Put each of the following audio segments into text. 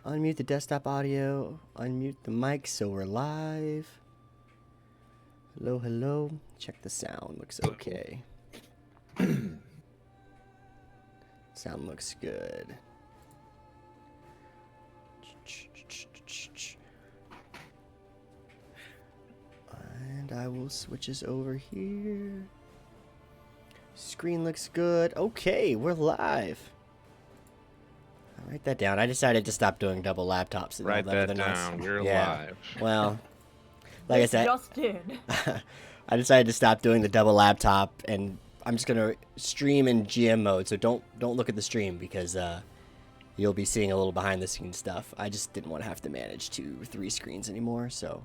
Unmute the desktop audio. Unmute the mic so we're live. Hello, hello. Check the sound. Looks okay. Sound looks good. And I will switch us over here. Screen looks good. Okay, we're live. I'll write that down. I decided to stop doing double laptops. Write that down. We're live. Well, like I said, just did. I decided to stop doing the double laptop, and I'm just gonna stream in GM mode. So don't look at the stream because you'll be seeing a little behind the scenes stuff. I just didn't want to have to manage 2-3 screens anymore. So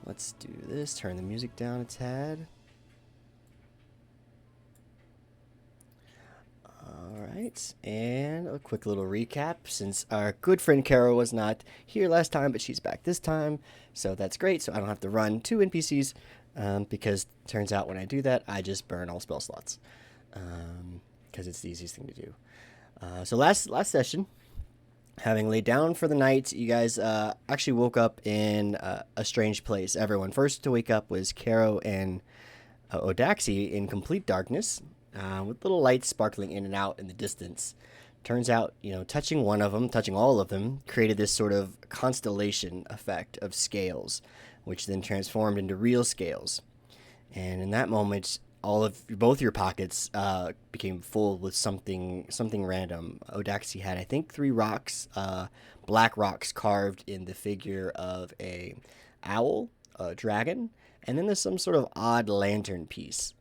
let's do this. Turn the music down a tad. Alright, and a quick little recap, since our good friend Carol was not here last time, but she's back this time, so that's great, so I don't have to run 2 NPCs, because it turns out when I do that, I just burn all spell slots, because it's the easiest thing to do. So last session, having laid down for the night, you guys actually woke up in a strange place. Everyone first to wake up was Caro and Odaxi in complete darkness, with little lights sparkling in and out in the distance. Turns out, touching one of them, touching all of them, created this sort of constellation effect of scales, which then transformed into real scales. And in that moment, both your pockets became full with something random. Odaxi had, I think, 3 rocks, black rocks carved in the figure of a owl, a dragon, and then there's some sort of odd lantern piece.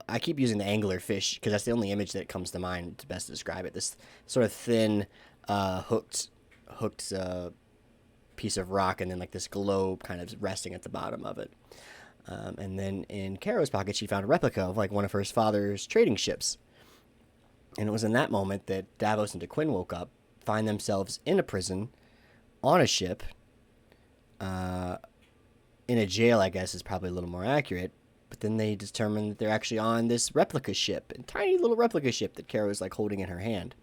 I keep using the angler fish because that's the only image that comes to mind to best describe it. This sort of thin, hooked piece of rock, and then like this globe kind of resting at the bottom of it. And then in Caro's pocket, she found a replica of like one of her father's trading ships. And it was in that moment that Davos and DeQuinn woke up, find themselves in a prison, on a ship, in a jail, I guess is probably a little more accurate. But then they determine that they're actually on this replica ship, a tiny little replica ship that Caro is like holding in her hand.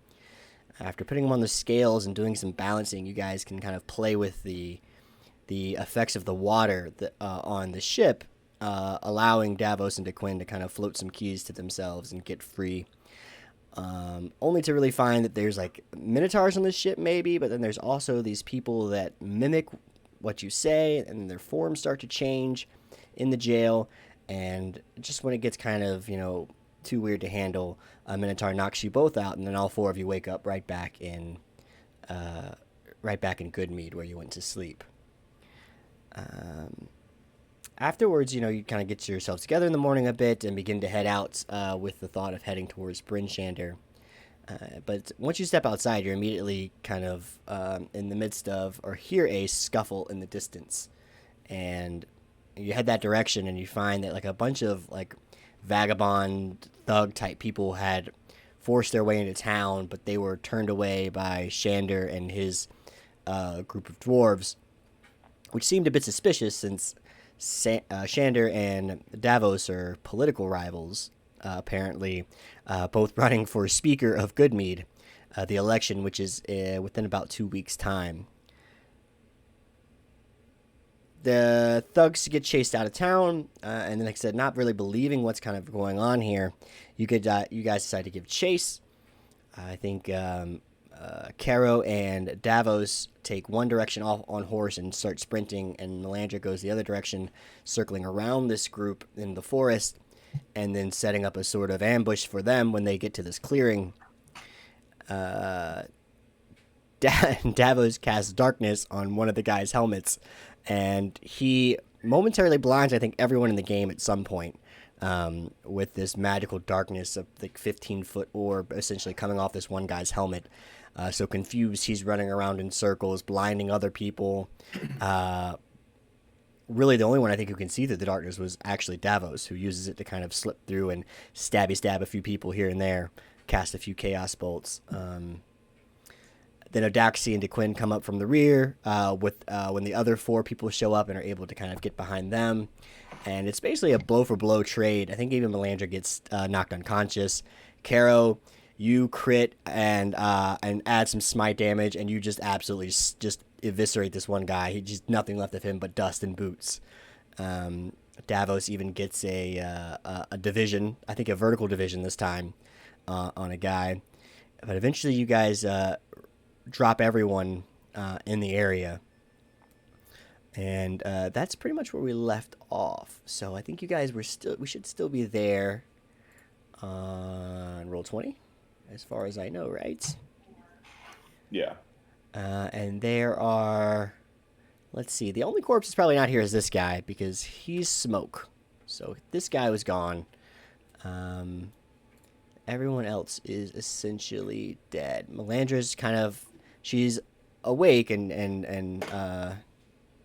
After putting them on the scales and doing some balancing, you guys can kind of play with the effects of the water on the ship, allowing Davos and DeQuinn to kind of float some keys to themselves and get free. Only to really find that there's like minotaurs on the ship maybe, but then there's also these people that mimic what you say, and their forms start to change in the jail. And just when it gets kind of, too weird to handle, a Minotaur knocks you both out, and then all 4 of you wake up right back in Good Mead, where you went to sleep. Afterwards, you kind of get yourselves together in the morning a bit and begin to head out with the thought of heading towards Bryn Shander. But once you step outside, you're immediately kind of in the midst of, or hear a scuffle in the distance. And you head that direction, and you find that like a bunch of like vagabond thug type people had forced their way into town, but they were turned away by Shander and his group of dwarves, which seemed a bit suspicious since Shander and Davos are political rivals, apparently, both running for Speaker of Good Mead, the election, which is within about 2 weeks' time. The thugs get chased out of town, and then, like I said, not really believing what's kind of going on here, you guys decide to give chase. I think Caro and Davos take one direction off on horse and start sprinting, and Melandra goes the other direction, circling around this group in the forest, and then setting up a sort of ambush for them when they get to this clearing. Davos casts darkness on one of the guys' helmets, and he momentarily blinds, I think, everyone in the game at some point, with this magical darkness of like 15-foot orb essentially coming off this one guy's helmet. So confused, he's running around in circles, blinding other people. Really, the only one I think who can see through the darkness was actually Davos, who uses it to kind of slip through and stab a few people here and there, cast a few chaos bolts. Then Odaxi and DeQuinn come up from the rear when the other 4 people show up and are able to kind of get behind them. and it's basically a blow for blow trade. I think even Melandra gets knocked unconscious. Caro, you crit and add some smite damage, and you just absolutely just eviscerate this one guy. He just nothing left of him but dust and boots. Davos even gets a division, I think a vertical division this time, on a guy. But eventually, you guys drop everyone in the area. And that's pretty much where we left off. So I think you guys we should still be there on roll 20, as far as I know, right? Yeah. And there are, let's see, the only corpse is probably not here is this guy because he's smoke. So this guy was gone. Everyone else is essentially dead. Melandra's she's awake and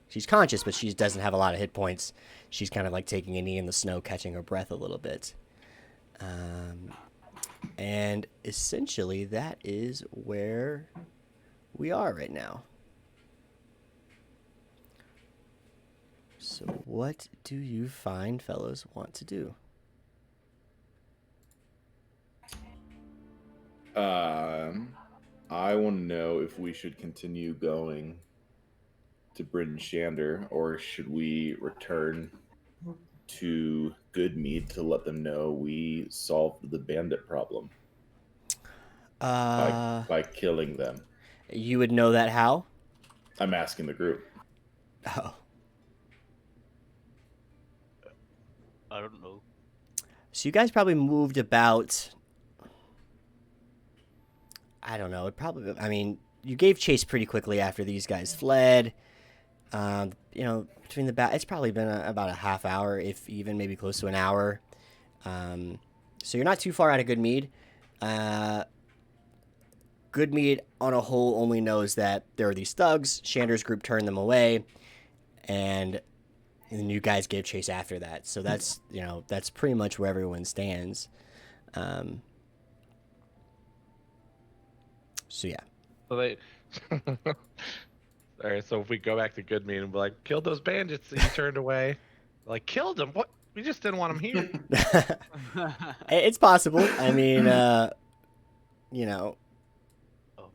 she's conscious, but she doesn't have a lot of hit points. She's kind of like taking a knee in the snow, catching her breath a little bit. And essentially, that is where we are right now. So what do you fine fellows want to do? I want to know if we should continue going to Bryn Shander, or should we return to Good Mead to let them know we solved the bandit problem by killing them. You would know that how? I'm asking the group. Oh. I don't know. So you guys probably moved about, I don't know, you gave chase pretty quickly after these guys fled. Between it's probably been about a half hour, if even, maybe close to an hour. So you're not too far out of Good Mead. Good Mead, on a whole, only knows that there are these thugs. Shander's group turned them away, and you guys gave chase after that. So that's pretty much where everyone stands. So yeah. So they. All right, so if we go back to Good Mead and be like, killed those bandits that you turned away. Like, killed them? What? We just didn't want them here. It's possible. I mean,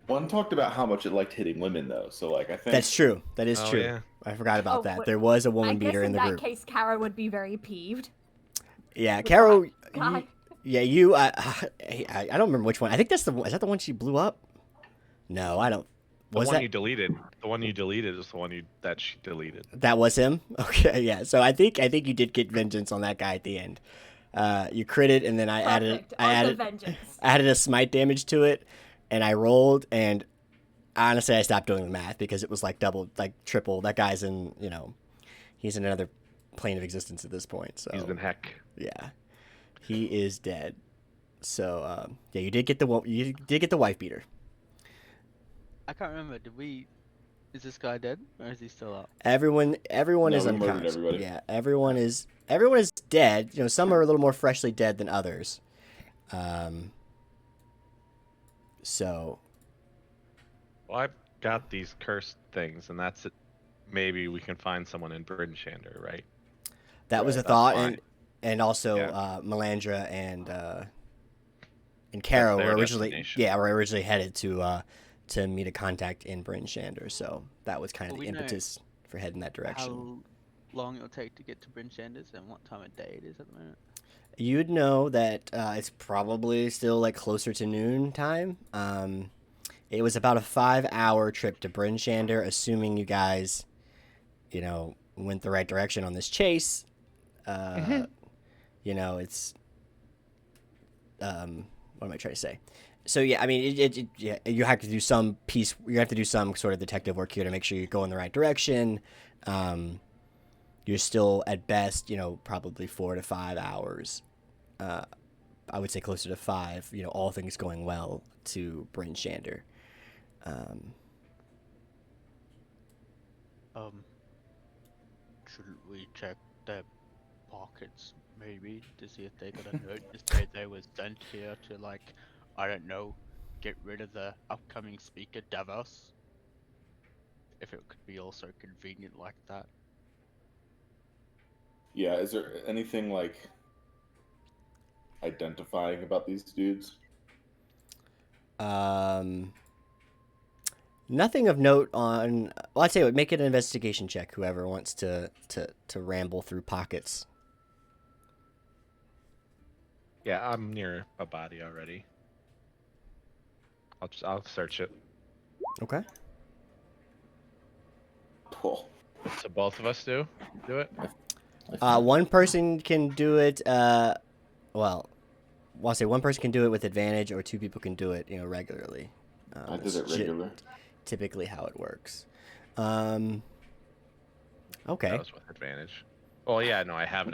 One talked about how much it liked hitting women, though. So, I think that's true. That is true. Yeah. I forgot about that. There was a woman beater in the group. In that case, Caro would be very peeved. Yeah, Caro. I don't remember which one. I think is that the one she blew up? No, I don't. The one you deleted. The one you deleted is the one that she deleted. That was him? Okay, yeah. So I think you did get vengeance on that guy at the end. You critted, and then I added a smite damage to it, and I rolled, and honestly I stopped doing the math because it was like double, like triple. That guy's he's in another plane of existence at this point. So he's in heck. Yeah. He is dead. So you did get the wife beater. I can't remember. Is this guy dead or is he still up? Everyone is unconscious. Yeah, everyone is dead. Some are a little more freshly dead than others. So. Well, I've got these cursed things, and that's it. Maybe we can find someone in Bryn Shander, right? That was a thought, and also Melandra and Caro were originally headed to meet a contact in Bryn Shander, so that was kind of the impetus for heading that direction. How long it'll take to get to Bryn Shander's and what time of day it is at the moment? You'd know that it's probably still like closer to noon time. It was about a 5-hour trip to Bryn Shander, assuming you guys, went the right direction on this chase. It's what am I trying to say? So yeah, I mean, you have to do some piece. You have to do some sort of detective work here to make sure you go in the right direction. You're still at best, probably 4 to 5 hours. I would say closer to 5. All things going well to Bryn Shander. Shouldn't we check their pockets maybe to see if they got a note to say they were sent here to I don't know, get rid of the upcoming speaker Davos? If it could be also convenient like that. Yeah, is there anything like identifying about these dudes? Nothing of note on. Well, I'd say what, make it an investigation check. Whoever wants to ramble through pockets. Yeah, I'm near a body already. I'll search it. Okay. Oh, So both of us do it. One person can do it. Well, I'll say one person can do it with advantage, or two people can do it, regularly. I did That's it regular. typically how it works. That Okay. was with advantage. Well, yeah, no, I have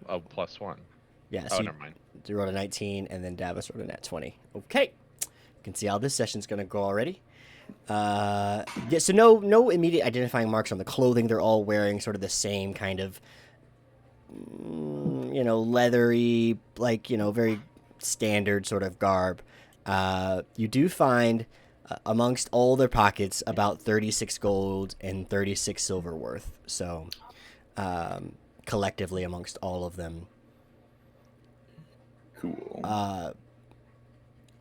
a +1. Yeah. Oh, So never mind. you rolled a 19, and then Davos rolled a nat 20. Okay. You can see how this session's gonna go already. Yeah. So no immediate identifying marks on the clothing. They're all wearing sort of the same kind of, leathery, like, very standard sort of garb. You do find amongst all their pockets about 36 gold and 36 silver worth. So collectively amongst all of them. Cool.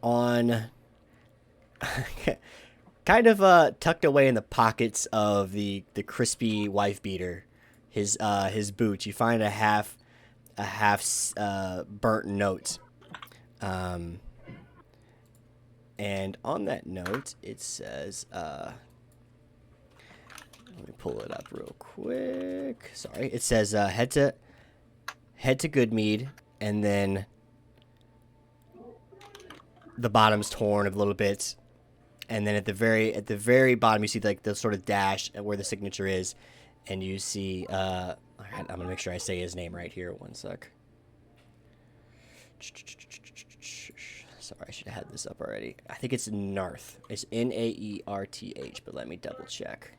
On kind of tucked away in the pockets of the crispy wife beater, his boots, you find a half burnt note. And on that note, it says, let me pull it up real quick. Sorry. It says, head to Good Mead, and then the bottom's torn a little bit. And then at the very bottom, you see like the sort of dash where the signature is, and you see, I'm gonna make sure I say his name right here. One sec. Sorry, I should have had this up already. I think it's Narth. It's Naerth, but let me double check.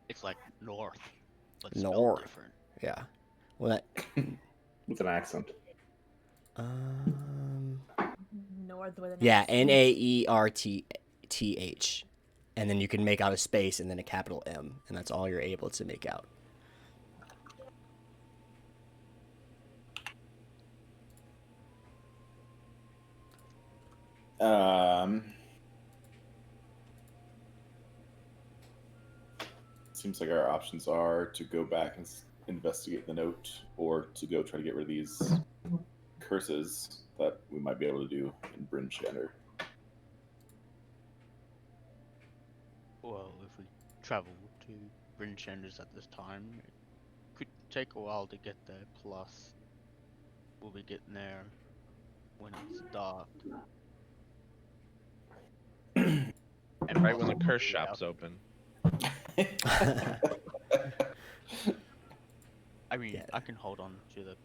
It's like north, but North. spelled different. Yeah. Well, that. With an accent. North with an Yeah, S. Naerth, and then you can make out a space and then a capital M, and that's all you're able to make out. Seems like our options are to go back and investigate the note, or to go try to get rid of these curses that we might be able to do in Bryn Shander. Well, if we travel to Bryn Shander's at this time, it could take a while to get there. Plus, we'll be getting there when it's dark. And right when the curse Yeah. shop's open. I mean, Yeah. I can hold on to the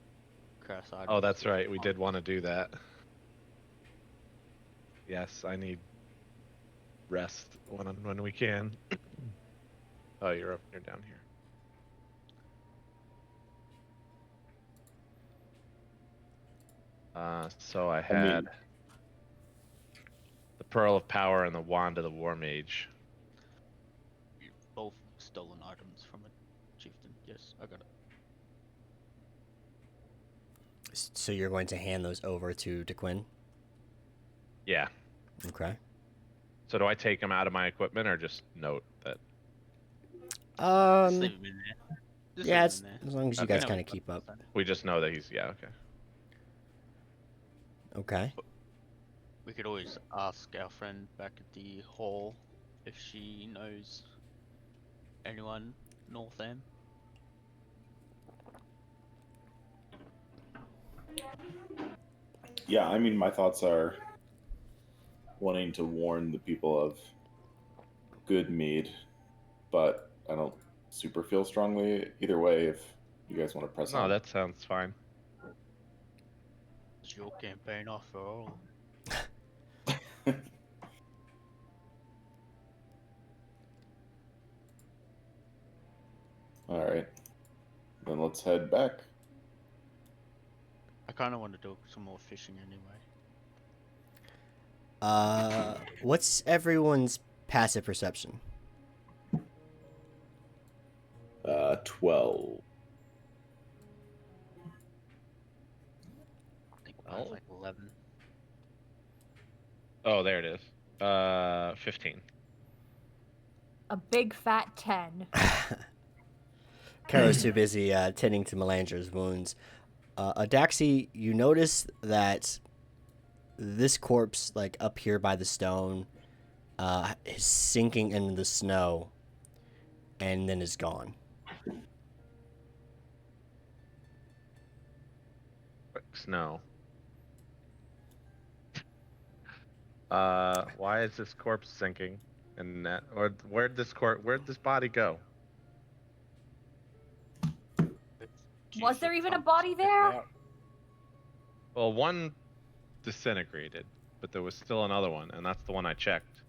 curse items. Oh, that's right. We did want to do that. Yes, I need rest when we can. Oh, you're down here. So I had the Pearl of Power and the Wand of the War Mage. Both stolen items from a chieftain. Yes, I got it. So you're going to hand those over to DeQuinn? Yeah. Okay. So do I take them out of my equipment or just note that? Just leave him in there. Just Yeah, leave it's, him in there. as long as you Okay. guys kind of keep up. We just know that he's okay. Okay. We could always ask our friend back at the hall if she knows anyone north end. Yeah, I mean, my thoughts are wanting to warn the people of Good Mead, but I don't super feel strongly either way if you guys want to press No, on. that sounds fine. It's your campaign after all. All right. Then let's head back. I kind of want to do some more fishing anyway. What's everyone's passive perception? 12. I think mine's like 11. Oh, there it is. 15. A big fat 10. Karo's too busy tending to Melandra's wounds. Adaxi, you notice that this corpse, like up here by the stone, is sinking into the snow and then is gone. Quick snow. Why is this corpse sinking? And that, or where'd this body go? Was there even a body there? Well, one disintegrated, but there was still another one, and that's the one I checked.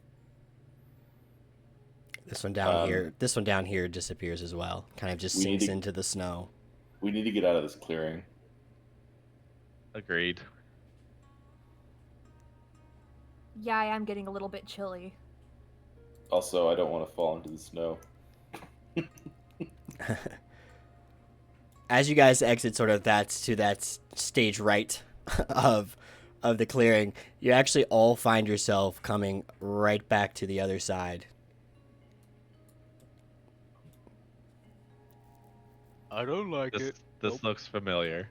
This one down here disappears as well. Kind of just sinks into the snow. We need to get out of this clearing. Agreed. Yeah, I am getting a little bit chilly. Also, I don't want to fall into the snow. As you guys exit sort of that stage right of the clearing, you actually all find yourself coming right back to the other side. I don't like it. This looks familiar.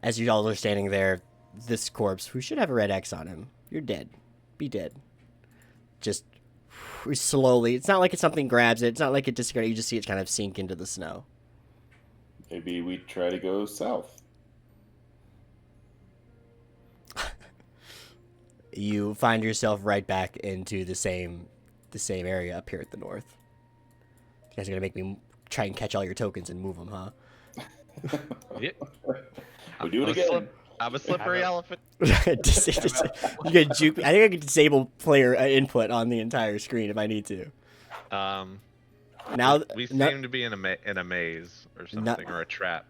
As you all are standing there, this corpse, who should have a red X on him, you're dead. Be dead. Just slowly. It's not like something grabs it. It's not like it just, you just see it kind of sink into the snow. Maybe we try to go south. You find yourself right back into the same area up here at the north. You guys are gonna make me try and catch all your tokens and move them, huh? Yeah. We do it again. I'm a slippery elephant. You can juke me. I think I can disable player input on the entire screen if I need to. Now we seem to be in a maze or something, or a trap.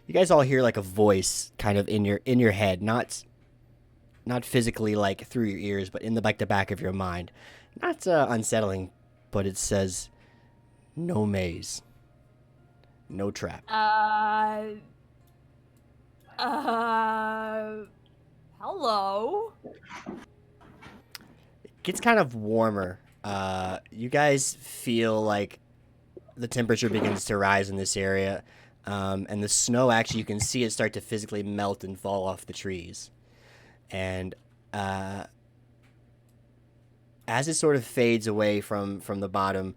You guys all hear like a voice kind of in your head, not physically like through your ears, but in the back of your mind. Not unsettling, but it says, "No maze, no trap." Hello? It gets kind of warmer. You guys feel like the temperature begins to rise in this area, and the snow, actually, you can see it start to physically melt and fall off the trees. And as it sort of fades away from the bottom,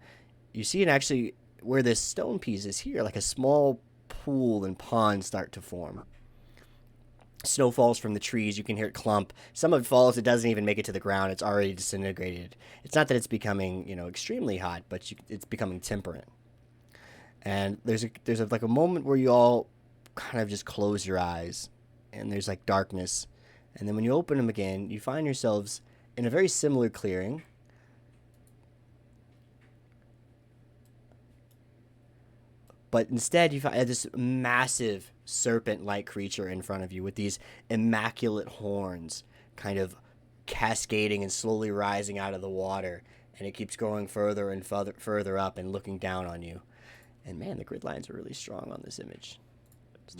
you see it actually, where this stone piece is here, like a small pool and pond start to form. Snow falls from the trees. You can hear it clump. Some of it falls. It doesn't even make it to the ground. It's already disintegrated. It's not that it's becoming, extremely hot, but it's becoming temperate. And there's like a moment where you all kind of just close your eyes, and there's like darkness. And then when you open them again, you find yourselves in a very similar clearing. But instead, you find this massive serpent-like creature in front of you with these immaculate horns kind of cascading and slowly rising out of the water. And it keeps going further and further up and looking down on you. And man, the grid lines are really strong on this image.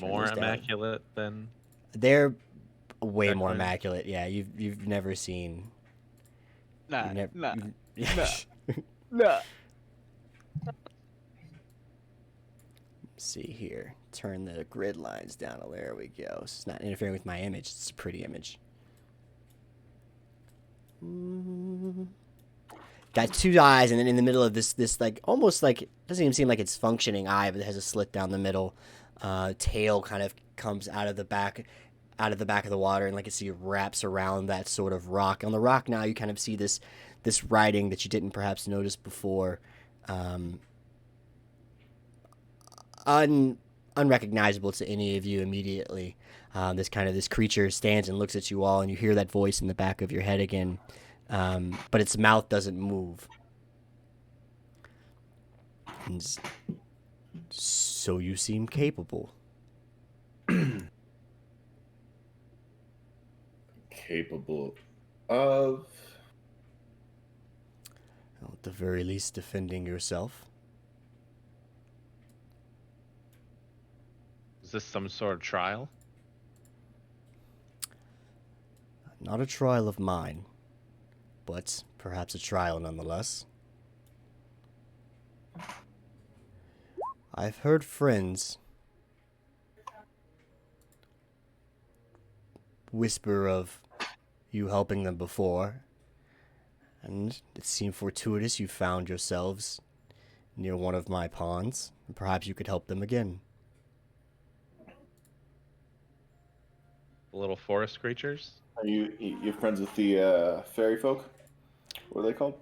More immaculate than... They're way more immaculate. Yeah, you've never seen... Nah. See here. Turn the grid lines down. Oh, there we go. It's not interfering with my image. It's a pretty image. Got two eyes, and then in the middle of this like almost like, doesn't even seem like it's functioning eye, but it has a slit down the middle. Tail kind of comes out of the back of the water, and like you see it wraps around that sort of rock. On the rock now, you kind of see this writing that you didn't perhaps notice before. Unrecognizable to any of you immediately. This creature stands and looks at you all, and you hear that voice in the back of your head again, but its mouth doesn't move. And so you seem capable. Capable of... at the very least defending yourself. Is this some sort of trial? Not a trial of mine, but perhaps a trial nonetheless. I've heard friends whisper of you helping them before, and it seemed fortuitous you found yourselves near one of my ponds, and perhaps you could help them again. The little forest creatures? Are you friends with the fairy folk? What are they called?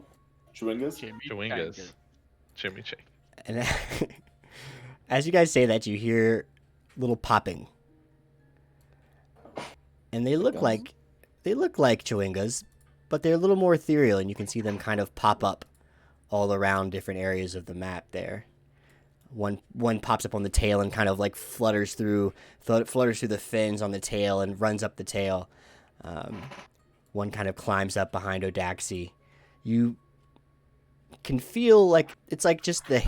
Chewingas? Chewingas. Jimmy Chick. And as you guys say that, you hear little popping, and they look like chewingas, but they're a little more ethereal, and you can see them kind of pop up all around different areas of the map there. One pops up on the tail and kind of like flutters through the fins on the tail and runs up the tail. One kind of climbs up behind Odaxi. You can feel like it's like just the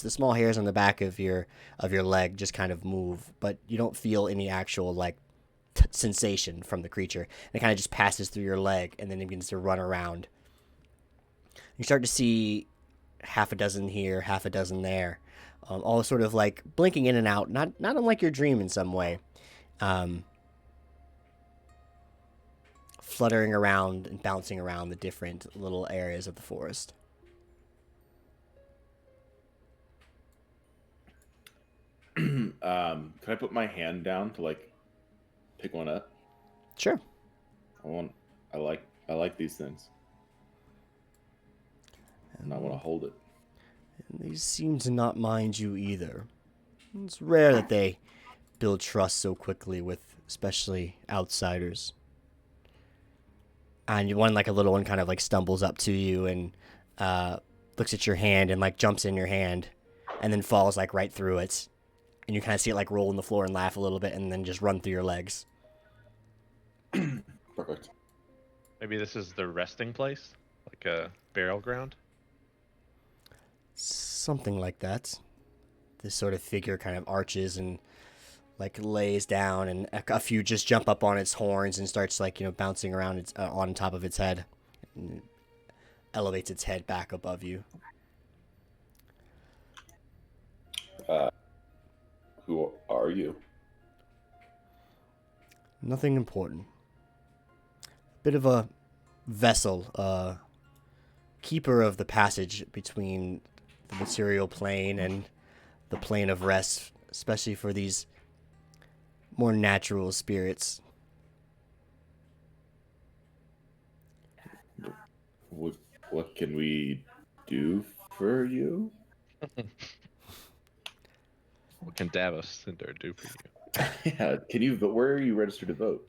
small hairs on the back of your leg just kind of move, but you don't feel any actual like sensation from the creature. And it kind of just passes through your leg, and then it begins to run around. You start to see half a dozen here, half a dozen there, all sort of like blinking in and out, not unlike your dream in some way, fluttering around and bouncing around the different little areas of the forest. Can I put my hand down to like pick one up? Sure. I like these things. And I want to hold it. And these seem to not mind you either. It's rare that they build trust so quickly with especially outsiders. And a little one kind of like stumbles up to you and looks at your hand and like jumps in your hand and then falls like right through it. And you kind of see it like roll on the floor and laugh a little bit and then just run through your legs. Perfect. Maybe this is the resting place? Like a burial ground? Something like that. This sort of figure kind of arches and like lays down, and a few just jump up on its horns and starts like, bouncing around on top of its head. And elevates its head back above you. Who are you? Nothing important. Bit of a vessel, keeper of the passage between the material plane and the plane of rest, especially for these more natural spirits. What can we do for you? What can Davos Cinder do for you? Yeah, can you vote? Where are you registered to vote?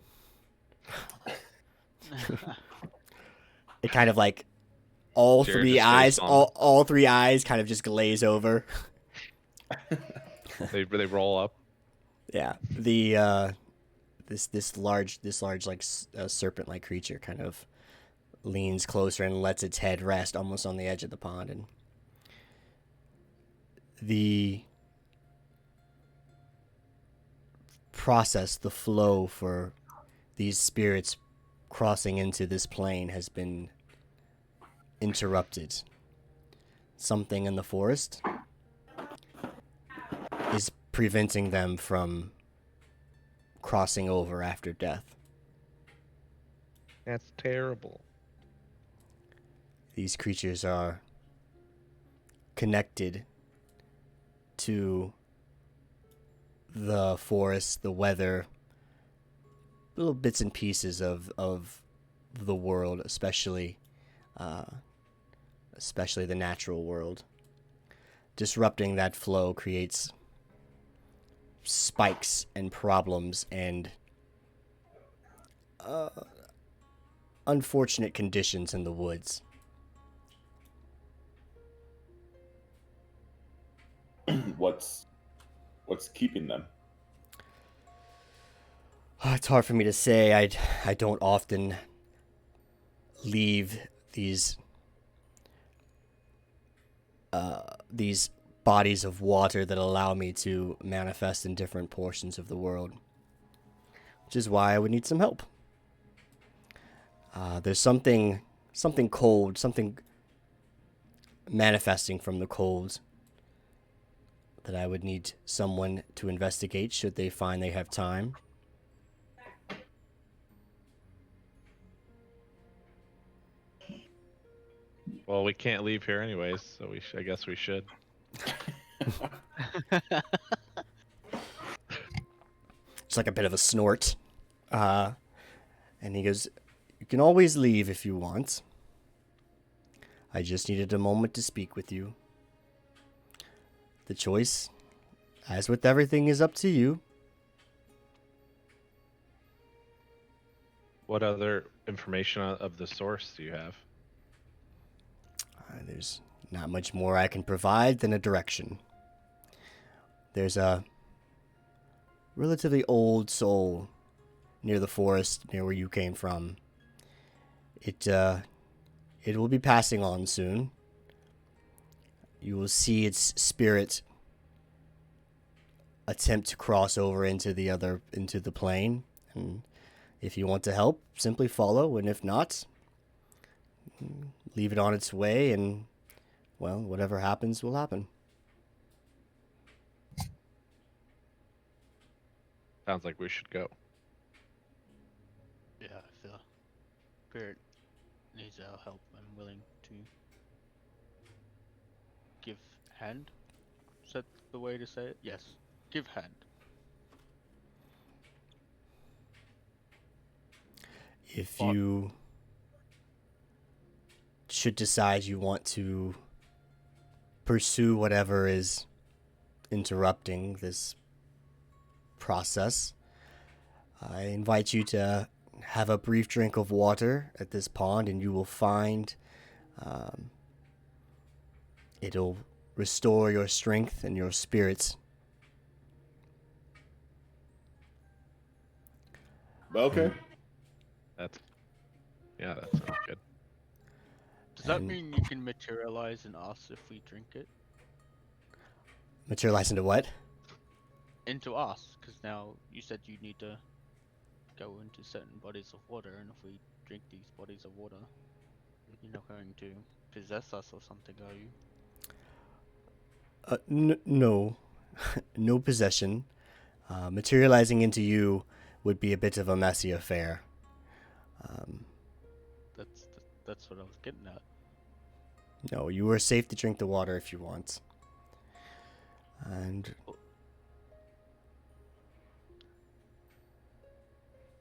It kind of like all three eyes kind of just glaze over. They roll up. Yeah, the this large like serpent like creature kind of leans closer and lets its head rest almost on the edge of the pond, and the flow for these spirits crossing into this plane has been interrupted. Something in the forest is preventing them from crossing over after death. That's terrible. These creatures are connected to the forest, the weather, little bits and pieces of the world, especially the natural world. Disrupting that flow creates spikes and problems and unfortunate conditions in the woods. What's keeping them? It's hard for me to say. I don't often leave these these bodies of water that allow me to manifest in different portions of the world, which is why I would need some help. There's something cold, something manifesting from the cold that I would need someone to investigate should they find they have time. Well, we can't leave here anyways, so I guess we should. It's like a bit of a snort. And he goes, "You can always leave if you want. I just needed a moment to speak with you. The choice, as with everything, is up to you." What other information of the source do you have? There's not much more I can provide than a direction. There's a relatively old soul near the forest, near where you came from. It will be passing on soon. You will see its spirit attempt to cross over into the plane, and if you want to help, simply follow, and if not, leave it on its way, and, well, whatever happens will happen. Sounds like we should go. Yeah, if the spirit needs our help, I'm willing to give hand. Is that the way to say it? Yes. Give hand. If you should decide you want to pursue whatever is interrupting this process, I invite you to have a brief drink of water at this pond, and you will find it'll restore your strength and your spirits. Okay. That sounds good. Does that And- mean you can materialize in us if we drink it? Materialize into what? Into us, because now you said you need to go into certain bodies of water, and if we drink these bodies of water, you're not going to possess us or something, are you? No. No possession. Materializing into you would be a bit of a messy affair. That's what I was getting at. No, you are safe to drink the water if you want. And do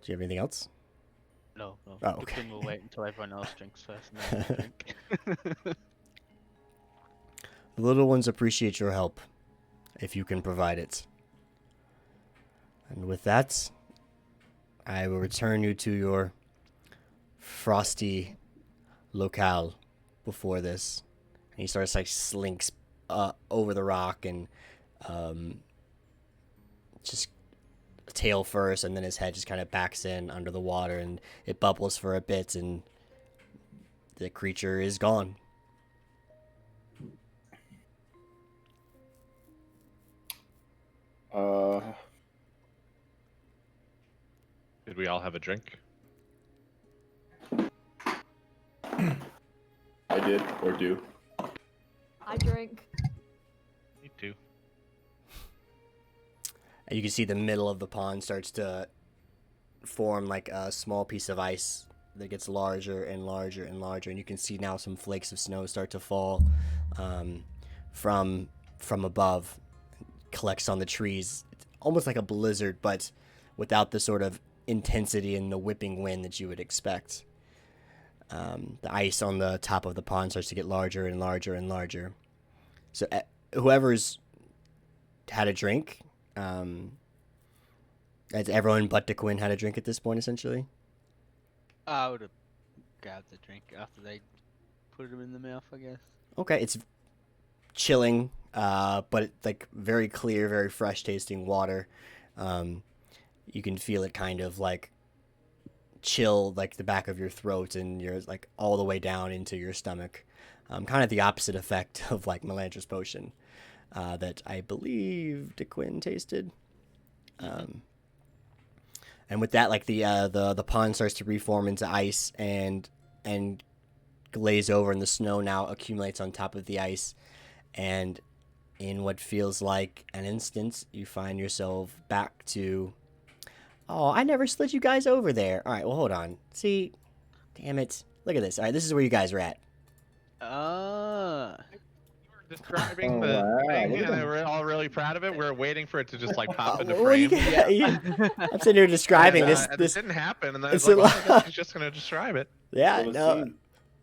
you have anything else? No. Oh, Good okay. thing we'll wait until everyone else drinks first and then we'll drink. The little ones appreciate your help, if you can provide it. And with that, I will return you to your frosty locale before this. And he starts slinks over the rock and just tail first, and then his head just kind of backs in under the water, and it bubbles for a bit, and the creature is gone. Did we all have a drink? I did, or do. I drink. Me too. And you can see the middle of the pond starts to form like a small piece of ice that gets larger and larger and larger, and you can see now some flakes of snow start to fall from above, collects on the trees. It's almost like a blizzard, but without the sort of intensity and the whipping wind that you would expect. The ice on the top of the pond starts to get larger and larger and larger. So whoever's had a drink, has everyone but DeQuinn had a drink at this point, essentially? I would have grabbed the drink after they put him in the mouth, I guess. Okay, it's chilling, but it's like very clear, very fresh tasting water. You can feel it kind of like chill like the back of your throat, and you're like all the way down into your stomach. Kind of the opposite effect of like Melandra's potion that I believe DeQuinn tasted. And with that, like the pond starts to reform into ice and glaze over, and the snow now accumulates on top of the ice. And in what feels like an instant, you find yourself back to, oh, I never slid you guys over there. All right, well, hold on. See, damn it. Look at this. All right, this is where you guys are at. Describing Oh, the wow, thing, look at and them. we're all really proud of it. We're waiting for it to just like pop into Well, you frame. I'm sitting here describing And, this. and This it didn't happen, and then I was it's like, a well, I lot- guess he's just gonna describe it. yeah, So let's no, see.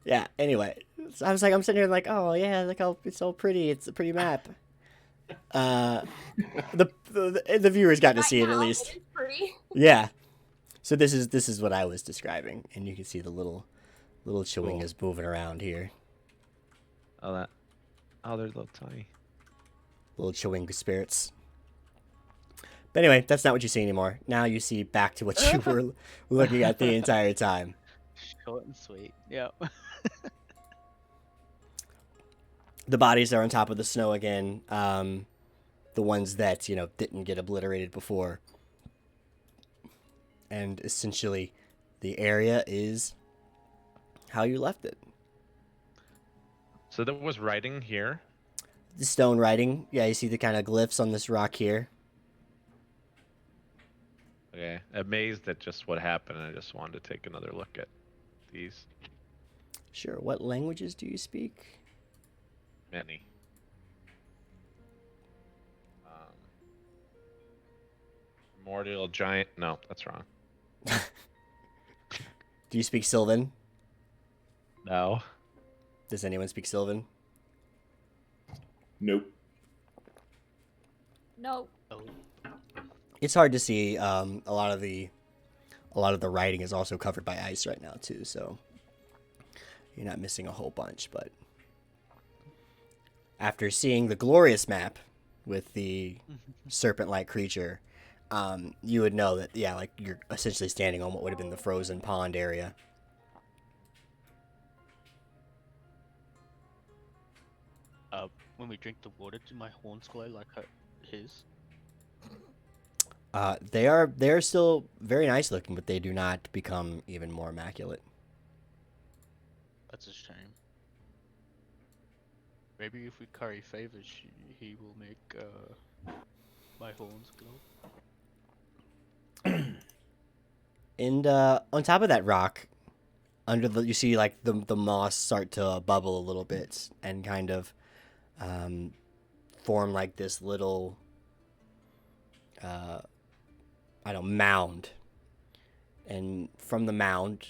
yeah. Anyway, so I was like, I'm sitting here like, oh yeah, like how it's all pretty. It's a pretty map. The viewers got to Right see it now, at least. It is pretty. Yeah. So this is what I was describing, and you can see the little chewingas moving around here. Oh, they're little tiny. Little chewinga spirits. But anyway, that's not what you see anymore. Now you see back to what you were looking at the entire time. Short and sweet. Yep. The bodies are on top of the snow again. The ones that, didn't get obliterated before. And essentially, the area is how you left it. So there was writing here. The stone writing. Yeah, you see the kind of glyphs on this rock here. Okay, amazed at just what happened. I just wanted to take another look at these. Sure. What languages do you speak? Many. Primordial giant. No, that's wrong. Do you speak Sylvan? No. Does anyone speak Sylvan? Nope. No. Oh, It's hard to see. A lot of the writing is also covered by ice right now too, so you're not missing a whole bunch. But after seeing the glorious map with the serpent-like creature, you would know that like you're essentially standing on what would have been the frozen pond area. when we drink the water, do my horns glow like his? They're still very nice looking, but they do not become even more immaculate. That's a shame. Maybe if we curry favors, he will make my horns glow. And on top of that rock, you see like the moss start to bubble a little bit and kind of form like this little mound. And from the mound,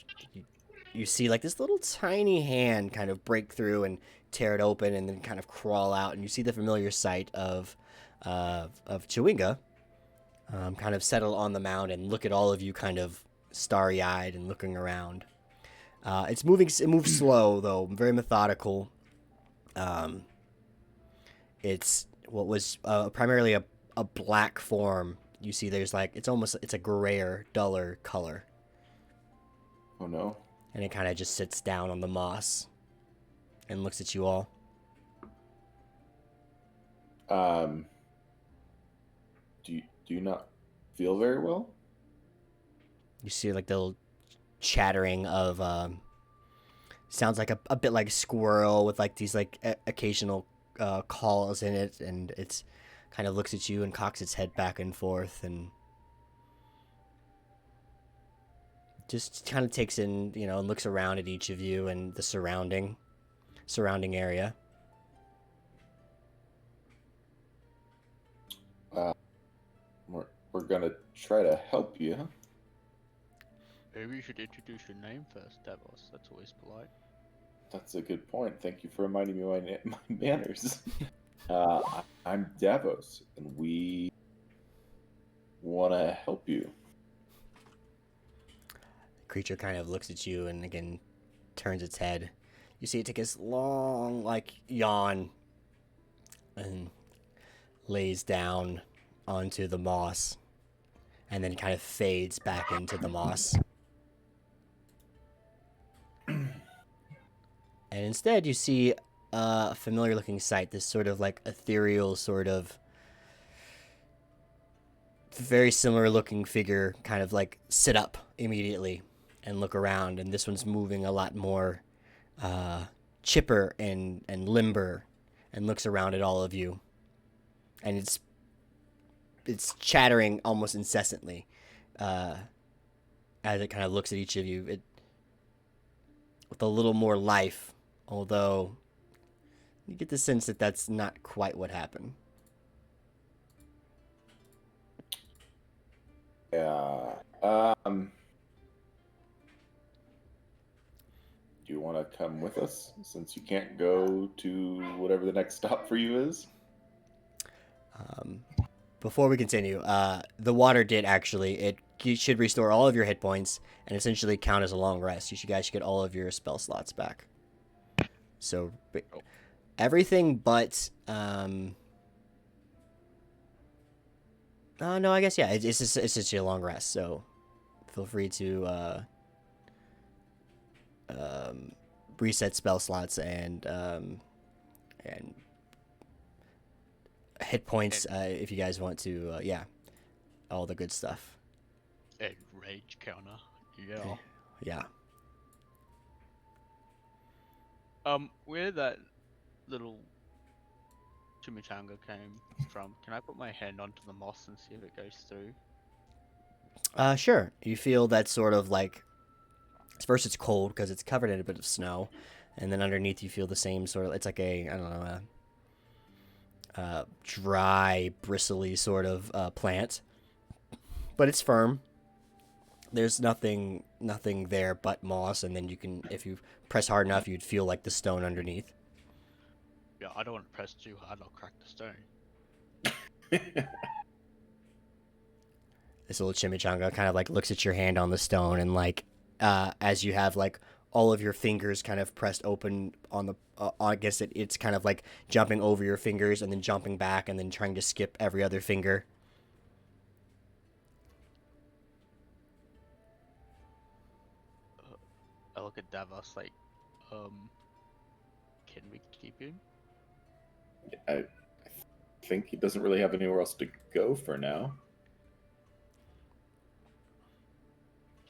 you see like this little tiny hand kind of break through and tear it open and then kind of crawl out, and you see the familiar sight of Chewinga kind of settle on the mound and look at all of you kind of starry-eyed and looking around. It moves slow though, very methodical. It's what was primarily a black form. You see there's like it's a grayer, duller color. Oh no. And it kind of just sits down on the moss and looks at you all. Do you not feel very well? You see like the little chattering of sounds like a bit like a squirrel with like these like occasional calls in it, and it's kind of looks at you and cocks its head back and forth and just kind of takes in, and looks around at each of you and the surrounding area. We're gonna try to help you. Maybe you should introduce your name first, Davos. That's always polite. That's a good point. Thank you for reminding me my manners. I'm Davos, and we want to help you. The creature kind of looks at you and again turns its head. You see it take this long like yawn and lays down onto the moss and then kind of fades back into the moss. And instead, you see a familiar-looking sight. This sort of like ethereal, sort of very similar-looking figure, kind of like sit up immediately and look around. And this one's moving a lot more chipper and limber, and looks around at all of you. And it's chattering almost incessantly as it kind of looks at each of you. With a little more life, although you get the sense that that's not quite what happened. Yeah. Do you want to come with us since you can't go to whatever the next stop for you is? Before we continue, the water did actually, you should restore all of your hit points and essentially count as a long rest. You guys should get all of your spell slots back. So everything but no, I guess yeah, it's just a long rest. So feel free to reset spell slots and hit points if you guys want to. Yeah, all the good stuff. And rage counter. Yeah. Yeah. Where that little chimichanga came from, can I put my hand onto the moss and see if it goes through? Sure. You feel that sort of like, first it's cold because it's covered in a bit of snow, and then underneath you feel the same sort of, it's like I don't know, dry, bristly sort of plant, but it's firm. There's nothing there but moss, and then you can, if you press hard enough, you'd feel like the stone underneath. Yeah, I don't want to press too hard, I'll crack the stone. This little chimichanga kind of like looks at your hand on the stone, and like as you have like all of your fingers kind of pressed open on the I guess it's kind of like jumping over your fingers and then jumping back and then trying to skip every other finger. I look at Davos like, can we keep him? I think he doesn't really have anywhere else to go for now.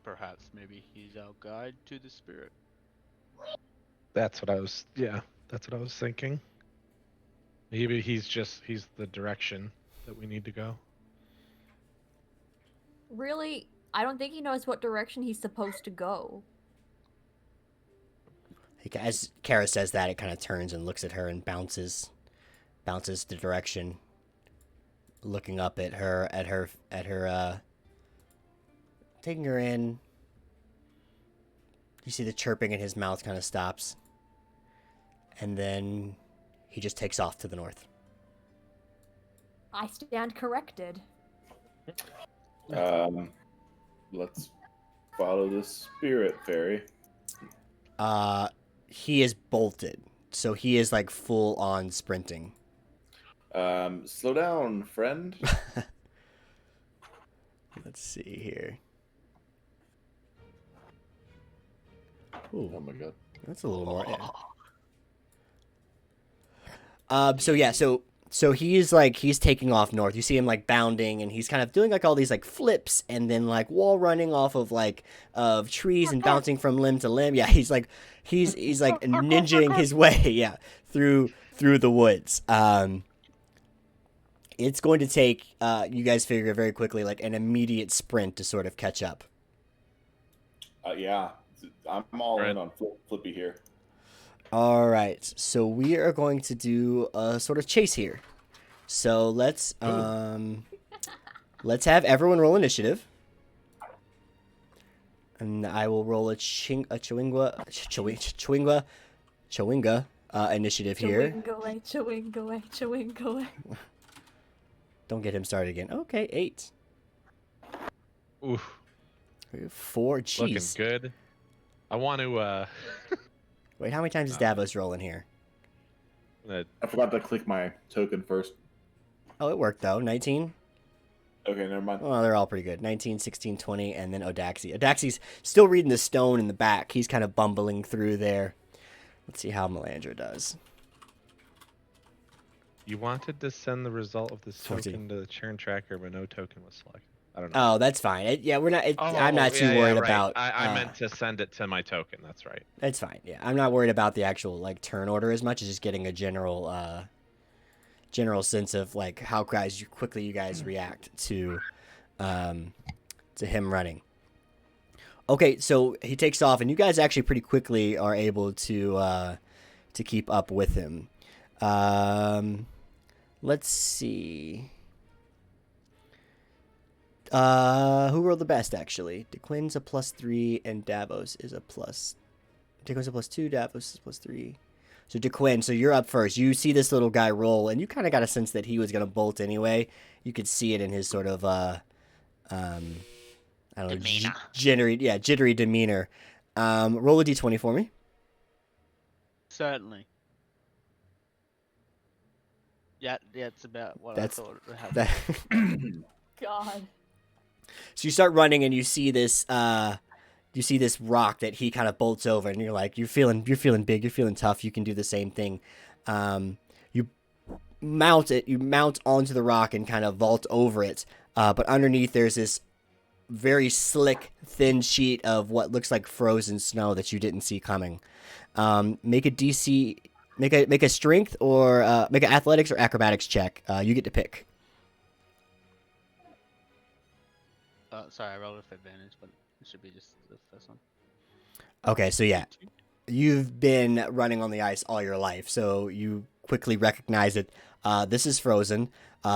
Perhaps maybe he's our guide to the spirit. That's what I was thinking. Maybe he's the direction that we need to go. Really, I don't think he knows what direction he's supposed to go. As Kara says that, it kind of turns and looks at her and bounces the direction, looking up at her, taking her in. You see the chirping in his mouth kind of stops, and then he just takes off to the north. I stand corrected. Let's follow the spirit, Fairy. He is bolted, so he is like full on sprinting. Slow down, friend. Let's see here. Ooh, Oh my god. that's a little more. Yeah. So he's taking off north. You see him like bounding, and he's kind of doing like all these like flips, and then like wall running off of like of trees and bouncing from limb to limb. Yeah, he's like ninjaing his way, yeah, through the woods. It's going to take you guys figure very quickly like an immediate sprint to sort of catch up. Yeah, I'm all in on Flippy here. All right, so we are going to do a sort of chase here. So let's have everyone roll initiative, and I will roll a Chewinga initiative here. Chewinga. Don't get him started again. Okay, 8. Oof, 4. Jeez. looking good. I want to. Wait, how many times is Davos rolling here? I forgot to click my token first. Oh, it worked though. 19. Okay, never mind. Well, they're all pretty good. 19, 16, 20, and then Odaxy. Odaxy's still reading the stone in the back. He's kind of bumbling through there. Let's see how Melandra does. You wanted to send the result of this 14. token to the churn tracker, but no token was selected. I don't know. Oh, that's fine. Yeah, we're not. Oh, I'm not too yeah, worried right. about. I meant to send it to my token. That's right. It's fine. Yeah, I'm not worried about the actual like turn order as much as just getting a general sense of like how quickly you guys react to him running. Okay, so he takes off, and you guys actually pretty quickly are able to keep up with him. Let's see. Who rolled the best, actually? DeQuinn's a +3, and Davos is a plus. DeQuinn's a +2, Davos is +3. So DeQuinn, so you're up first. You see this little guy roll, and you kind of got a sense that he was going to bolt anyway. You could see it in his sort of, I don't know, Demeanor. jittery demeanor. Roll a d20 for me. Certainly. Yeah, it's about what That's- I thought it would happen. God. So you start running, and you see this rock that he kind of bolts over, and you're like, you're feeling big, you're feeling tough. You can do the same thing. You mount onto the rock and kind of vault over it. But underneath there's this very slick, thin sheet of what looks like frozen snow that you didn't see coming. Make a DC, make a strength or make an athletics or acrobatics check. You get to pick. Sorry, I rolled with advantage, but it should be just the first one. Okay, so yeah, you've been running on the ice all your life, so you quickly recognize it. This is frozen.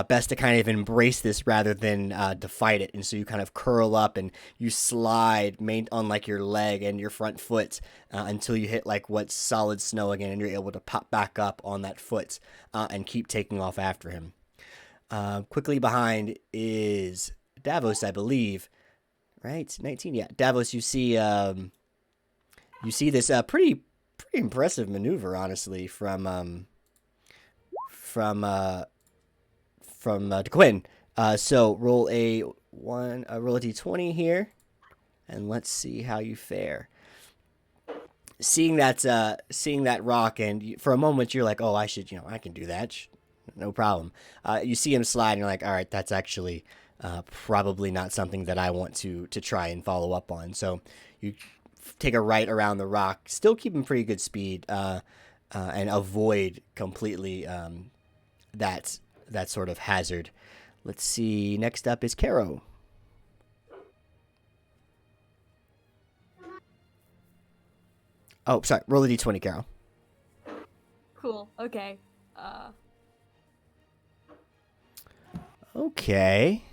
Best to kind of embrace this rather than to fight it. And so you kind of curl up and you slide on like your leg and your front foot until you hit like what's solid snow again, and you're able to pop back up on that foot and keep taking off after him. Quickly behind is Davos, I believe. Right, 19. Yeah, Davos. You see this pretty impressive maneuver, honestly, from DeQuinn. So roll a d20 here, and let's see how you fare. Seeing that rock, and for a moment you're like, oh, I can do that, no problem. You see him slide, and you're like, all right, that's actually probably not something that I want to try and follow up on. So you take a right around the rock, still keeping pretty good speed, and avoid completely that sort of hazard. Let's see. Next up is Caro. Oh, sorry. Roll a d20, Caro. Cool. Okay. Okay.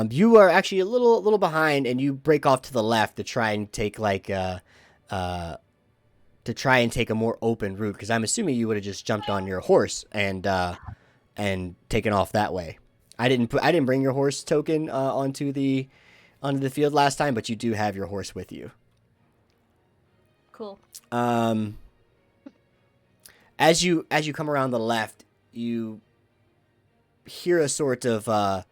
You are actually a little behind, and you break off to the left to try and take a more open route, because I'm assuming you would have just jumped on your horse and taken off that way. I didn't bring your horse token onto the field last time, but you do have your horse with you. Cool. As you come around the left, you hear a sort of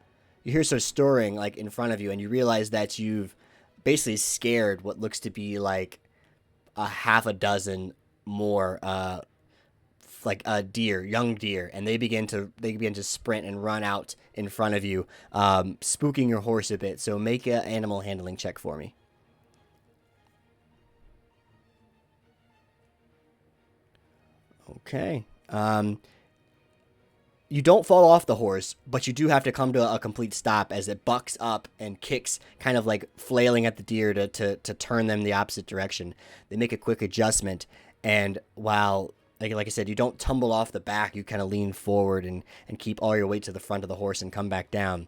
stirring like in front of you, and you realize that you've basically scared what looks to be like a half a dozen more young deer, and they begin to sprint and run out in front of you, spooking your horse a bit. So make an animal handling check for me. Okay. You don't fall off the horse, but you do have to come to a complete stop as it bucks up and kicks, kind of like flailing at the deer to turn them the opposite direction. They make a quick adjustment, and while, like I said, you don't tumble off the back, you kind of lean forward and keep all your weight to the front of the horse and come back down.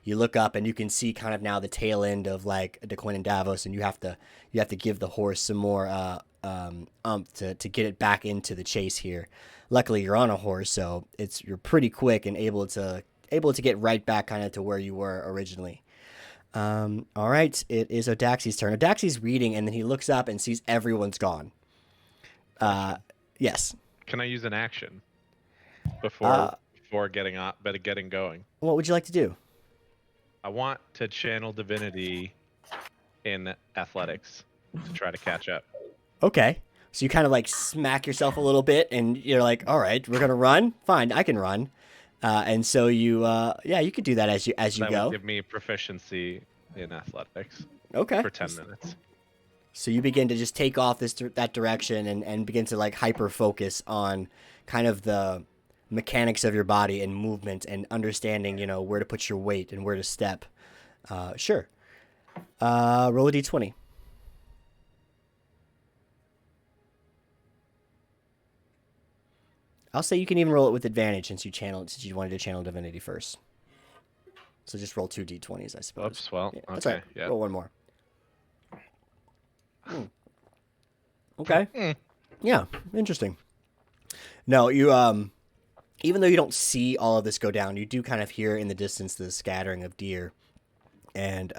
You look up, and you can see kind of now the tail end of like DeQuinn and Davos, and you have to give the horse some more to get it back into the chase here. Luckily, you're on a horse, so you're pretty quick and able to get right back kind of to where you were originally. All right, it is Odaxi's turn. Odaxi's reading, and then he looks up and sees everyone's gone. Yes. Can I use an action before getting going? What would you like to do? I want to channel divinity in athletics to try to catch up. Okay. So you kind of like smack yourself a little bit, and you're like, "All right, we're gonna run. Fine, I can run." And so you, you could do that as you That go. would give me proficiency in athletics Okay. for 10 minutes. So you begin to just take off that direction and begin to like hyper focus on kind of the mechanics of your body and movement and understanding, where to put your weight and where to step. Sure. Roll a d20. I'll say you can even roll it with advantage since you wanted to channel divinity first. So just roll 2 d20s, I suppose. Oops, well, Yeah, that's okay, right. yeah. Roll one more. Okay. Yeah, interesting. No, you even though you don't see all of this go down, you do kind of hear in the distance the scattering of deer, and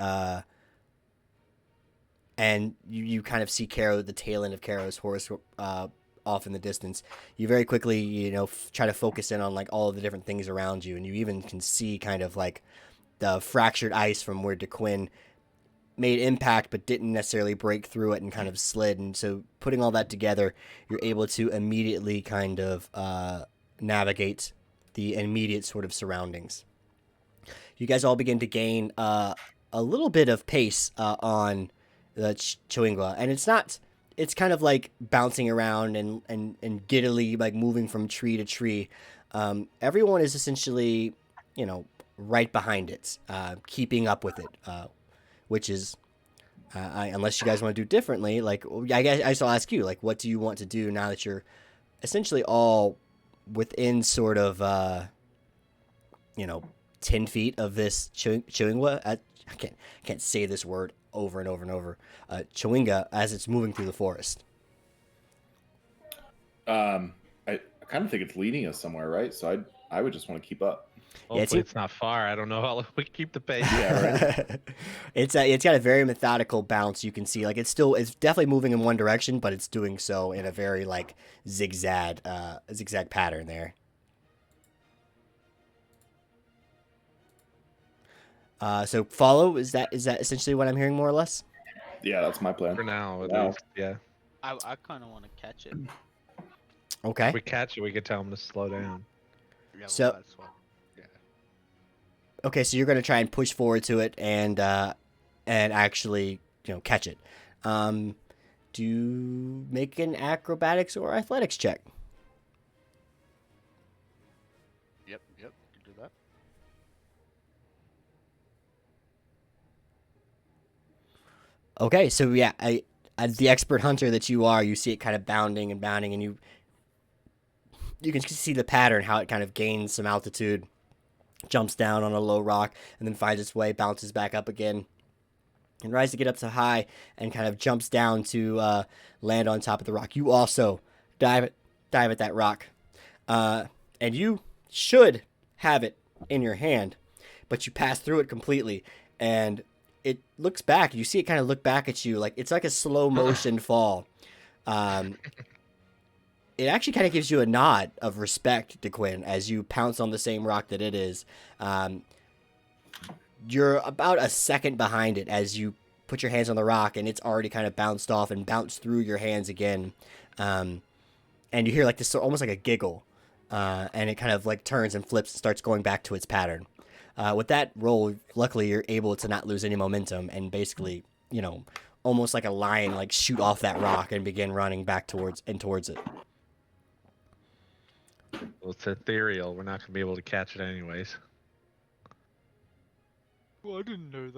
you kind of see the tail end of Caro's horse off in the distance. You very quickly, try to focus in on like all of the different things around you, and you even can see kind of like the fractured ice from where DeQuinn made impact but didn't necessarily break through it and kind of slid. And so putting all that together, you're able to immediately kind of navigate the immediate sort of surroundings. You guys all begin to gain a little bit of pace on the Chewingwa, and it's kind of like bouncing around and giddily like moving from tree to tree. Everyone is essentially, right behind it, keeping up with it, which is, unless you guys want to do differently, like, I guess I still ask you, like, what do you want to do now that you're essentially all within sort of, 10 feet of this Chewingwa? I can't say this word over and over and over. Chewinga, as it's moving through the forest. I kind of think it's leading us somewhere, right? So I would just want to keep up. Hopefully it's not far. I don't know how we keep the pace. Yeah, right. It's got a very methodical bounce. You can see like it's definitely moving in one direction, but it's doing so in a very like zigzag pattern there. So follow, is that essentially what I'm hearing more or less? Yeah, that's my plan. For now, at Wow. least, yeah. I kind of want to catch it. Okay. If we catch it, we could tell him to slow down. Yeah, So- that's what. Yeah. Okay, so you're going to try and push forward to it and actually, catch it. Do make an acrobatics or athletics check. Yep. Can do that. Okay, so yeah, as the expert hunter that you are, you see it kind of bounding and bounding, and you can see the pattern, how it kind of gains some altitude, jumps down on a low rock, and then finds its way, bounces back up again, and tries to get up so high, and kind of jumps down to land on top of the rock. You also dive at that rock, and you should have it in your hand, but you pass through it completely, and it looks back. You see it kind of look back at you, like it's like a slow motion fall. It actually kind of gives you a nod of respect, DeQuinn, as you pounce on the same rock that it is. You're about a second behind it as you put your hands on the rock, and it's already kind of bounced off and bounced through your hands again. And you hear like this, almost like a giggle, and it kind of like turns and flips and starts going back to its pattern. With that roll, luckily you're able to not lose any momentum and basically, almost like a lion, like shoot off that rock and begin running back towards it. Well, it's ethereal. We're not going to be able to catch it anyways. Well, I didn't know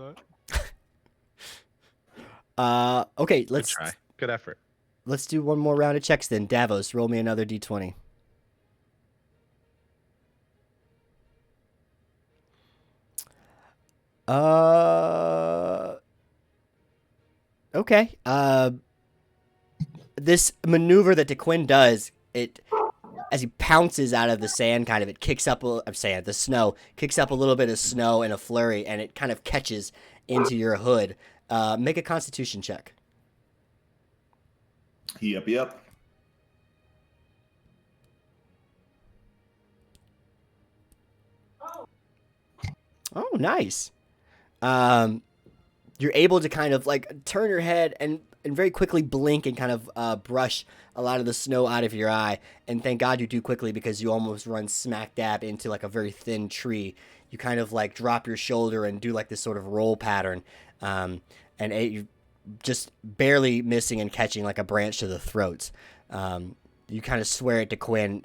that. Okay, Good try. Good effort. Let's do one more round of checks then. Davos, roll me another d20. Okay. This maneuver that DeQuinn does, as he pounces out of the sand, kind of, it kicks up the snow, kicks up a little bit of snow in a flurry, and it kind of catches into your hood. Make a Constitution check. Yep. Oh, nice. you're able to kind of like turn your head and very quickly blink and kind of brush a lot of the snow out of your eye. And thank God you do quickly, because you almost run smack dab into like a very thin tree. You kind of like drop your shoulder and do like this sort of roll pattern, you just barely missing and catching like a branch to the throat. You kind of swear it to Quinn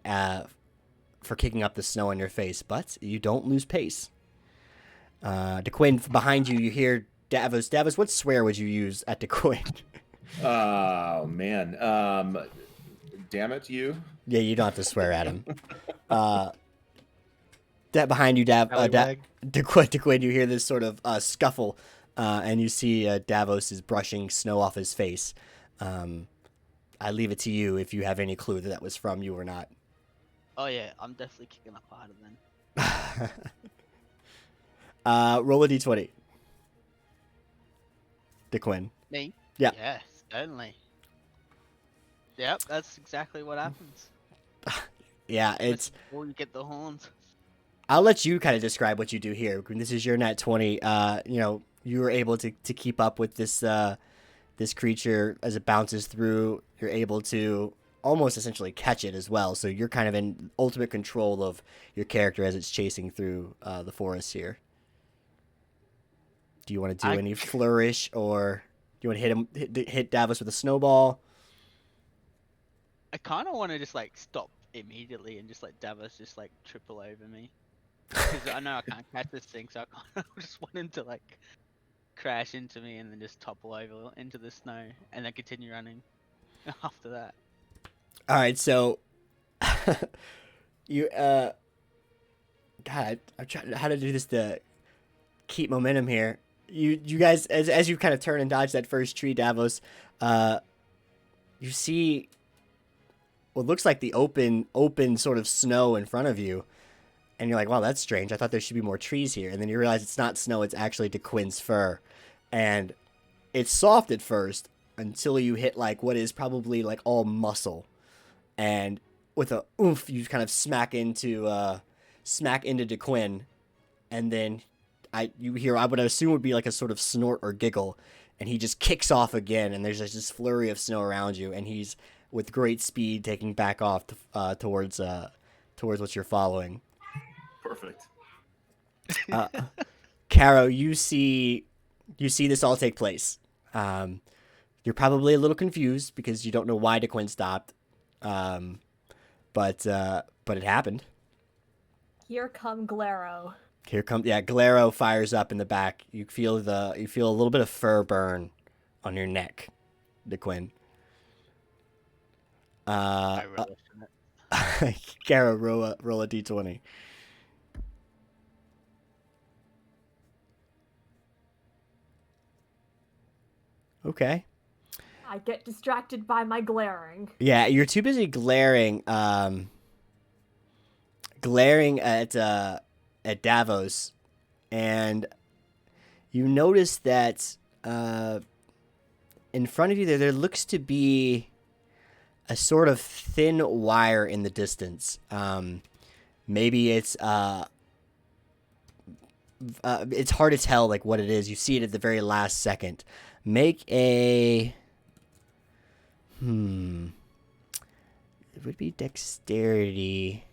for kicking up the snow in your face, but you don't lose pace. DeQuinn, behind you, you hear Davos. Davos, what swear would you use at DeQuinn? Oh man, damn it, you. Yeah, you don't have to swear at him. That behind you, DeQuinn, you hear this sort of scuffle, and you see Davos is brushing snow off his face. I leave it to you if you have any clue that was from you or not. Oh yeah, I'm definitely kicking up harder then. Roll a d20. DeQuinn. Me? Yeah. Yes, certainly. Yep, that's exactly what happens. Yeah, it's... Before you get the horns. I'll let you kind of describe what you do here. This is your nat 20. You were able to keep up with this this creature as it bounces through. You're able to almost essentially catch it as well. So you're kind of in ultimate control of your character as it's chasing through the forest here. Do you want to do any flourish, or do you want to hit Davos with a snowball? I kind of want to just like stop immediately and just let Davos just like triple over me. Because I know I can't catch this thing, so I kind of just want him to like crash into me and then just topple over into the snow and then continue running after that. All right, so you God, I'm trying how to do this to keep momentum here. You guys, as you kind of turn and dodge that first tree, Davos, you see what looks like the open sort of snow in front of you. And you're like, wow, that's strange. I thought there should be more trees here. And then you realize it's not snow, it's actually DeQuinn's fur. And it's soft at first until you hit like what is probably like all muscle. And with a oomph, you kind of smack into DeQuinn. And then you hear, I would assume would be like a sort of snort or giggle. And he just kicks off again. And there's just this flurry of snow around you. And he's with great speed taking back off towards what you're following. Perfect. Caro, you see this all take place. You're probably a little confused because you don't know why DeQuinn stopped. But it happened. Here come Glaro. Glaro fires up in the back. You feel a little bit of fur burn on your neck, DeQuinn. Caro, roll a d20. Okay. I get distracted by my glaring. Yeah, you're too busy glaring at Davos, and you notice that in front of you there looks to be a sort of thin wire in the distance. Maybe it's hard to tell like what it is. You see it at the very last second. Make a it would be dexterity.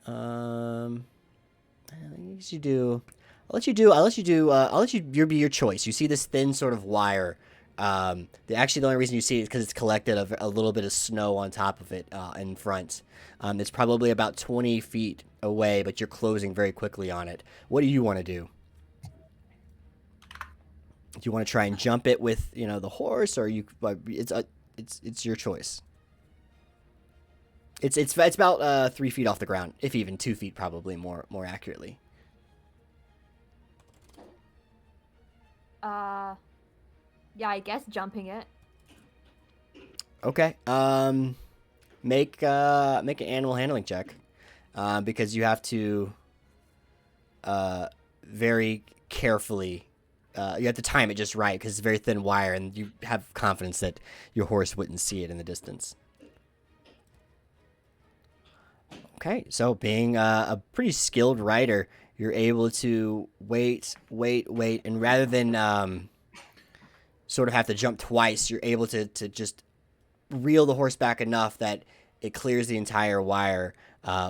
I guess you do. I'll let you be your choice. You see this thin sort of wire. The only reason you see it is because it's collected a little bit of snow on top of it in front. It's probably about 20 feet away, but you're closing very quickly on it. What do you want to do? Do you want to try and jump it with the horse, or it's your choice. It's about 3 feet off the ground, if even 2 feet, probably more accurately. Yeah, I guess jumping it. Okay. Make an animal handling check, because you have to very carefully. You have to time it just right because it's a very thin wire, and you have confidence that your horse wouldn't see it in the distance. Okay, so being a pretty skilled rider, you're able to wait, and rather than sort of have to jump twice, you're able to just reel the horse back enough that it clears the entire wire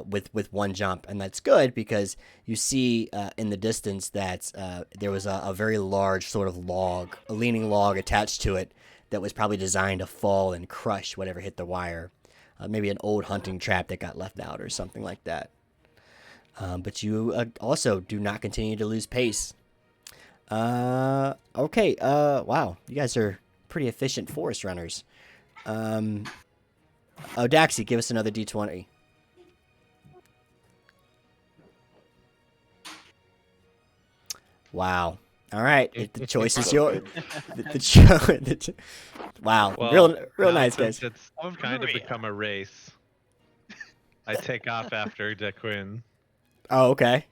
with one jump, and that's good because you see in the distance that there was a very large sort of log, a leaning log attached to it that was probably designed to fall and crush whatever hit the wire. Maybe an old hunting trap that got left out or something like that. But you also do not continue to lose pace. Okay. Wow, you guys are pretty efficient forest runners. Daxi, give us another D20. Wow. All right, the choice is yours. Wow, Well, real now nice, since guys. it's kind of become a race, I take off after DeQuinn. Oh, okay.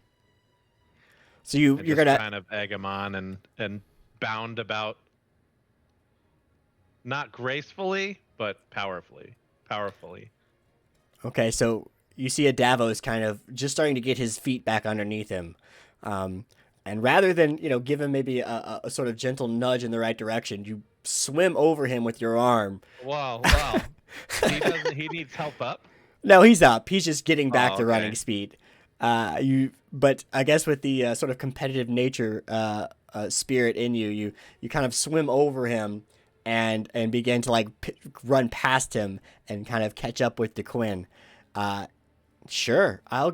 So you're Just gonna kind of egg him on and bound about, not gracefully, but powerfully. okay. So you see a Davos kind of just starting to get his feet back underneath him, and rather than give him maybe a sort of gentle nudge in the right direction, you swim over him with your arm. Wow. He needs help up. No, he's up. He's just getting back to okay. running speed. But I guess with the sort of competitive nature spirit in you kind of swim over him and begin to like run past him and kind of catch up with DeQuinn. Sure, I'll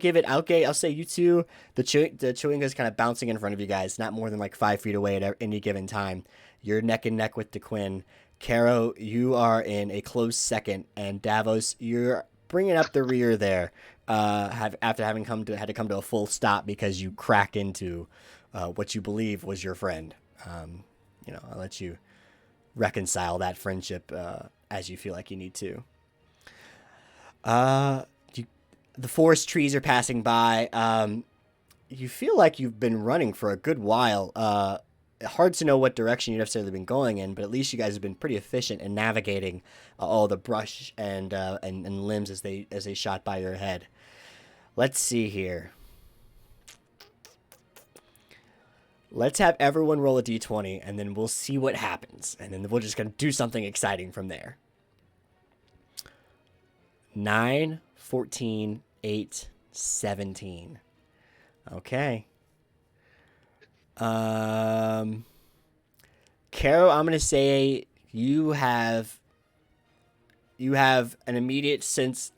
say you two. The Chewinga's kind of bouncing in front of you guys, not more than like 5 feet away at any given time. You're neck and neck with DeQuinn. Caro, you are in a close second, and Davos, you're bringing up the rear there. After having had to come to a full stop because you cracked into what you believe was your friend. I'll let you reconcile that friendship as you feel like you need to. The forest trees are passing by. You feel like you've been running for a good while. Hard to know what direction you've necessarily been going in, but at least you guys have been pretty efficient in navigating all the brush and limbs as they shot by your head. Let's see here. Let's have everyone roll a d20, and then we'll see what happens, and then we're just gonna do something exciting from there. 9, 14, 8, 17. Okay. Caro, I'm gonna say you have an immediate sense.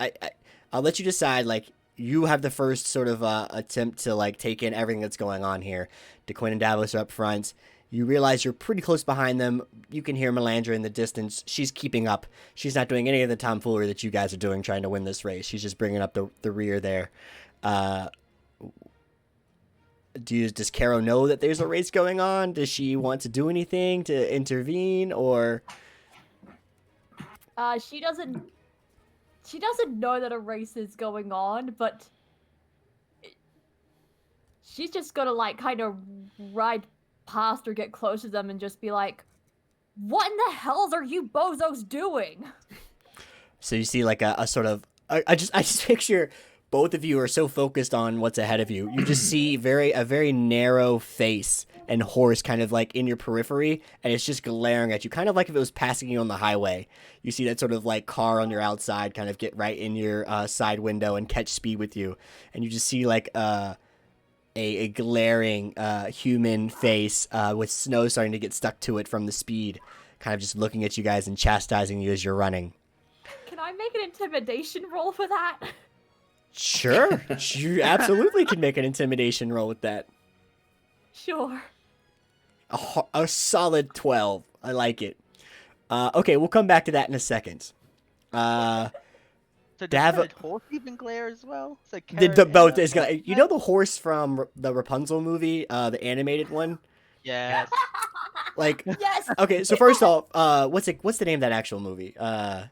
I'll let you decide. Like, you have the first sort of attempt to like take in everything that's going on here. DeQuinn and Davos are up front. You realize you're pretty close behind them. You can hear Melandra in the distance. She's keeping up. She's not doing any of the tomfoolery that you guys are doing trying to win this race. She's just bringing up the rear there. Does Caro know that there's a race going on? Does she want to do anything to intervene, or? She doesn't know that a race is going on, but she's just gonna like kind of ride past or get close to them and just be like, "What in the hells are you bozos doing?" So you see like a sort of I just picture both of you are so focused on what's ahead of you. You just see a very narrow face and horse kind of like in your periphery, and it's just glaring at you, kind of like if it was passing you on the highway. You see that sort of like car on your outside kind of get right in your side window and catch speed with you, and you just see like a glaring human face with snow starting to get stuck to it from the speed, kind of just looking at you guys and chastising you as you're running. Can I make an intimidation roll for that? Sure, you absolutely can make an intimidation roll with that. Sure. A solid 12. I like it. Okay, we'll come back to that in a second. So did the horse even glare as well? So the both is gonna. You know the horse from the Rapunzel movie, the animated one. Yes. Like, Yes. okay, so first off, what's the name of that actual movie? Tangled.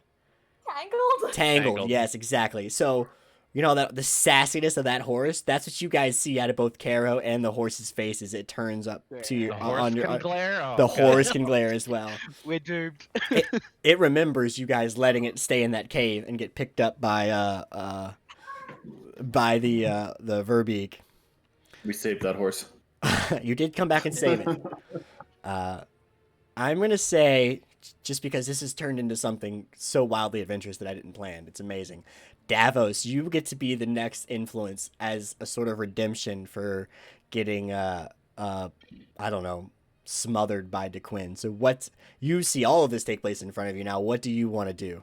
Tangled. Yes, exactly. So, you know that the sassiness of that horse. That's what you guys see out of both Caro and the horse's faces. It turns up to you on your. Glare? Oh, the God. horse can glare as well. We're doomed. It remembers you guys letting it stay in that cave and get picked up by the Verbeek. We saved that horse. You did come back and save it. I'm gonna say, just because this has turned into something so wildly adventurous that I didn't plan, it's amazing. Davos, you get to be the next influence as a sort of redemption for getting, I don't know, smothered by DeQuinn. So what you see all of this take place in front of you now. What do you want to do?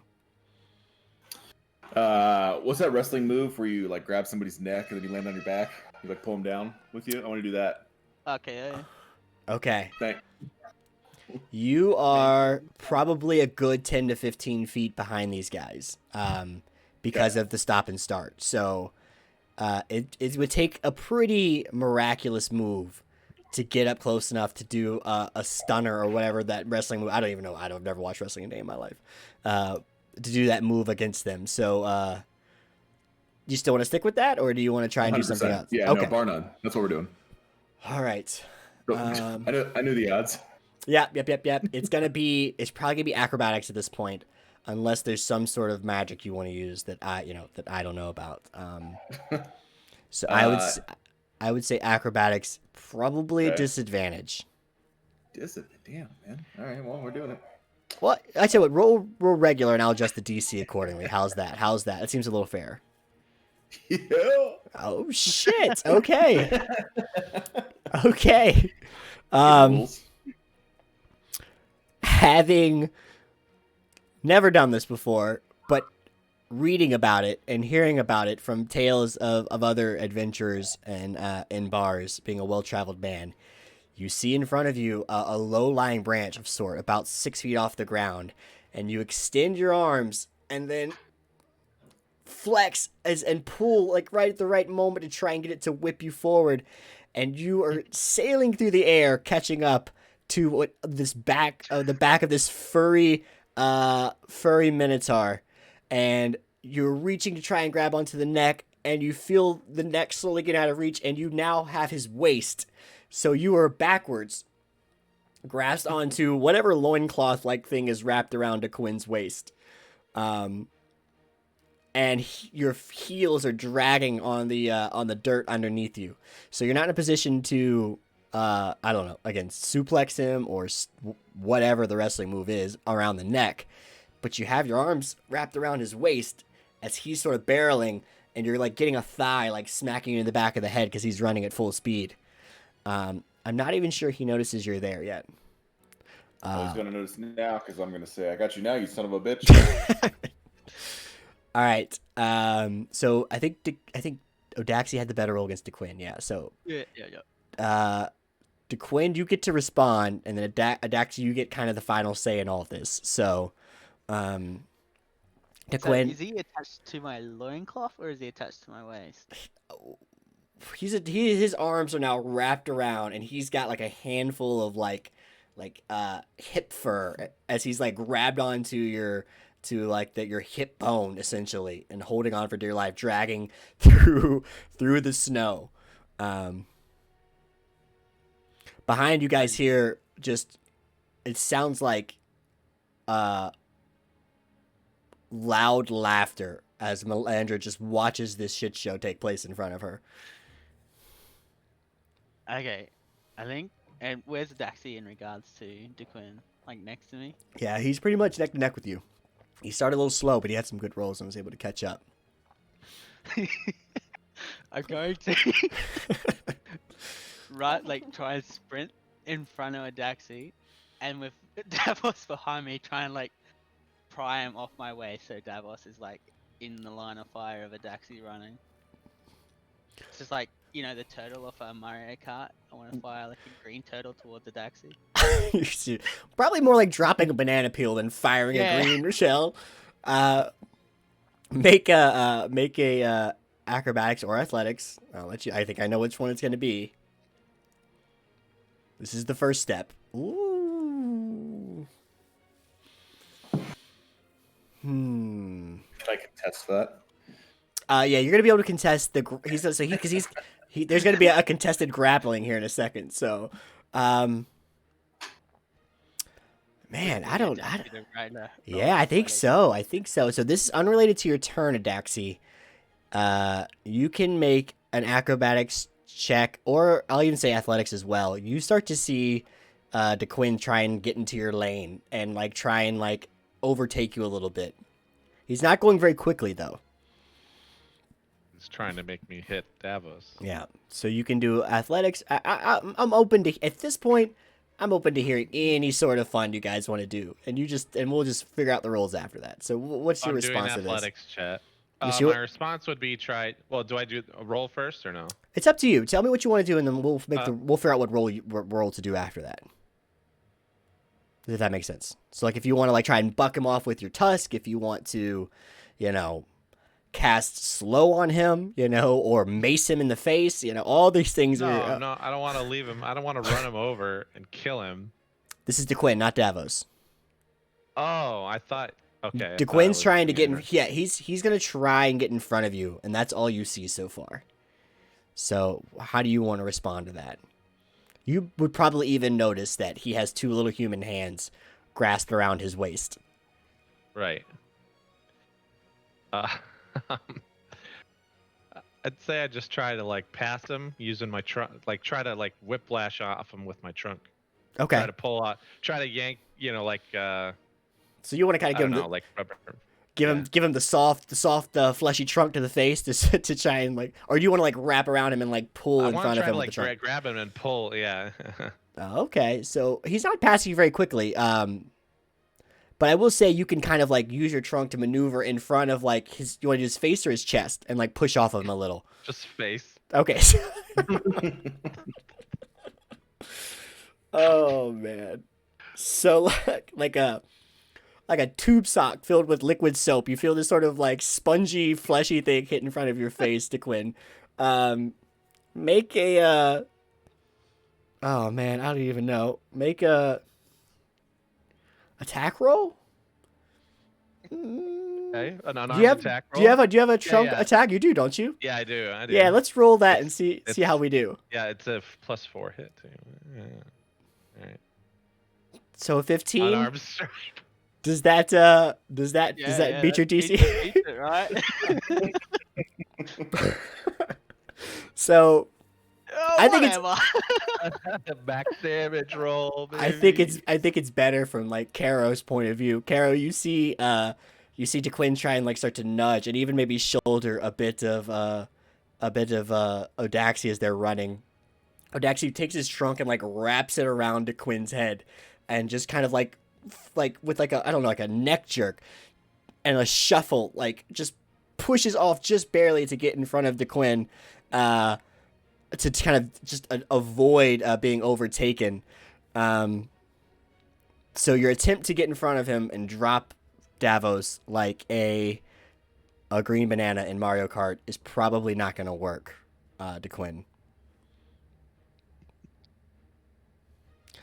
What's that wrestling move where you like grab somebody's neck and then you land on your back? You like pull them down with you? I want to do that. Okay. Okay. Thank. You are probably a good 10 to 15 feet behind these guys because of the stop and start. So it would take a pretty miraculous move to get up close enough to do a stunner or whatever that wrestling move. I don't even know. I've never watched wrestling a day in my life. To do that move against them. So you still want to stick with that, or do you want to try and do something 100%. else? Yeah, okay. no, bar none. That's what we're doing. All right. I knew the odds. Yep. It's probably gonna be acrobatics at this point, unless there's some sort of magic you want to use that I don't know about. So I would say acrobatics, probably a Okay. disadvantage. Damn, man. All right, well, we're doing it. Well, I tell you what, roll regular, and I'll adjust the DC accordingly. How's that? That seems a little fair. Yeah. Oh shit! Okay. Okay. Rules. Having never done this before, but reading about it and hearing about it from tales of other adventurers and in bars, being a well-traveled man, you see in front of you a low-lying branch of sort, about 6 feet off the ground, and you extend your arms and then flex and pull like right at the right moment to try and get it to whip you forward, and you are sailing through the air, catching up to what the back of this furry minotaur, and you're reaching to try and grab onto the neck, and you feel the neck slowly get out of reach, and you now have his waist. So you are backwards, grasped onto whatever loincloth-like thing is wrapped around DeQuinn's waist. And your heels are dragging on the dirt underneath you. So you're not in a position to, I don't know, again, suplex him or whatever the wrestling move is around the neck. But you have your arms wrapped around his waist as he's sort of barreling, and you're like getting a thigh like smacking you in the back of the head because he's running at full speed. I'm not even sure he notices you're there yet. He's gonna notice now because I'm gonna say, "I got you now, you son of a bitch." All right. So I think Odaxi had the better roll against DeQuinn. Yeah. So Yeah. DeQuinn, you get to respond, and then Odaxi, you get kind of the final say in all of this. So, DeQuinn, So is he attached to my loincloth or is he attached to my waist? his arms are now wrapped around, and he's got like a handful of like hip fur as he's like grabbed onto your hip bone essentially, and holding on for dear life, dragging through the snow. Behind you guys here, just it sounds like loud laughter as Melandra just watches this shit show take place in front of her. Okay, I think. And where's Daxi in regards to DeQuinn? Like next to me? Yeah, he's pretty much neck to neck with you. He started a little slow, but he had some good rolls and was able to catch up. I'm going to try and sprint in front of a Daxi, and with Davos behind me, try and like pry him off my way so Davos is like in the line of fire of a Daxi running. It's just like, you know, the turtle off a Mario Kart. I want to fire like a green turtle towards the Daxi. Probably more like dropping a banana peel than firing a green shell. Make a acrobatics or athletics. I'll let you. I think I know which one it's going to be. This is the first step. Ooh. Can I contest that? Yeah, you're gonna be able to contest the. There's gonna be a contested grappling here in a second. So, man, I don't. Yeah, I think so. So this is unrelated to your turn, Adaxi. You can make an acrobatics check, or I'll even say athletics as well, you start to see DeQuinn try and get into your lane and like try and like overtake you a little bit. He's not going very quickly though. He's trying to make me hit Davos. Yeah, so you can do athletics. I'm open to at this point. I'm open to hearing any sort of fun you guys want to do, and we'll just figure out the rules after that. So what's your response to this? Athletics, chat. You see My what- response would be try. Well, do I do a roll first or no? It's up to you. Tell me what you want to do, and then we'll figure out what roll to do after that. If that makes sense. So like if you want to like try and buck him off with your tusk, if you want to, cast slow on him, or mace him in the face, all these things No, are. no, I don't want to leave him. I don't want to run him over and kill him. This is DeQuinn, not Davos. Oh, I thought. Okay. DeQuinn's trying to get in. Yeah, he's gonna try and get in front of you, and that's all you see so far. So how do you want to respond to that? You would probably even notice that he has two little human hands grasped around his waist. Right. I'd say I just try to like pass him using my trunk, like try to like whiplash off him with my trunk. Okay. Try to pull out, try to yank, So you want to kind of give him like rubber. give him the soft, fleshy trunk to the face to try and like, or do you want to like wrap around him and like pull in front of him with the trunk? Grab him and pull. Yeah. Okay, so he's not passing you very quickly. But I will say you can kind of like use your trunk to maneuver in front of like his. You want to do his face or his chest, and like push off of him a little. Just face. Okay. Oh man. So like a tube sock filled with liquid soap. You feel this sort of like spongy, fleshy thing hit in front of your face, DeQuinn. Make a oh man, I don't even know. Make a attack roll? Okay, an unarmed Do you have attack do roll. you have a trunk yeah. attack? You do, don't you? Yeah, I do. Yeah, let's roll that and see how we do. Yeah, it's a +4 hit too. Yeah. All right. So 15. Unarmed strike. Does that beat your DC? Decent, right? So Oh, I think it's- whatever. Back damage roll. Baby. I think it's better from like Caro's point of view. Caro, you see DeQuinn try and like start to nudge and even maybe shoulder a bit of Odaxi as they're running. Odaxi takes his trunk and like wraps it around DeQuinn's head and just kind of like with like a, I don't know, like a neck jerk and a shuffle, like just pushes off just barely to get in front of DeQuinn, to kind of just avoid being overtaken. So your attempt to get in front of him and drop Davos like a green banana in Mario Kart is probably not going to work, DeQuinn.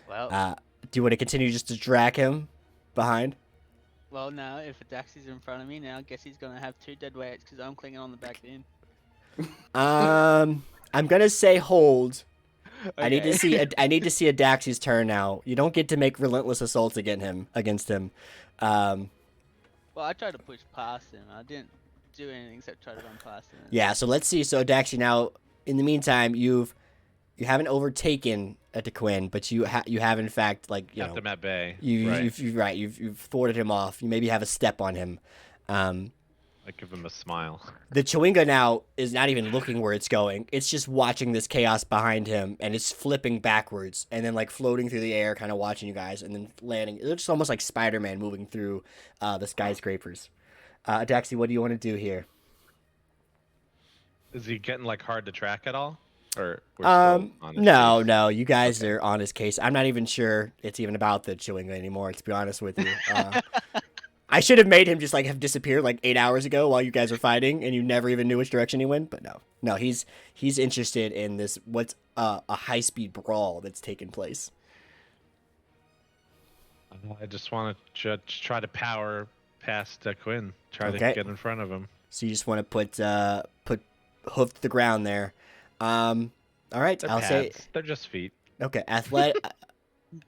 Well, Do you want to continue just to drag him behind? well, now if Daxy's in front of me, now I guess he's gonna have 2 dead weights because I'm clinging on the back end. I'm gonna say hold. I need to Okay. see a Daxy's turn now. You don't get to make relentless assaults against him. Well, I tried to push past him. I didn't do anything except try to run past him. Yeah. So let's see. So Daxy, now in the meantime, you haven't overtaken a DeQuinn, but you have in fact like Kept him at bay. You've thwarted him off. You maybe have a step on him. I give him a smile. The Chewinga now is not even looking where it's going. It's just watching this chaos behind him, and it's flipping backwards and then like floating through the air, kind of watching you guys, and then landing. It's just almost like Spider-Man moving through the skyscrapers. Daxy, what do you want to do here? Is he getting like hard to track at all? Or we're still on his case? No. You guys are on his case. I'm not even sure it's even about the Chewinga anymore, to be honest with you. I should have made him just like have disappeared like 8 hours ago while you guys were fighting, and you never even knew which direction he went. But no, he's interested in this what's a high speed brawl that's taken place. I just want to try to power past Quinn. Try Okay. to get in front of him. So you just want to put hoof to the ground there. All right, They're I'll say pads. They're just feet. okay. Athletic.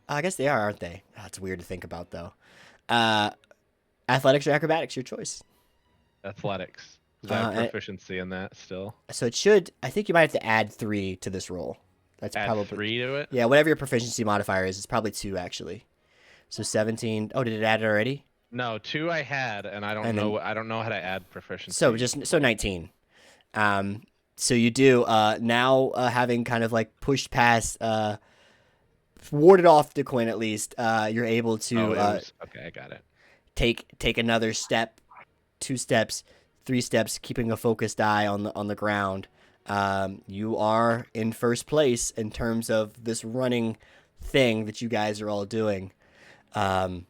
I guess they are, aren't they? That's weird to think about though. Athletics or acrobatics, your choice. Athletics. Because I have and- proficiency in that still. So it should. I think you might have to add 3 to this roll. That's Add probably 3 to it. Yeah, whatever your proficiency modifier is, it's probably 2 actually. So 17. Oh, did it add it already? No, 2 I had, and I don't And know. I don't know how to add proficiency. So 19. So you do now having kind of like pushed past, warded off DeQuinn at least. You're able to okay, I got it. take another step, 2 steps, 3 steps, keeping a focused eye on the ground. You are in first place in terms of this running thing that you guys are all doing. The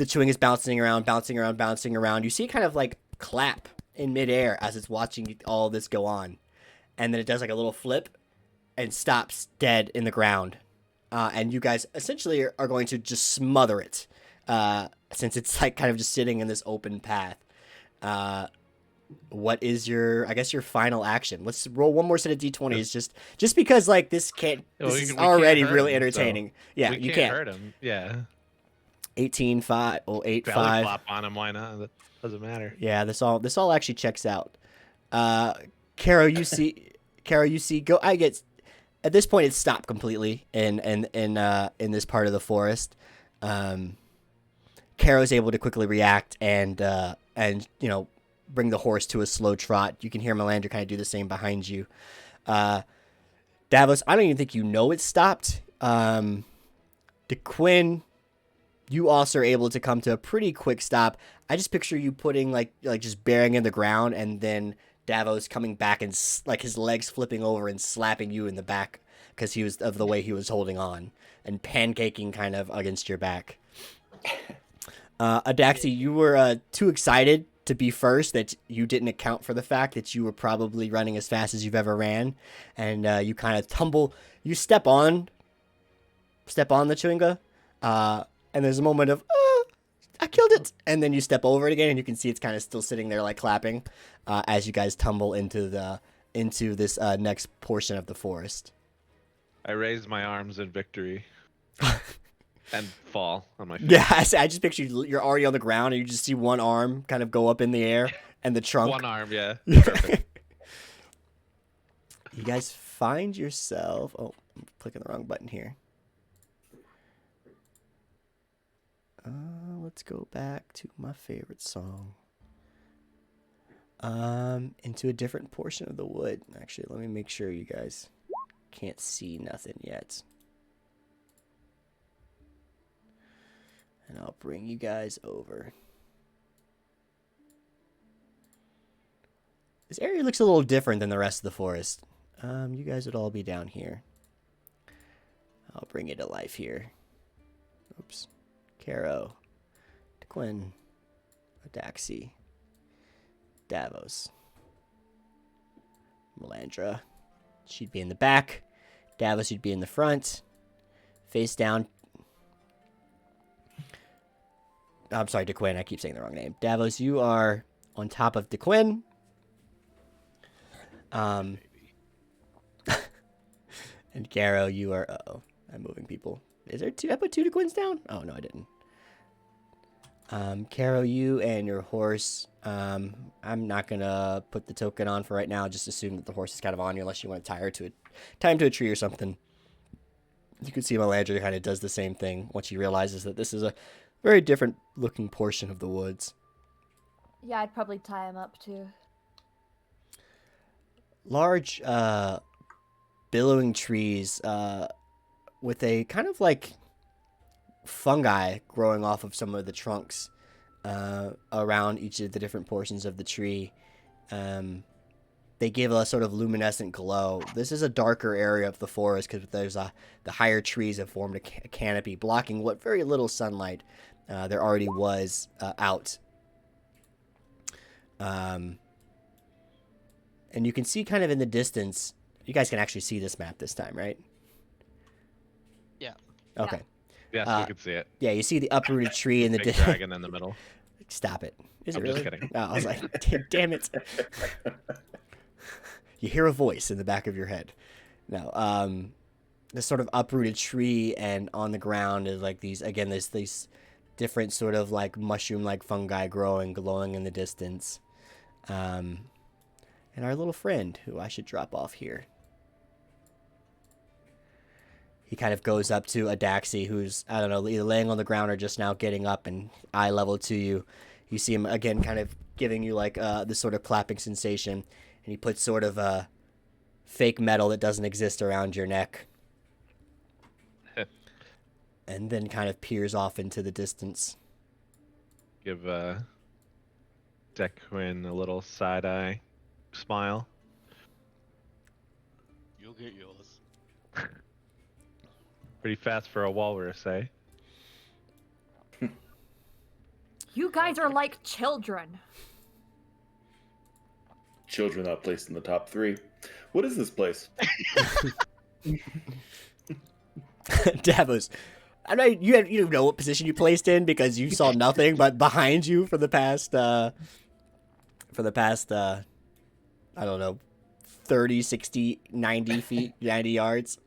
chewing is bouncing around. You see it kind of like clap in midair as it's watching all this go on. And then it does like a little flip and stops dead in the ground. And you guys essentially are going to just smother it, since it's like kind of just sitting in this open path. What is your final action? Let's roll one more set of d20s, just because like this is already really entertaining. So yeah, you can't hurt him. Yeah. 18, 5, 8, Belly 5. flop on him. Why not? That doesn't matter. Yeah, this all actually checks out. Caro, you see. Go. I get. At this point, it's stopped completely in this part of the forest. Caro's able to quickly react and bring the horse to a slow trot. You can hear Melandra kind of do the same behind you. Davos, I don't even think you know it's stopped. DeQuinn, you also are able to come to a pretty quick stop. I just picture you putting like just bearing in the ground, and then Davos coming back and like his legs flipping over and slapping you in the back because he was of the way he was holding on and pancaking kind of against your back. Adaxi, you were too excited to be first that you didn't account for the fact that you were probably running as fast as you've ever ran, and you kind of tumble. You step on the chewinga, and there's a moment of I killed it, and then you step over it again, and you can see it's kind of still sitting there like clapping as you guys tumble into this next portion of the forest. I raise my arms in victory and fall on my face. Yeah, I just picture you're already on the ground, and you just see one arm kind of go up in the air, and the trunk. One arm, yeah. Perfect. You guys find yourself. Oh, I'm clicking the wrong button here. Let's go back to my favorite song. Into a different portion of the wood. Actually, let me make sure you guys can't see nothing yet. And I'll bring you guys over. This area looks a little different than the rest of the forest. You guys would all be down here. I'll bring you to life here. Oops. Caro, DeQuinn, Adaxi, Davos, Melandra. She'd be in the back. Davos, you'd be in the front. Face down. I'm sorry, DeQuinn. I keep saying the wrong name. Davos, you are on top of DeQuinn. And Caro, you are... Uh-oh. I'm moving people. Is there 2? I put 2 DeQuinns down? Oh, no, I didn't. Caro, you and your horse. I'm not going to put the token on for right now. Just assume that the horse is kind of on you unless you want to tie him to a tree or something. You can see Melandra kind of does the same thing once he realizes that this is a very different looking portion of the woods. Yeah, I'd probably tie him up too. Large, billowing trees, with a kind of like fungi growing off of some of the trunks, around each of the different portions of the tree. They give a sort of luminescent glow. This is a darker area of the forest because the higher trees have formed a canopy blocking what very little sunlight there already was out. And you can see kind of in the distance, you guys can actually see this map this time, right? Yeah. Okay. Yes, we can see it. Yeah, you see the uprooted tree in the Big dragon in the middle. Stop it. Is I'm it really? just kidding. Oh, I was like, damn it. You hear a voice in the back of your head. No, this sort of uprooted tree, and on the ground is like these different sort of like mushroom-like fungi growing, glowing in the distance. And our little friend, who I should drop off here. He kind of goes up to Adaxi, who's, I don't know, either laying on the ground or just now getting up and eye level to you. You see him again kind of giving you like this sort of clapping sensation. And he puts sort of a fake metal that doesn't exist around your neck. And then kind of peers off into the distance. Give Dequin a little side eye smile. You'll get yours. Pretty fast for a walrus, eh? You guys are like children. Children not placed in the top 3. What is this place? Davos, I know you know what position you placed in because you saw nothing, but behind you for the past I don't know, 30, 60, 90 feet, 90 yards.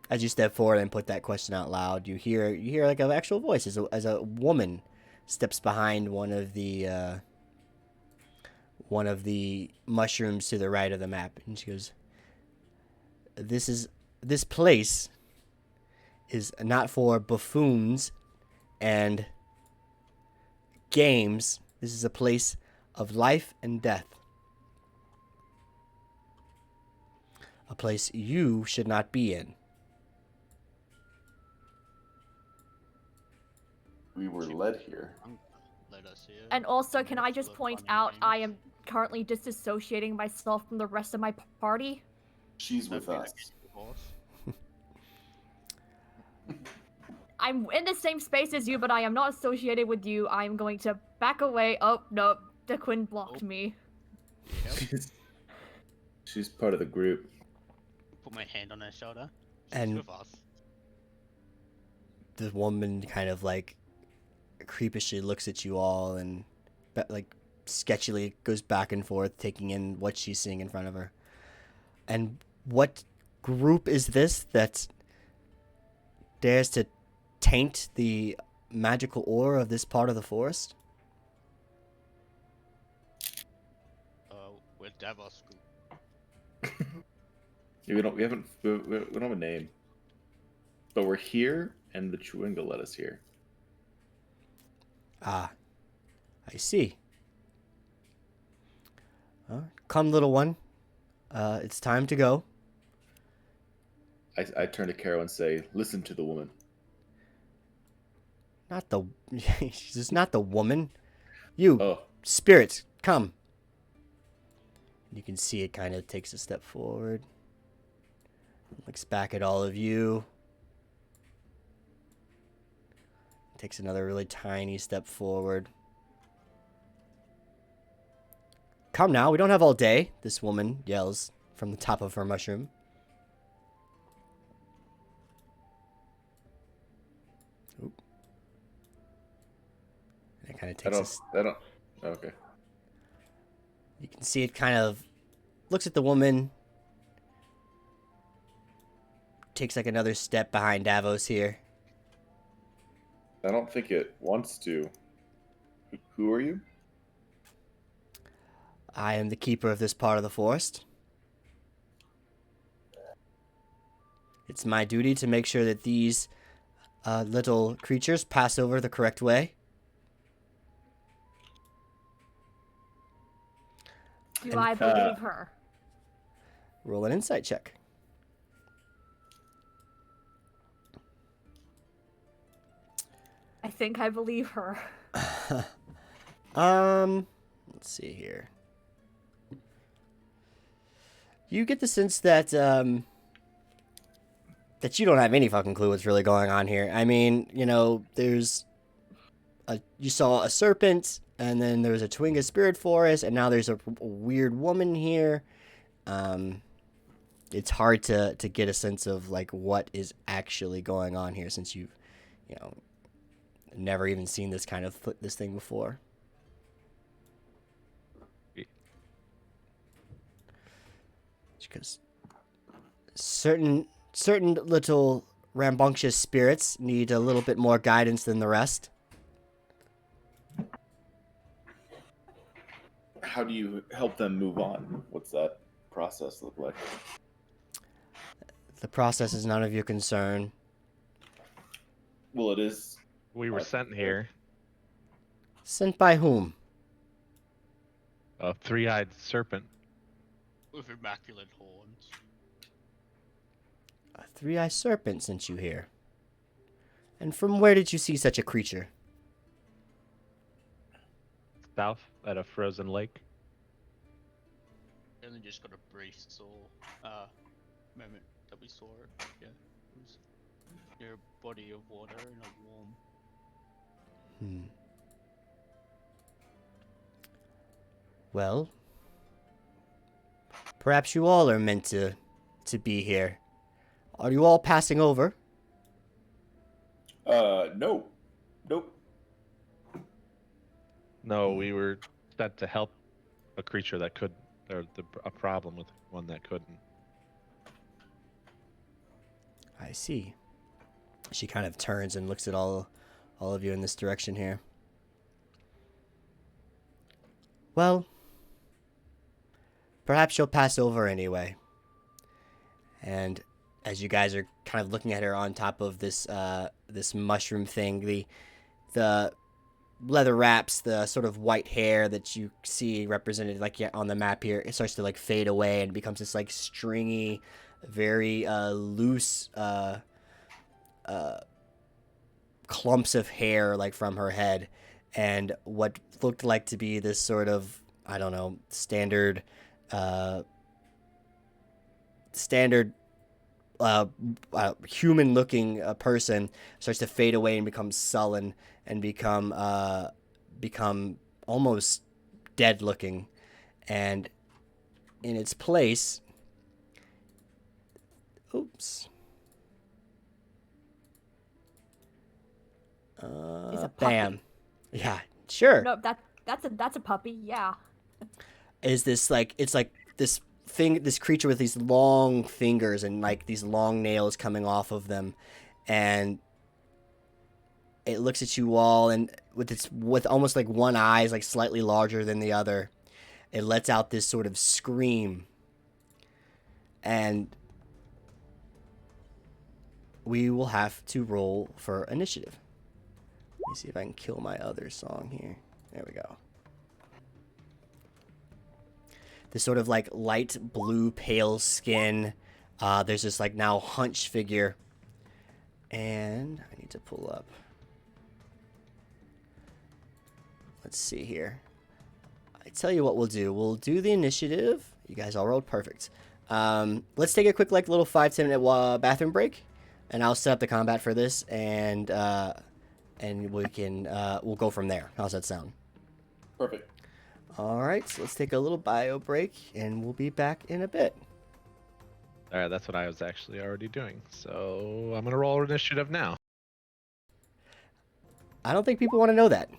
As you step forward and put that question out loud, you hear like an actual voice as a woman steps behind one of the mushrooms to the right of the map, and she goes, This place is not for buffoons and games. This is a place of life and death. A place you should not be in. We were led here. Let us here. And also, can I just Full of point fun out and I games. am currently disassociating myself from the rest of my party? She's with Don't be us. like, of course. I'm in the same space as you, but I am not associated with you. I am going to back away. Oh, no. DeQuinn blocked me. Yep. She's part of the group. Put my hand on her shoulder. She's And- with us. The woman kind of like creepishly looks at you all and like sketchily goes back and forth, taking in what she's seeing in front of her. And what group is this that dares to taint the magical ore of this part of the forest? We're Davos group. We don't have a name. But we're here, and the Chewinga led us here. Ah, I see. Come, little one. It's time to go. I turn to Caro and say, "Listen to the woman." Not the... She's not the woman. You, Oh, spirits, come. You can see it kind of takes a step forward. Looks back at all of you. Takes another really tiny step forward. Come now, we don't have all day, this woman yells from the top of her mushroom. Oop. And it kind of takes a I don't. Okay. You can see it kind of looks at the woman, takes like another step behind Davos here. I don't think it wants to. Who are you? I am the keeper of this part of the forest. It's my duty to make sure that these little creatures pass over the correct way. Do And, I believe her? Roll an insight check. I think I believe her. Let's see here. You get the sense that that you don't have any fucking clue what's really going on here. I mean, you know, you saw a serpent, and then there was a Twinga spirit forest, and now there's a weird woman here. It's hard to get a sense of like what is actually going on here since you've, you know, never even seen this kind of this thing before. Because certain little rambunctious spirits need a little bit more guidance than the rest. How do you help them move on? What's that process look like? The process is none of your concern. Well, it is. We were sent here. Sent by whom? A three-eyed serpent. With immaculate horns. A three-eyed serpent sent you here. And from where did you see such a creature? South at a frozen lake. And then just got a brief moment that we saw it. Yeah. It was near a body of water in a warm. Well, perhaps you all are meant to be here. Are you all passing over? No. Nope. No, we were sent to help a creature that could, or a problem with one that couldn't. I see. She kind of turns and looks at all of you in this direction here. Well, perhaps you'll pass over anyway. And as you guys are kind of looking at her on top of this this mushroom thing, the leather wraps, the sort of white hair that you see represented like on the map here, it starts to like fade away and becomes this like stringy, very loose clumps of hair like from her head, and what looked like to be this sort of, I don't know, standard human looking person starts to fade away and become sullen and become almost dead looking, and in its place, oops. Is a puppy? Bam. Yeah, sure. No, that's a puppy. Yeah. Is this like, it's like this creature with these long fingers and like these long nails coming off of them, and it looks at you all, and with almost like one eye is like slightly larger than the other, it lets out this sort of scream, and we will have to roll for initiative. Let me see if I can kill my other song here. There we go. This sort of like light blue pale skin. There's this like now hunched figure. And I need to pull up. Let's see here. I tell you what we'll do. We'll do the initiative. You guys all rolled perfect. Let's take a quick like little 5-10 minute bathroom break. And I'll set up the combat for this, and we can we'll go from there. How's that sound? Perfect. All right, so let's take a little bio break, and we'll be back in a bit. All right, that's what I was actually already doing. So I'm gonna roll initiative now. I don't think people want to know that.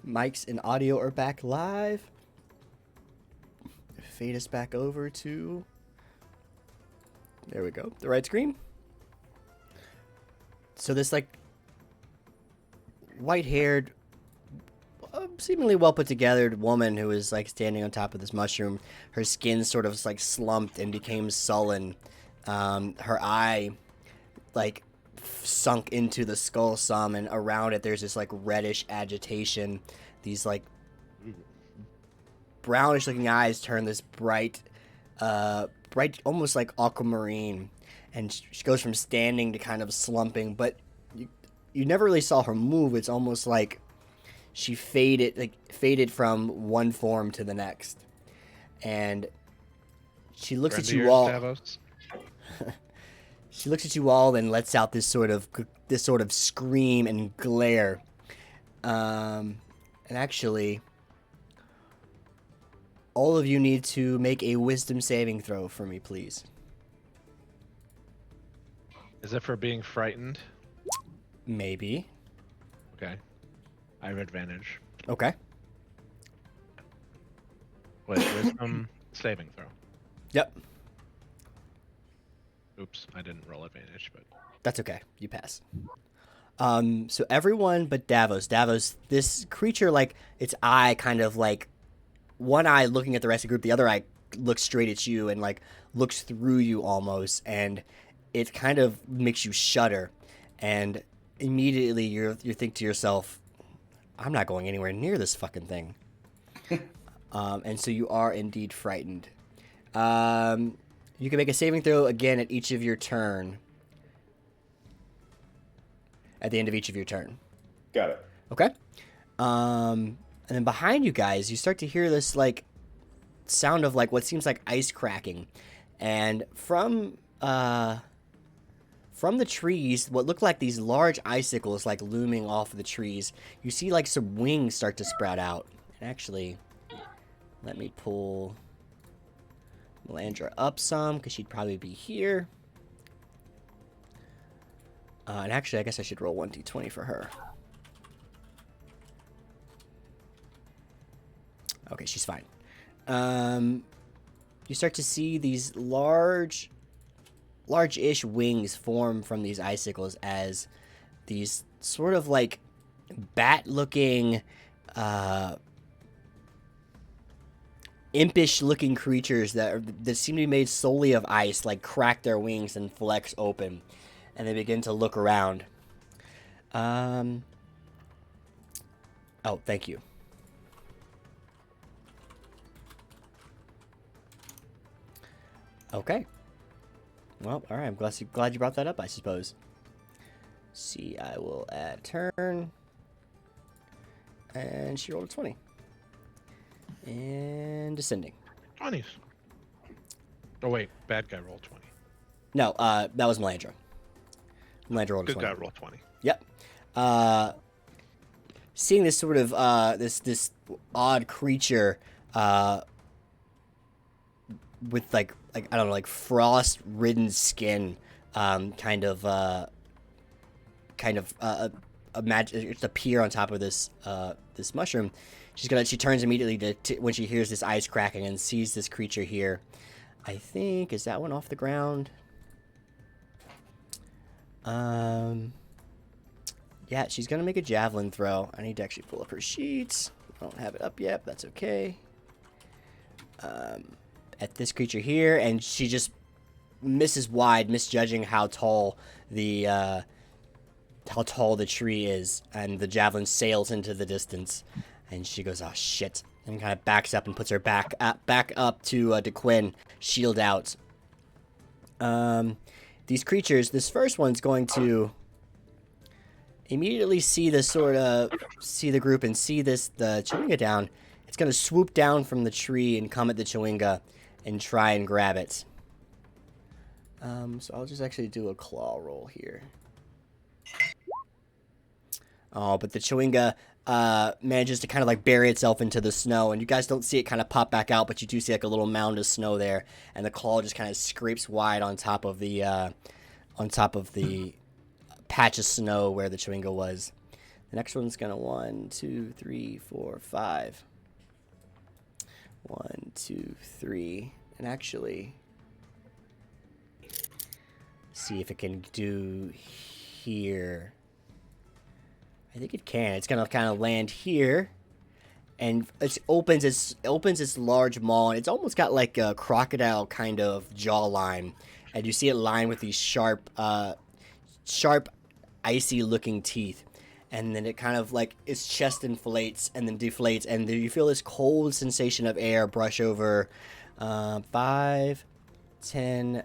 mics and audio are back live. Fade us back over to... There we go. The right screen. So this, like, white-haired, seemingly well put together woman who is like standing on top of this mushroom. Her skin sort of like slumped and became sullen. Her eye like sunk into the skull some, and around it there's this like reddish agitation. These like brownish looking eyes turn this bright, almost like aquamarine, and she goes from standing to kind of slumping. But you never really saw her move. It's almost like she faded from one form to the next, and she looks at you all. She looks at you all and lets out this sort of scream and glare. And actually, all of you need to make a wisdom saving throw for me, please. Is it for being frightened? Maybe. Okay. I have advantage. Okay. Wait, wisdom saving throw. Yep. Oops, I didn't roll advantage, but That's okay. You pass. So everyone but Davos, this creature, like, its eye kind of like, one eye looking at the rest of the group, the other eye looks straight at you and like looks through you almost, and it kind of makes you shudder, and immediately you think to yourself, I'm not going anywhere near this fucking thing. And so you are indeed frightened. You can make a saving throw again at each of your turn. At the end of each of your turn. Got it. Okay. And then behind you guys, you start to hear this like sound of like what seems like ice cracking, and from the trees, what look like these large icicles like looming off of the trees, you see like some wings start to sprout out. And actually, let me pull Melandra up some, because she'd probably be here. And actually, I guess I should roll 1d20 for her. Okay, she's fine. You start to see these large-ish wings form from these icicles as these sort of like bat-looking, impish-looking creatures that seem to be made solely of ice, like crack their wings and flex open, and they begin to look around. Oh, thank you. Okay. Well, all right. I'm glad you brought that up, I suppose. See, I will add turn. And she rolled a 20. And descending. 20s. Oh wait, bad guy rolled 20. No, that was Melandra. Melandra rolled a Good 20. guy rolled 20. Yep. Seeing this sort of this odd creature with like I don't know, like frost-ridden skin, kind of imagine just appear on top of this this mushroom. She turns immediately to when she hears this ice cracking and sees this creature here. I think, is that one off the ground? Yeah, she's gonna make a javelin throw. I need to actually pull up her sheets. I don't have it up yet, but that's okay. At this creature here, and she just misses wide, misjudging how tall the tree is, and the javelin sails into the distance, and she goes, "Oh shit!" and kind of backs up and puts her back up to DeQuinn, shield out. These creatures, this first one's going to immediately see the group and see the Chewinga down. It's going to swoop down from the tree and come at the Chewinga and try and grab it. So I'll just actually do a claw roll here. Oh, but the Chewinga manages to kind of like bury itself into the snow, and you guys don't see it kind of pop back out, but you do see like a little mound of snow there, and the claw just kind of scrapes wide on top of the patch of snow where the Chewinga was. The next one's gonna 1, 2, 3, 4, 5. 1, 2, 3, and actually see if it can do here. I think it can. It's gonna kind of land here, and it opens its large maw, and it's almost got like a crocodile kind of jawline, and you see it lined with these sharp, icy looking teeth. And then it kind of like its chest inflates and then deflates, and then you feel this cold sensation of air brush over 5, 10,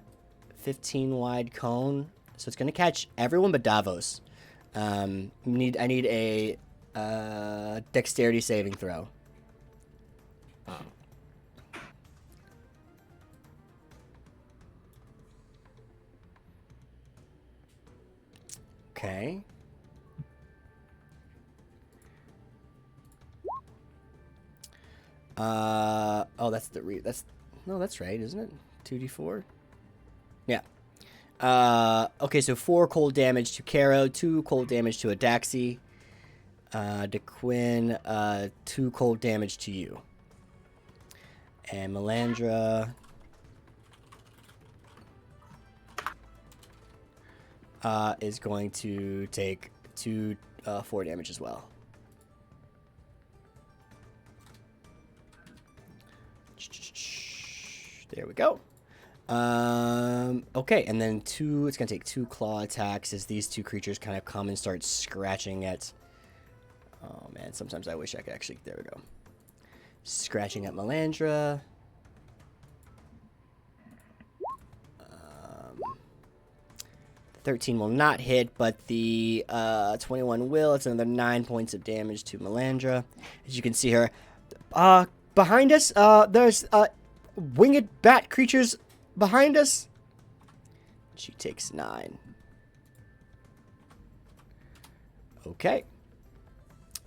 15 wide cone. So it's gonna catch everyone but Davos. I need a dexterity saving throw. Okay. That's that's right, isn't it? 2d4. Yeah. Okay, so 4 cold damage to Caro, 2 cold damage to Adaxi, DeQuinn, 2 cold damage to you, and Melandra. Is going to take 4 damage as well. There we go. Okay, and then it's going to take 2 claw attacks as these 2 creatures kind of come and start scratching at... Oh, man, sometimes I wish I could actually... There we go. Scratching at Melandra. 13 will not hit, but the 21 will. It's another 9 points of damage to Melandra. As you can see her. Behind us, there's winged bat creatures behind us. She takes 9. Okay.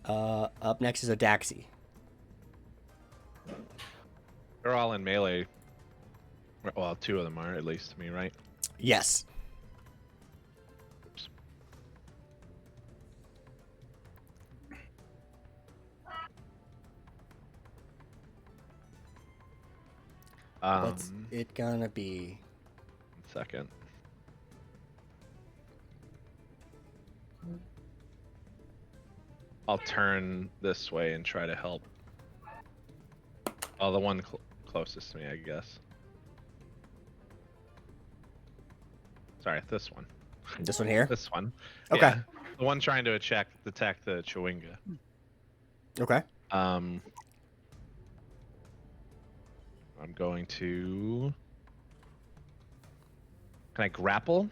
Up next is Adaxi. They're all in melee. Well, 2 of them are, at least to me, right? Yes. What's it gonna be? 1 second. I'll turn this way and try to help. Oh, the one closest to me, I guess. Sorry, this one. This one here? This one. Okay. Yeah, the one trying to attack the Chewinga. Okay. I'm going to... Can I grapple?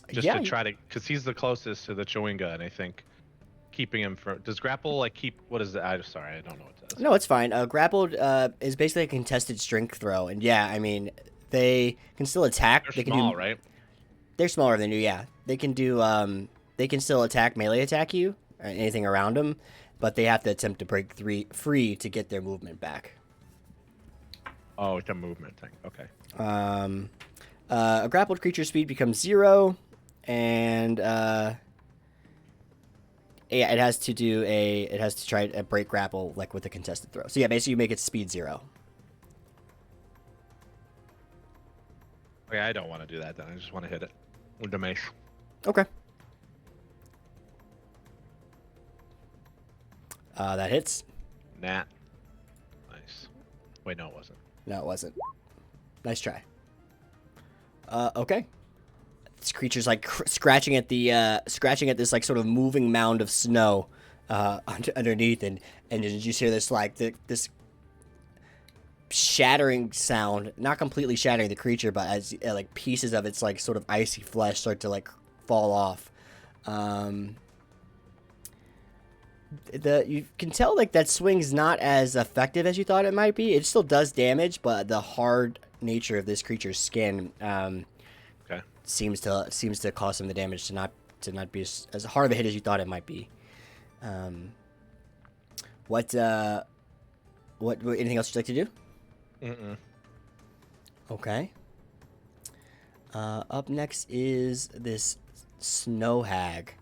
Just to try to... Because he's the closest to the Chewinga, and I think keeping him from... Does grapple, like, keep... What is it? I'm sorry, I don't know what it does. No, it's fine. Grappled is basically a contested strength throw. And yeah, I mean, they can still attack. They're they can small, do, right? They're smaller than you, yeah. They can do... they can still melee attack you, or anything around them, but they have to attempt to break free to get their movement back. Oh, it's a movement thing. Okay. A grappled creature's speed becomes 0, and yeah, it has to try a break grapple like with a contested throw. So yeah, basically you make its speed 0. Okay, I don't want to do that then. I just want to hit it with the mace. Okay. That hits. Nat. Nice. Wait, no, it wasn't. No, it wasn't. Nice try. Okay. This creature's like scratching at this like sort of moving mound of snow underneath, and you just hear this like this shattering sound, not completely shattering the creature, but as like pieces of its like sort of icy flesh start to like fall off. You can tell like that swing's not as effective as you thought it might be. It still does damage, but the hard nature of this creature's skin seems to cause some of the damage to not be as hard of a hit as you thought it might be. What anything else you'd like to do? Mm-mm. Okay. Up next is this snow hag.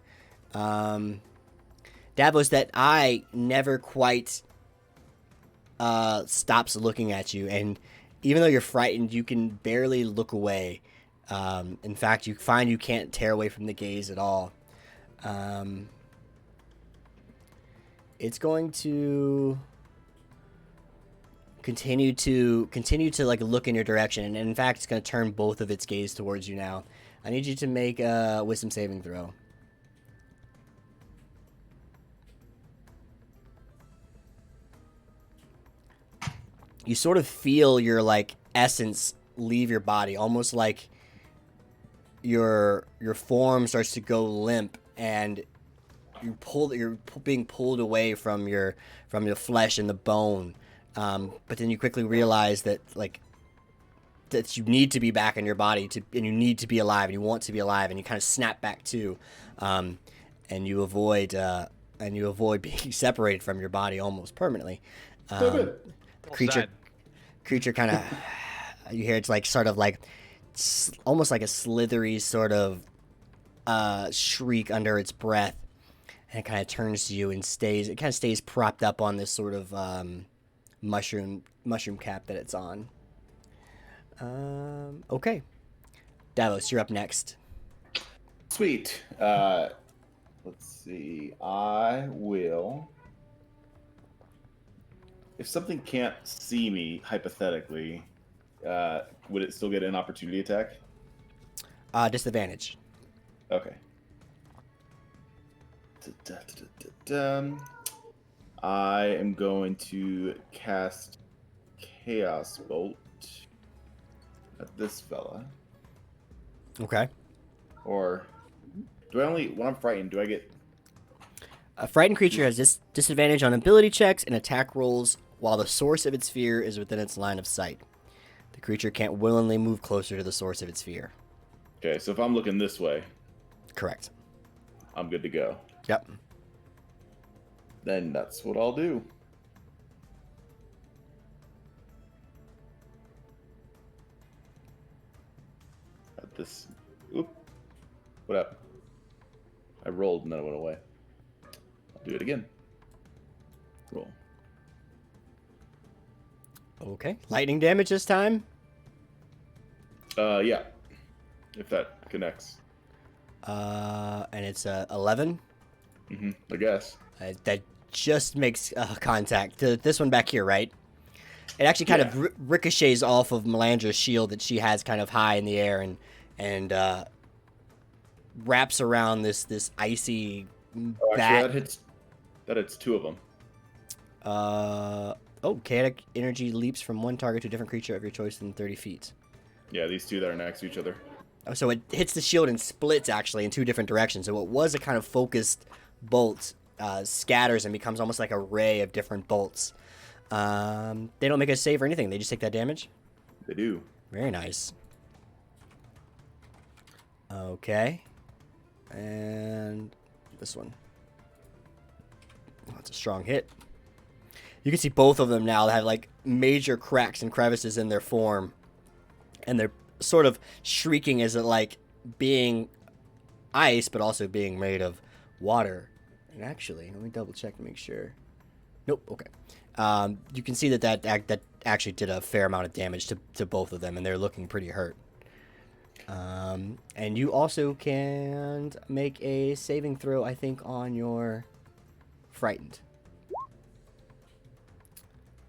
Davos, that eye never quite stops looking at you, and even though you're frightened, you can barely look away. In fact, you find you can't tear away from the gaze at all. It's going to continue to like look in your direction, and in fact, it's going to turn both of its gaze towards you now. I need you to make a wisdom saving throw. You sort of feel your like essence leave your body, almost like your form starts to go limp, and you're being pulled away from your flesh and the bone. But then you quickly realize that that you need to be back in your body and you need to be alive, and you want to be alive, and you kind of snap back to, and you avoid being separated from your body almost permanently. Creature kind of, you hear it's like sort of like almost like a slithery sort of shriek under its breath, and it kind of turns to you and stays propped up on this sort of mushroom cap that it's on. Okay, Davos, you're up next. Sweet. Let's see. I will. If something can't see me, hypothetically, would it still get an opportunity attack? Disadvantage. Okay. I am going to cast Chaos Bolt at this fella. Okay. Or do I only, when I'm frightened, do I get... A frightened creature has disadvantage on ability checks and attack rolls while the source of its fear is within its line of sight. The creature can't willingly move closer to the source of its fear. Okay, so if I'm looking this way... Correct. I'm good to go. Yep. Then that's what I'll do. At this... Oop. What up? I rolled and then it went away. I'll do it again. Roll. Okay. Lightning damage this time? Yeah. If that connects. And it's 11? I guess. That just makes contact. This one back here, right? It actually kind of ricochets off of Melandra's shield that she has kind of high in the air and wraps around this icy bat. Actually, that hits two of them. Chaotic energy leaps from one target to a different creature of your choice within 30 feet. Yeah, these two that are next to each other. Oh, so it hits the shield and splits actually in two different directions. So what was a kind of focused bolt scatters and becomes almost like a ray of different bolts. They don't make a save or anything. They just take that damage. They do. Very nice. Okay. And this one. Oh, that's a strong hit. You can see both of them now have like major cracks and crevices in their form. And they're sort of shrieking as it like being ice, but also being made of water. And actually, let me double check to make sure. Nope. Okay. You can see that actually did a fair amount of damage to both of them, and they're looking pretty hurt. And you also can make a saving throw, I think, on your frightened.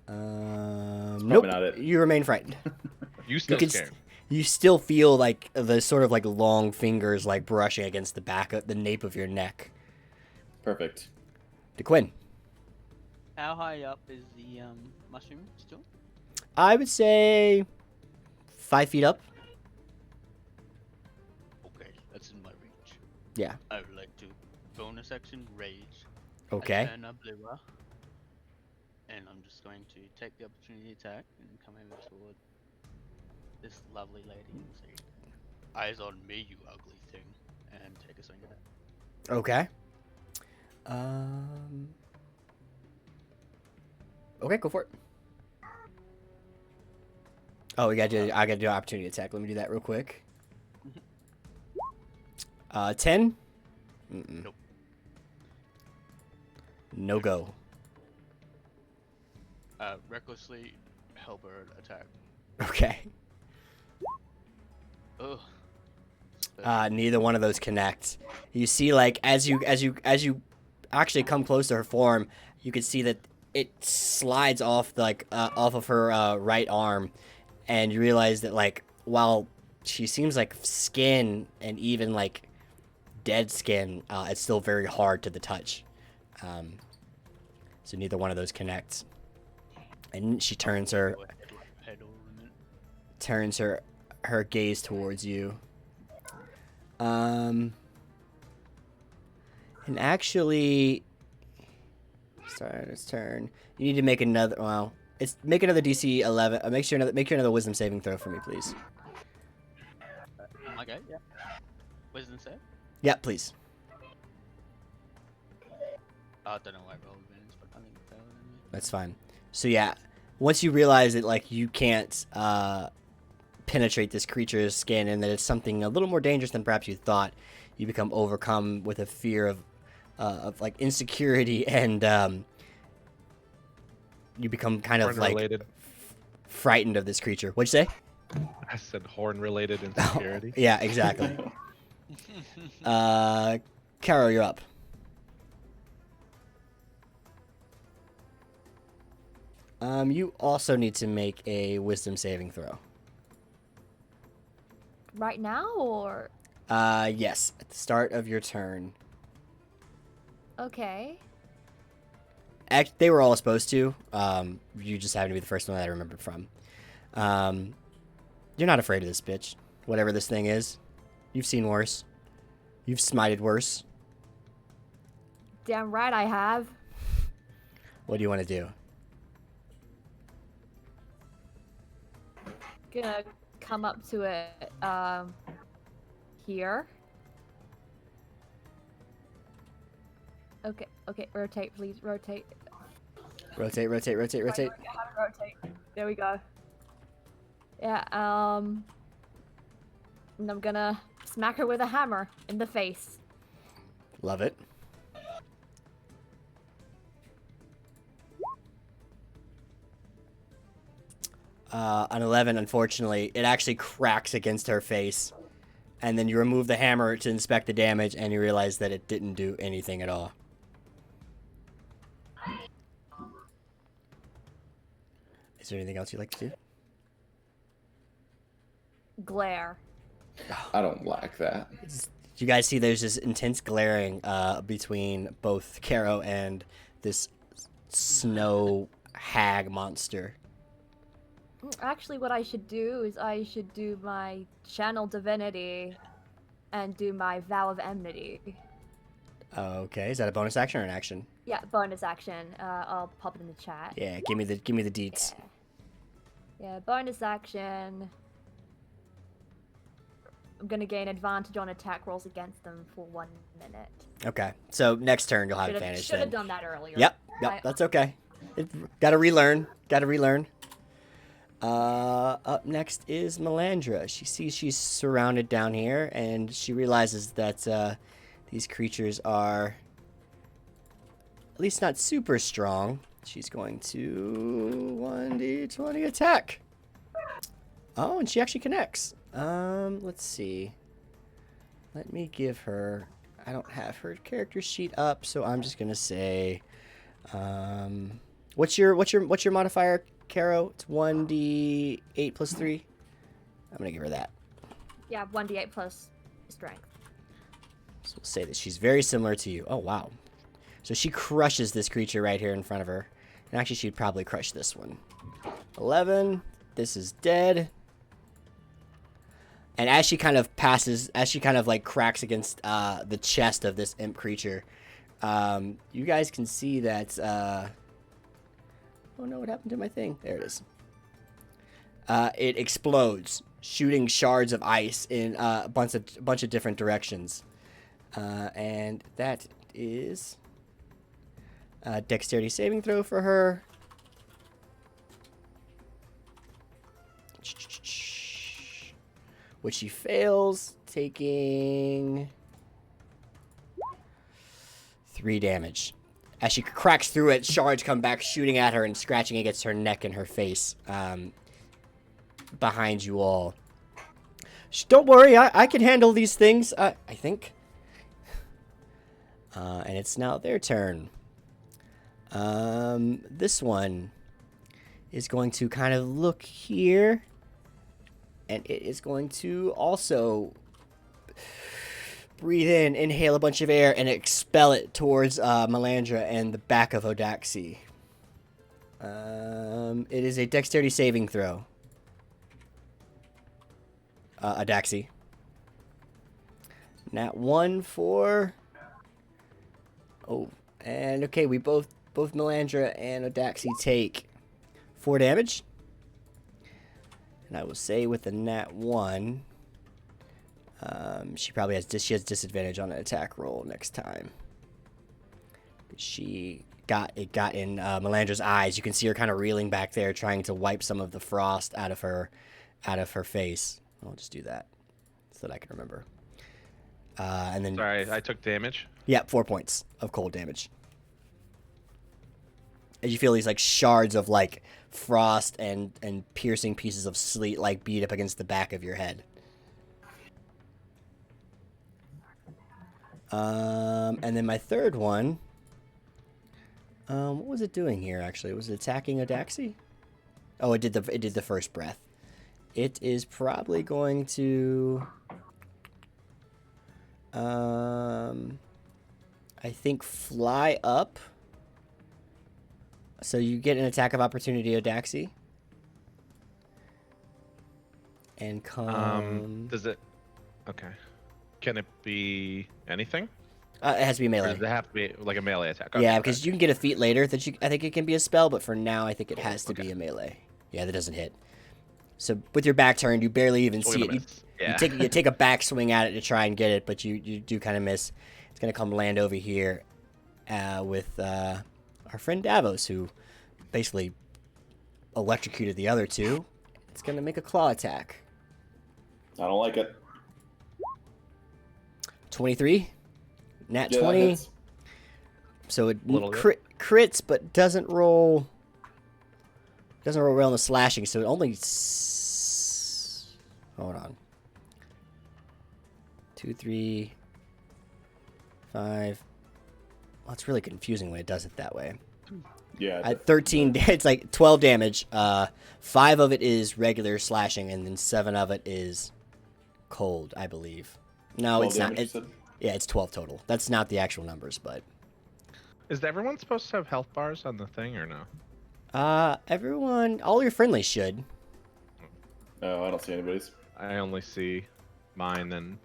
Nope. Not it. You remain frightened. You still scared. You still feel like the sort of like long fingers like brushing against the back of the nape of your neck. Perfect. DeQuinn. How high up is the mushroom still? I would say 5 feet up. Okay, that's in my reach. Yeah. I would like to bonus action rage. Okay. And a bluer. And I'm just going to take the opportunity attack and come over toward this lovely lady and say, "Eyes on me, you ugly thing," and take a swing at it. Okay. Okay, go for it. Oh, I gotta do opportunity attack. Let me do that real quick. 10? Nope. no go. Recklessly halberd attack. Okay. Ugh. Neither one of those connect. You see, like as you actually come close to her form, you can see that it slides off off of her right arm, and you realize that like while she seems like skin and even like dead skin, it's still very hard to the touch. So neither one of those connects. And she turns her gaze towards you. And actually, start its turn. You need to make another. Well, make another DC 11. Make another Wisdom saving throw for me, please. Okay. Yeah. Wisdom save. Yeah, please. I don't know why I rolled advantage, but I think it failed anyway. That's fine. So yeah, once you realize that like you can't penetrate this creature's skin and that it's something a little more dangerous than perhaps you thought, you become overcome with a fear of like insecurity, and you become kind of like frightened of this creature. What'd you say? I said horn-related insecurity. Yeah, exactly. Caro, you're up. You also need to make a Wisdom saving throw. Right now, or? Yes, at the start of your turn. Okay. They were all supposed to. You just happen to be the first one that I remembered from. You're not afraid of this bitch. Whatever this thing is. You've seen worse. You've smited worse. Damn right I have. What do you want to do? Gonna come up to it, here. Okay, rotate, please, rotate. Rotate. Right, have it rotate. There we go. Yeah, and I'm gonna smack her with a hammer in the face. Love it. An 11, unfortunately, it actually cracks against her face. And then you remove the hammer to inspect the damage, and you realize that it didn't do anything at all. Is there anything else you'd like to do? Glare. I don't like that. You guys see there's this intense glaring between both Caro and this snow hag monster. Actually, what I should do is I should do my channel divinity and do my vow of enmity. Okay, is that a bonus action or an action? Yeah, bonus action. I'll pop it in the chat. Yeah, give me the deets. Yeah, bonus action. I'm gonna gain advantage on attack rolls against them for 1 minute. Okay, so next turn you'll have advantage. Should have done that earlier. Yep, that's okay. Gotta relearn. Up next is Melandra. She sees she's surrounded down here, and she realizes that these creatures are at least not super strong. She's going to 1d20 attack. Oh, and she actually connects. Let's see. Let me give her... I don't have her character sheet up, so I'm just gonna say... What's your modifier, Caro? It's 1d8 plus 3. I'm gonna give her that. Yeah, 1d8 plus strength. So we'll say that she's very similar to you. Oh, wow. So she crushes this creature right here in front of her. And actually, she'd probably crush this one. 11. This is dead. And as she kind of like cracks against the chest of this imp creature, you guys can see that... oh no, what happened to my thing? There it is. It explodes, shooting shards of ice in a bunch of different directions. And that is a dexterity saving throw for her. Which she fails, taking 3 damage. As she cracks through it, shards come back shooting at her and scratching against her neck and her face behind you all. Don't worry, I can handle these things, I think. And it's now their turn. This one is going to kind of look here, and it is going to also breathe in, inhale a bunch of air, and expel it towards Melandra and the back of Odaxi. It is a dexterity saving throw. Odaxi. Nat 1 for... Oh, and okay, we both Melandra and Odaxi take 4 damage. And I will say with the nat 1, she probably has disadvantage on an attack roll next time. She got in Melandra's eyes. You can see her kind of reeling back there, trying to wipe some of the frost out of her face. I'll just do that so that I can remember. And then. Sorry, I took damage. Yeah, 4 points of cold damage. As you feel these like shards of like frost and piercing pieces of sleet like beat up against the back of your head. And then my third one. What was it doing here? Actually, was it attacking Odaxi? Oh, it did the first breath. It is probably going to. I think fly up. So you get an attack of opportunity, Odaxi. And come. Does it? Okay. Can it be anything? It has to be Or melee. does it have to be like a melee attack? Okay, Yeah, because you can get a feat later that I think it can be a spell, but for now I think it has to Okay. be a melee. Yeah, that doesn't hit. So with your back turned, you barely even see it. You take a back swing at it to try and get it, but you do kind of miss. It's gonna come land over here with our friend Davos, who basically electrocuted the other two. It's gonna make a claw attack. I don't like it. 23, nat Yeah, 20. that's- So it Little bit. crits, but doesn't roll well on the slashing. So it only. Hold on. 2, 3, 5. Well, it's really confusing when it does it that way. Yeah. At 13, it's like 12 damage. 5 of it is regular slashing, and then 7 of it is cold, I believe. No, 12 it's not. damage, you It's, said? yeah, it's 12 total. That's not the actual numbers, but. Is everyone supposed to have health bars on the thing or no? Everyone, all your friendlies should. No, I don't see anybody's. I only see mine and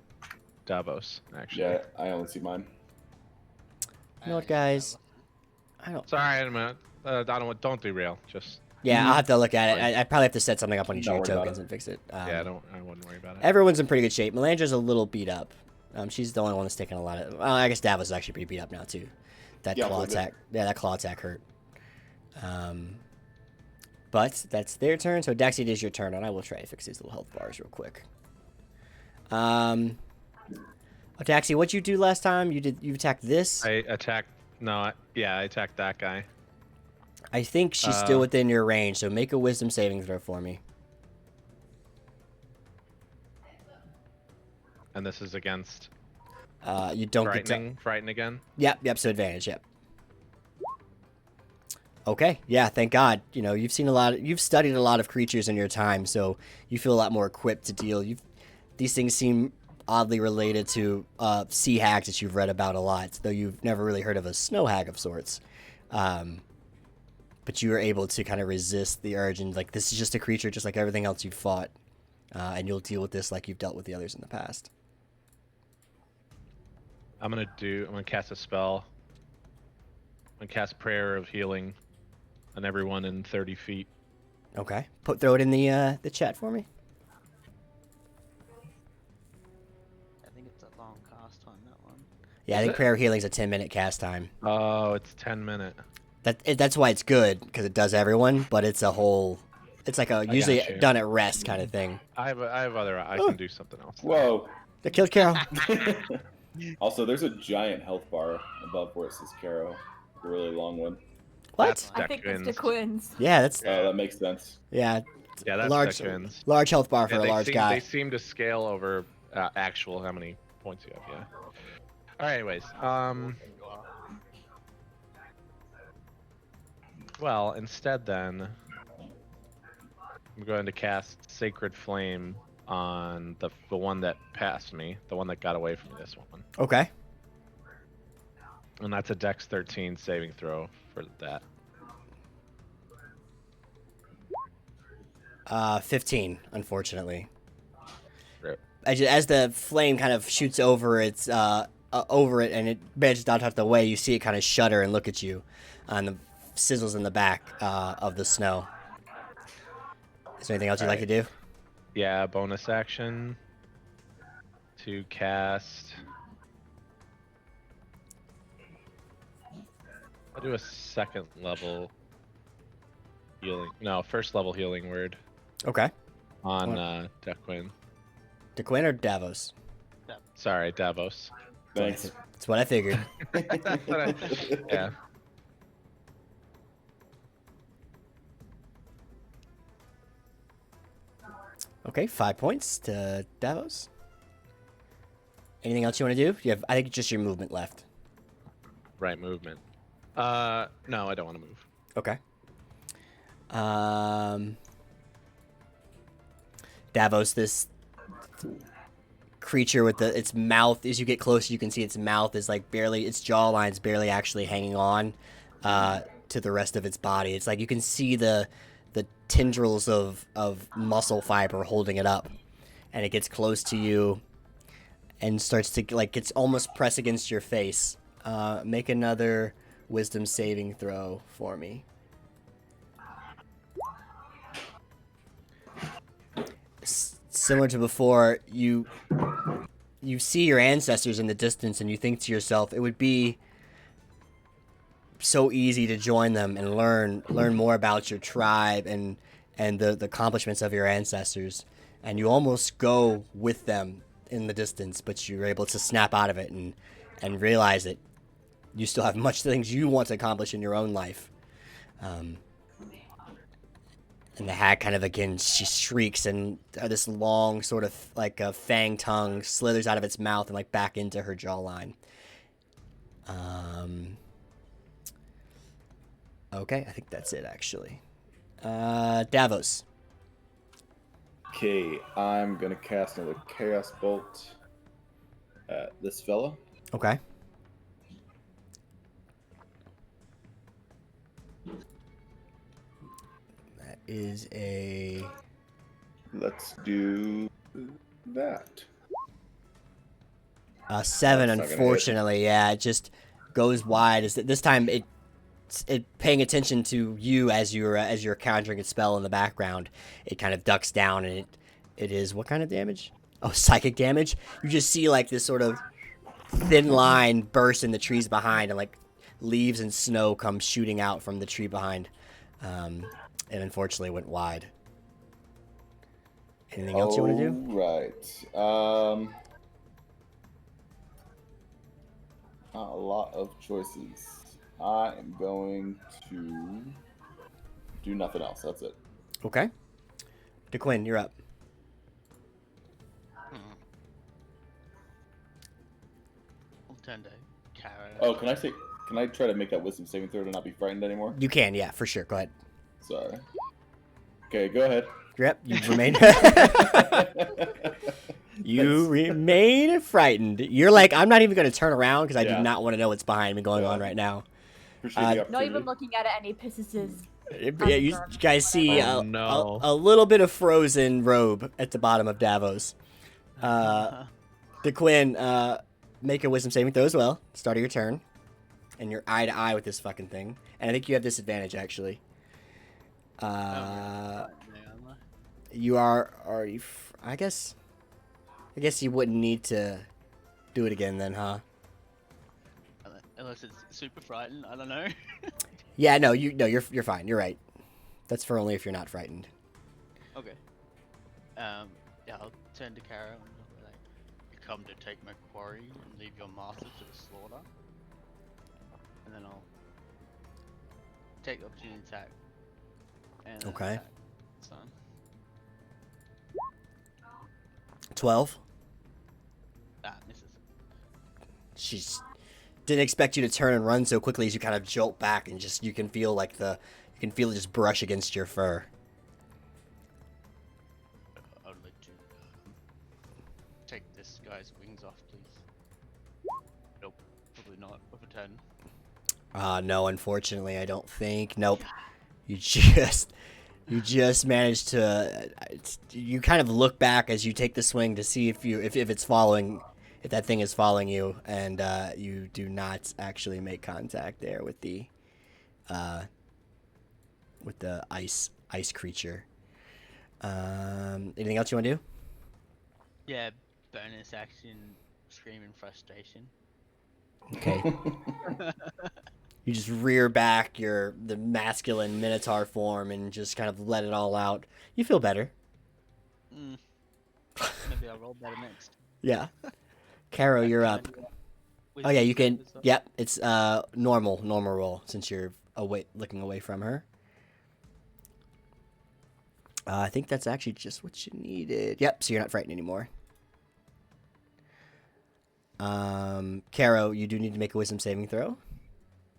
Davos, actually. Yeah, I only see mine. You know what, guys? I don't. Sorry, don't derail. Just Yeah, I'll have to look at it. I probably have to set something up on each of Don't your worry about tokens it. and fix it. I wouldn't worry about it. Everyone's in pretty good shape. Melandra's a little beat up. She's the only one that's taking a lot of. Well, I guess Davos is actually pretty beat up now too. That Yeah, claw we're good. attack. Yeah, that claw attack hurt. But that's their turn. So Daxi, it is your turn, and I will try to fix these little health bars real quick. Oh, Daxi, what'd you do last time? You attacked this. I attacked. No, I attacked that guy. I think she's still within your range, so make a wisdom saving throw for me. And this is against You don't get to. Frighten again. Yep, so advantage, yep. Okay, yeah, thank God. You know, you've studied a lot of creatures in your time, so you feel a lot more equipped to deal. These things seem oddly related to sea hags that you've read about a lot, though you've never really heard of a snow hag of sorts. But you were able to kind of resist the urge, and like, this is just a creature just like everything else you've fought, and you'll deal with this like you've dealt with the others in the past. I'm gonna cast a spell. I'm gonna cast Prayer of Healing on everyone in 30 feet. Okay, throw it in the chat for me. I think it's a long cast on that one. Yeah, I think Prayer of Healing's a 10-minute cast time. Oh, it's 10-minute. That's why it's good, because it does everyone, but it's like a usually gotcha. done at rest kind of thing. I can do something else. Whoa. That killed Carol. Also, there's a giant health bar above where it says Caro. a really long one. What? That's I think that's the Dequin's. Quins. Yeah, that's Oh, that makes sense. yeah. Yeah, A that's large, Dequin's. large health bar for Yeah, a large they guy. seem to scale over actual how many points you have. Yeah. All right. Anyways, well, instead then, I'm going to cast Sacred Flame on the one that passed me, the one that got away from me. This one, Okay. and that's a Dex 13 saving throw for that. 15, unfortunately. Rip. As the flame kind of shoots over its over it and it manages not to have the way, you see it kind of shudder and look at you, and the sizzles in the back of the snow. Is there anything else you'd like to do? Yeah, bonus action to cast. I'll do a second level healing. No, first level healing word Okay. on Dequin. DeQuinn or Davos? Sorry, Davos. Thanks. That's what I figured. Yeah. Okay, 5 points to Davos. Anything else you want to do? You have, I think, just your movement left. Right movement. No, I don't want to move. Okay. Davos, this creature with its mouth, as you get closer, you can see its mouth is like barely, its jawline's barely actually hanging on to the rest of its body. It's like you can see the tendrils of muscle fiber holding it up, and it gets close to you and starts to like it's almost pressed against your face. Make another wisdom saving throw for me. Similar to before, you see your ancestors in the distance and you think to yourself, it would be so easy to join them and learn more about your tribe and the accomplishments of your ancestors, and you almost go with them in the distance, but you're able to snap out of it and realize that you still have much things you want to accomplish in your own life. And the hag kind of, again, she shrieks, and this long sort of like a fang tongue slithers out of its mouth and like back into her jawline. Okay, I think that's it, actually. Davos. Okay, I'm gonna cast another Chaos Bolt at this fella. Okay. That is a... Let's do that. 7, That's not gonna hit. unfortunately. Yeah, it just goes wide. This time it paying attention to you as you're countering its spell in the background. It kind of ducks down, and it is what kind of damage? Oh, psychic damage. You just see like this sort of thin line burst in the trees behind, and like leaves and snow come shooting out from the tree behind. And unfortunately went wide. Anything else you want to do? Right. Not a lot of choices. I am going to do nothing else. That's it. Okay. DeQuinn, you're up. I'll turn to Kara. Oh, can I try to make that wisdom saving throw to not be frightened anymore? You can, yeah, for sure. Go ahead. Sorry. Okay, go ahead. Yep, you remain. You remain frightened. You're like, I'm not even going to turn around because I do not want to know what's behind me going on right now. Appreciate the opportunity. Not even looking at it, and he pisses his. Yeah, you guys see Oh, no. a little bit of frozen robe at the bottom of Davos. DeQuinn, make a wisdom saving throw as well. Start of your turn. And you're eye to eye with this fucking thing. And I think you have disadvantage, actually. You are you... I guess you wouldn't need to do it again then, huh? Unless it's super frightened, I don't know. Yeah, no, you're fine. You're right. That's for only if you're not frightened. Okay. Yeah, I'll turn to Kara and be like, "You come to take my quarry and leave your master to the slaughter." And then I'll take the opportunity attack. And Okay. attack. So 12. that misses. She's didn't expect you to turn and run so quickly as you kind of jolt back, and just you can feel it just brush against your fur. I would like to take this guy's wings off, please. Nope, probably not with a 10. No, unfortunately, I don't think. Nope. You just managed to. You kind of look back as you take the swing to see if it's following, if that thing is following you, and you do not actually make contact there with the ice creature. Anything else you want to do? Yeah, bonus action, scream in frustration. Okay. You just rear back the masculine minotaur form and just kind of let it all out. You feel better. Maybe I'll roll better next. Yeah. Caro, you're up. Oh yeah, you can. Yep, it's normal roll since you're looking away from her. I think that's actually just what you needed. Yep, so you're not frightened anymore. Caro, you do need to make a wisdom saving throw,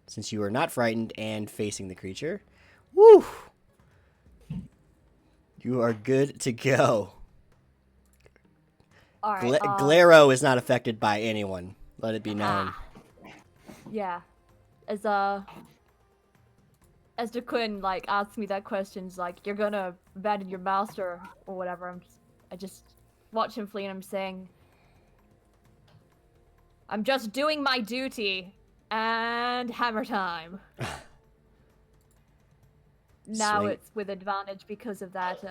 since you are not frightened and facing the creature. Woo! You are good to go. All right. Glero is not affected by anyone. Let it be known. Yeah. As DeQuinn like asks me that question, he's like, "You're gonna abandon your master or whatever." I just watch him flee, and I'm saying, "I'm just doing my duty." And hammer time. Now Swing. it's with advantage because of that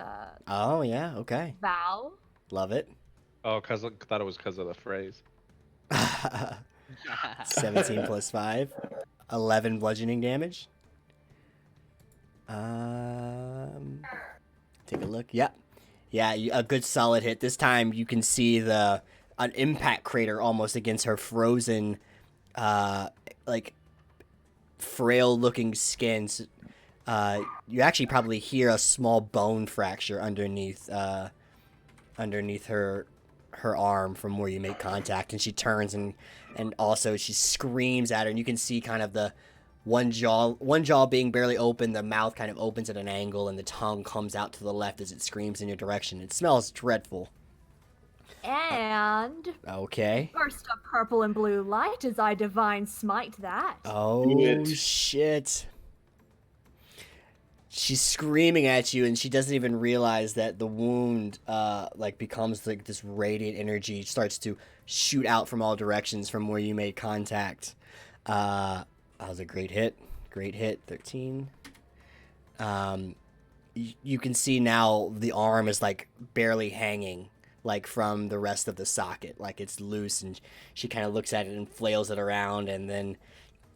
Oh yeah, okay. vow. Love it. Oh, I thought it was because of the phrase. 17 plus 5. 11 bludgeoning damage. Take a look. Yep. Yeah, a good solid hit. This time you can see an impact crater almost against her frozen, like, frail-looking skin. You actually probably hear a small bone fracture underneath her arm from where you make contact, and she turns and also she screams at her, and you can see kind of the one jaw being barely open, the mouth kind of opens at an angle, and the tongue comes out to the left as it screams in your direction. It smells dreadful. And Okay. burst of purple and blue light as I divine smite that. Oh shit. She's screaming at you, and she doesn't even realize that the wound becomes like this radiant energy, starts to shoot out from all directions from where you made contact. That was a great hit. 13. You can see now the arm is like barely hanging, like from the rest of the socket, like it's loose, and she kind of looks at it and flails it around, and then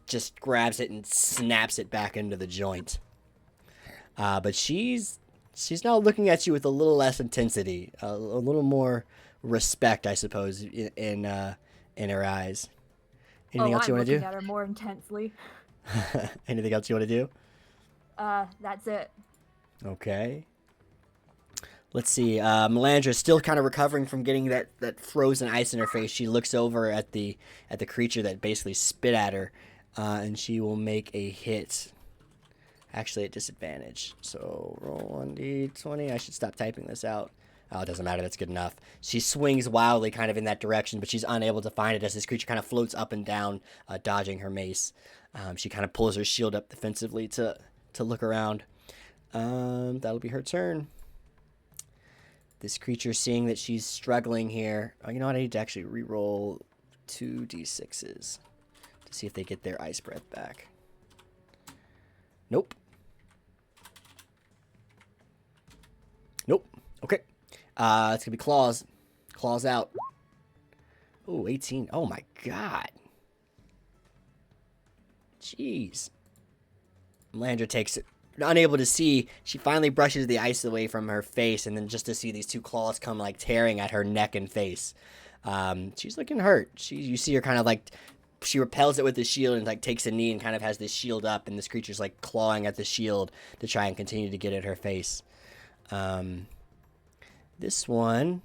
just grabs it and snaps it back into the joint. But she's now looking at you with a little less intensity, a little more respect, I suppose, in her eyes. Anything else you want to do? I'm looking at her more intensely. Anything else you want to do? That's it. Okay. Let's see. Melandra's still kind of recovering from getting that frozen ice in her face. She looks over at the creature that basically spit at her, and she will make a hit. Actually, at disadvantage. So roll 1d20. I should stop typing this out. Oh, it doesn't matter. That's good enough. She swings wildly kind of in that direction, but she's unable to find it as this creature kind of floats up and down, dodging her mace. She kind of pulls her shield up defensively to look around. That'll be her turn. This creature, seeing that she's struggling here. Oh, you know what? I need to actually re-roll 2d6s to see if they get their ice breath back. Nope. Okay. It's going to be claws. Claws out. Oh, 18. Oh, my God. Jeez. Melandra takes it. Unable to see, she finally brushes the ice away from her face, and then just to see these two claws come, like, tearing at her neck and face. She's looking hurt. You see her kind of, like, she repels it with the shield and like takes a knee and kind of has this shield up, and this creature's like clawing at the shield to try and continue to get at her face. This one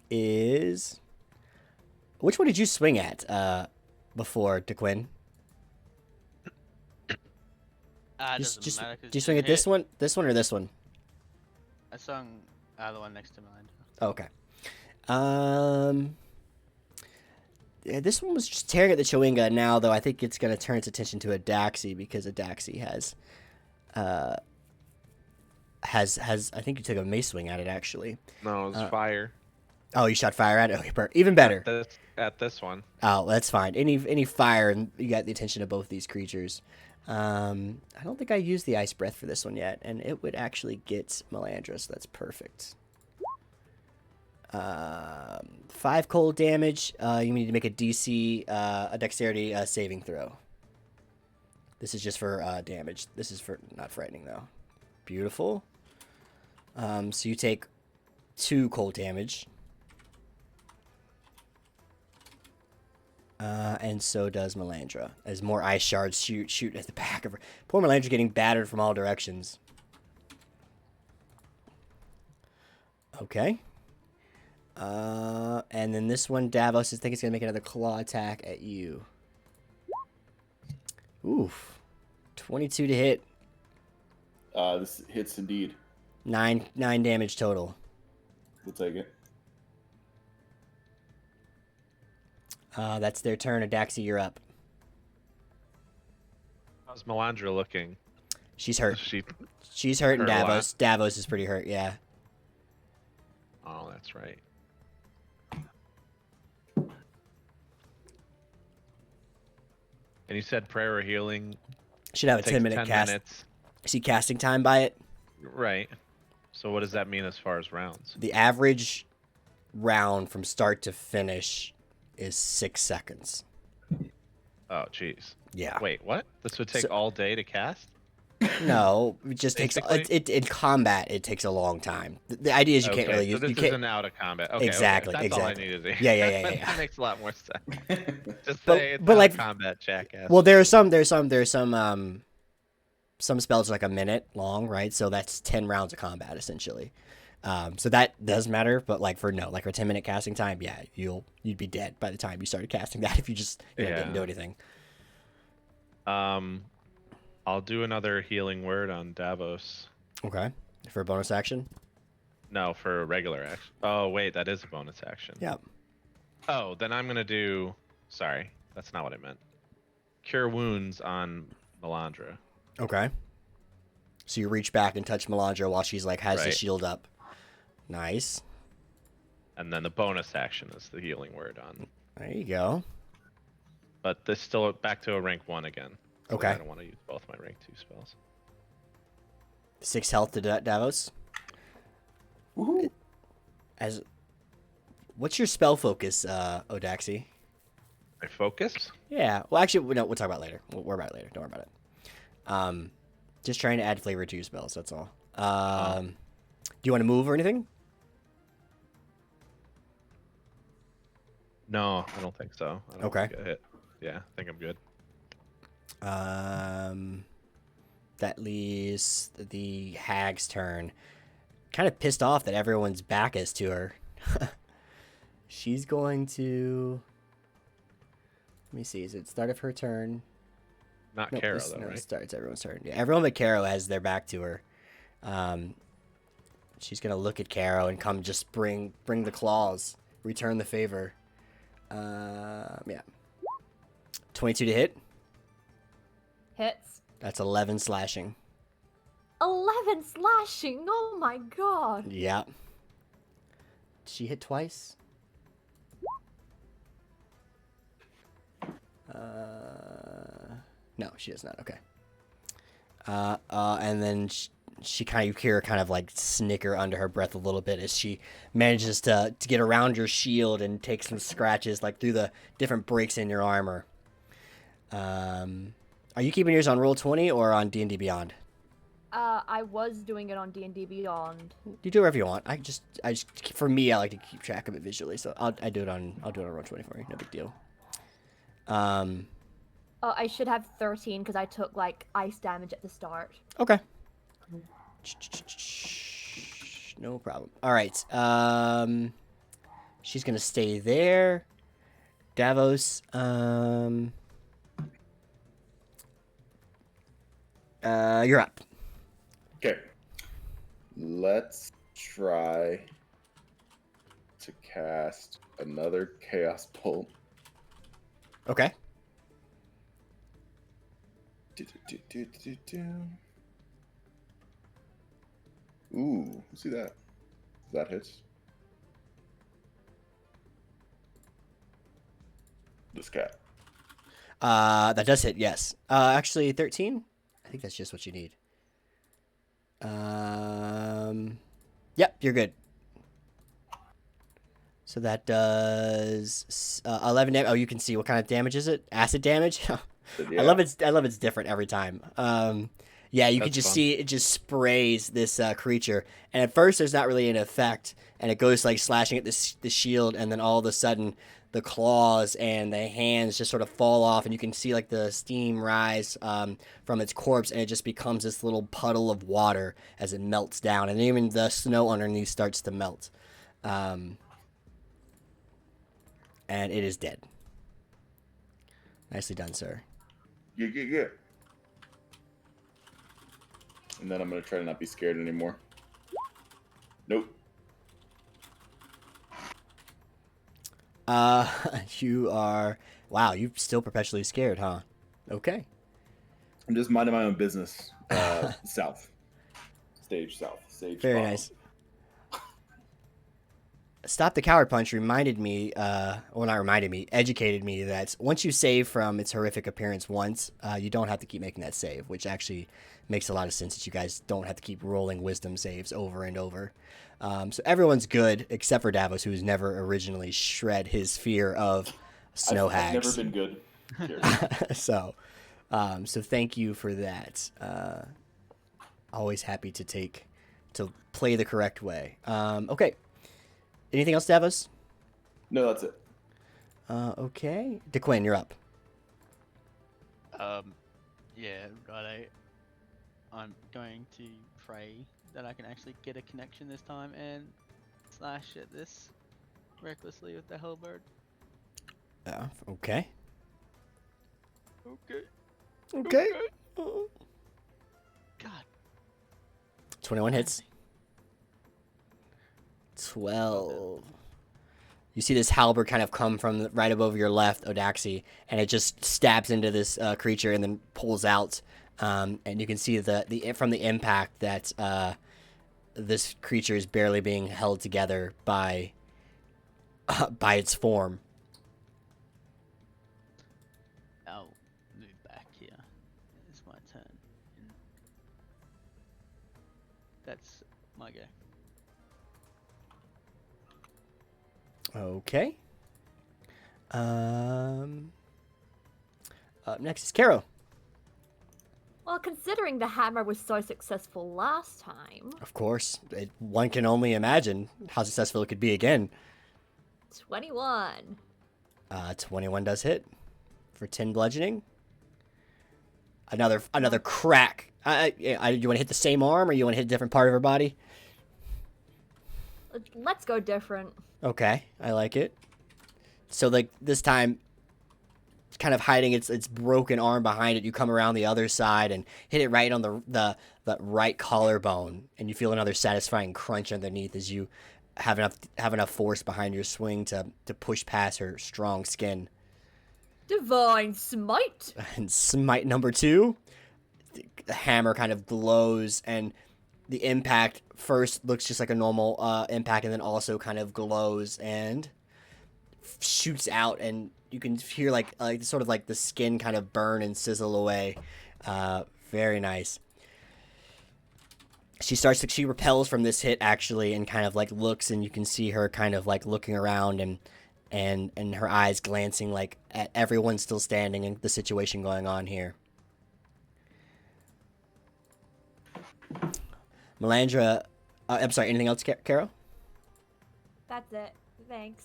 is... Which one did you swing at before, DeQuinn? Doesn't matter. 'Cause Do you swing at this one, or this one? I swung the one next to mine. Okay. Yeah, this one was just tearing at the Chewinga. Now, though, I think it's going to turn its attention to Adaxi because Adaxi has. I think you took a mace swing at it, actually. No, it was fire. Oh, you shot fire at it? Okay, even better. At this one. Oh, that's fine. Any fire, and you got the attention of both these creatures. I don't think I used the ice breath for this one yet, and it would actually get Melandra, so that's perfect. 5 cold damage. You need to make a DC, a dexterity saving throw. This is just for damage. This is for not frightening though. Beautiful. So you take 2 cold damage. And so does Melandra, as more ice shards shoot at the back of her. Poor Melandra getting battered from all directions. Okay. And then this one, Davos, I think it's going to make another claw attack at you. Oof. 22 to hit. This hits indeed. 9 damage total. We'll take it. That's their turn. Adaxi, you're up. How's Melandra looking? She's hurt. She... She's hurt, and hurt a lot? Davos is pretty hurt, yeah. Oh, that's right. And you said prayer or healing Should have a takes 10-minute 10 cast. minutes. See casting time by it? Right. So what does that mean as far as rounds? The average round from start to finish is 6 seconds. Oh, jeez. Yeah. Wait, what? This would take all day to cast? No, it just takes it in combat. It takes a long time. The idea is you can't really use. So this you can't, isn't out of combat. Okay, exactly. That's exactly. all I needed to hear. Yeah. That makes a lot more sense. Just But- say it's but out like- of combat, jackass. Well, there's some spells are like a minute long, right? So that's 10 rounds of combat essentially. So that does matter, but like for 10-minute casting time, yeah, you'd be dead by the time you started casting that if you just didn't do anything. I'll do another healing word on Davos. Okay. For a bonus action? No, for a regular action. Oh, wait, that is a bonus action. Yep. Oh, then I'm going to do... Sorry, that's not what I meant. Cure Wounds on Melandra. Okay. So you reach back and touch Melandra while she's like has the Right. shield up. Nice. And then the bonus action is the healing word on... There you go. But this still back to a rank 1 again. So Okay. I don't want to use both my rank 2 spells. 6 health to Davos. Woohoo! What's your spell focus, Odaxi? My focus? Yeah. Well, actually, we'll talk about it later. We'll worry about it later. Don't worry about it. Just trying to add flavor to your spells. That's all. Do you want to move or anything? No, I don't think so. I don't Okay. think I hit. Yeah, I think I'm good. That leaves the hag's turn. Kind of pissed off that everyone's back is to her. She's going to... Let me see. Is it start of her turn? Not Nope, Kara, this- though, no, right? It starts everyone's turn. Yeah, everyone but Caro has their back to her. She's gonna look at Caro and come just bring the claws, return the favor. Yeah. 22 to hit. Hits. That's 11 slashing. 11 slashing. Oh my god. Yeah. Did she hit twice? No, she does not. Okay. And then she kind of hear her kind of like snicker under her breath a little bit as she manages to get around your shield and take some scratches like through the different breaks in your armor. Are you keeping yours on Roll20 or on D&D Beyond? I was doing it on D&D Beyond. You do whatever you want. I just for me, I like to keep track of it visually, so I'll do it on Roll20 for you. No big deal. Oh, I should have 13 because I took like ice damage at the start. Okay. No problem. All right. She's gonna stay there. Davos. You're up. Okay. Let's try to cast another Chaos Bolt. Okay. Ooh, see that? That hits. This cat. That does hit. Yes. Actually, 13. I think that's just what you need. Yep, you're good. So that does 11 damage. Oh, you can see what kind of damage is it? Acid damage. Yeah. I love it's different every time. Yeah, you can That's just fun. see it just sprays this creature, and at first there's not really an effect, and it goes like slashing at the shield, and then all of a sudden the claws and the hands just sort of fall off, and you can see like the steam rise from its corpse, and it just becomes this little puddle of water as it melts down, and even the snow underneath starts to melt, and it is dead. Nicely done, sir. Yeah. And then I'm gonna try to not be scared anymore. Nope. You are... Wow, you're still perpetually scared, huh? Okay. I'm just minding my own business. South. Stage south. Stage Very bottom. nice. Stop the Coward Punch reminded me, well, not reminded me, educated me that once you save from its horrific appearance once, you don't have to keep making that save, which actually makes a lot of sense that you guys don't have to keep rolling wisdom saves over and over. So everyone's good except for Davos, who's never originally shred his fear of snow I've never hags. been good. So thank you for that. Always happy to play the correct way. Okay. Anything else, Davos? No, that's it. Okay. DeQuinn, you're up. Yeah, right. I'm going to pray that I can actually get a connection this time and slash at this recklessly with the halberd. Okay. Okay. Okay. God. 21 hits. 12. You see this halberd kind of come from right above your left, Odaxi, and it just stabs into this creature and then pulls out. And you can see from the impact that this creature is barely being held together by its form. I'll move back here. It's my turn. That's my go. Okay. Up next is Caro. Well, considering the hammer was so successful last time, Of course, one can only imagine how successful it could be again. 21. 21 does hit for 10 bludgeoning. Another crack. You want to hit the same arm, or you want to hit a different part of her body? Let's go different. Okay, I like it. So like this time, it's kind of hiding its broken arm behind it. You come around the other side and hit it right on the right collarbone, and you feel another satisfying crunch underneath as you have enough force behind your swing to push past her strong skin. Divine Smite. And smite number 2, the hammer kind of glows, and the impact first looks just like a normal impact, and then also kind of glows and shoots out, and you can hear like sort of like the skin kind of burn and sizzle away. Very nice. She repels from this hit actually, and kind of like looks, and you can see her kind of like looking around and her eyes glancing like at everyone still standing and the situation going on here. Melandra, I'm sorry, anything else, Caro? That's it. Thanks.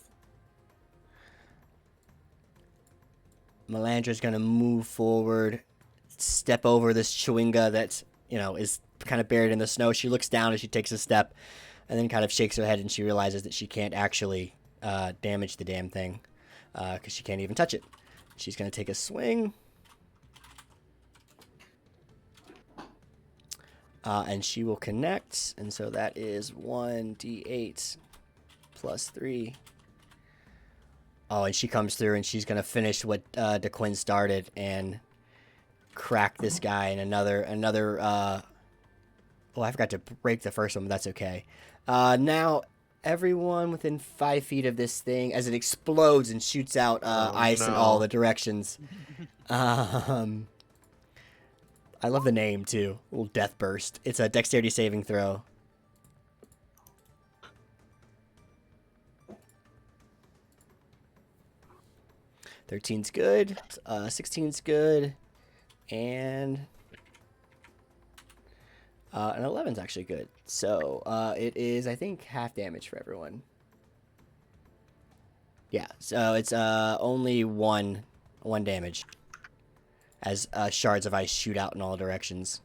Melandra's gonna move forward, step over this Chewinga that, is kind of buried in the snow. She looks down as she takes a step, and then kind of shakes her head, and she realizes that she can't actually damage the damn thing, because she can't even touch it. She's gonna take a swing. And she will connect, and so that is 1d8 plus 3. Oh, and she comes through, and she's going to finish what DeQuinn started and crack this guy in another oh, I forgot to break the first one, but that's okay. Now, everyone within 5 feet of this thing, as it explodes and shoots out ice in all the directions. I love the name, too. Little Death Burst. It's a dexterity saving throw. $13's good. 16's good. And an 11's actually good. So it is, I think, half damage for everyone. Yeah, so it's only one damage, as shards of ice shoot out in all directions.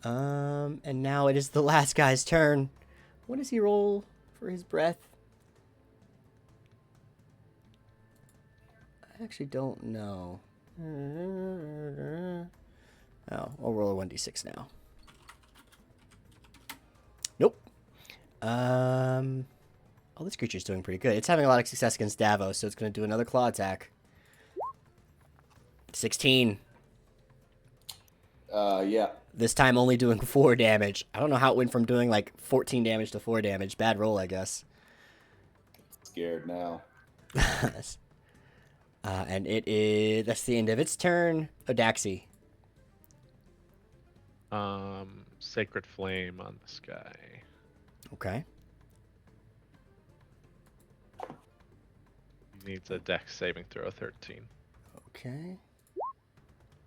And now it is the last guy's turn. What does he roll for his breath? I actually don't know. Oh, I'll roll a 1d6 now. Nope. Oh, this creature's doing pretty good. It's having a lot of success against Davos, so it's going to do another claw attack. 16. Yeah. This time only doing 4 damage. I don't know how it went from doing like 14 damage to 4 damage. Bad roll, I guess. Scared now. And that's the end of its turn. Odaxi. Sacred Flame on this guy. Okay. He needs a dex saving throw 13. Okay.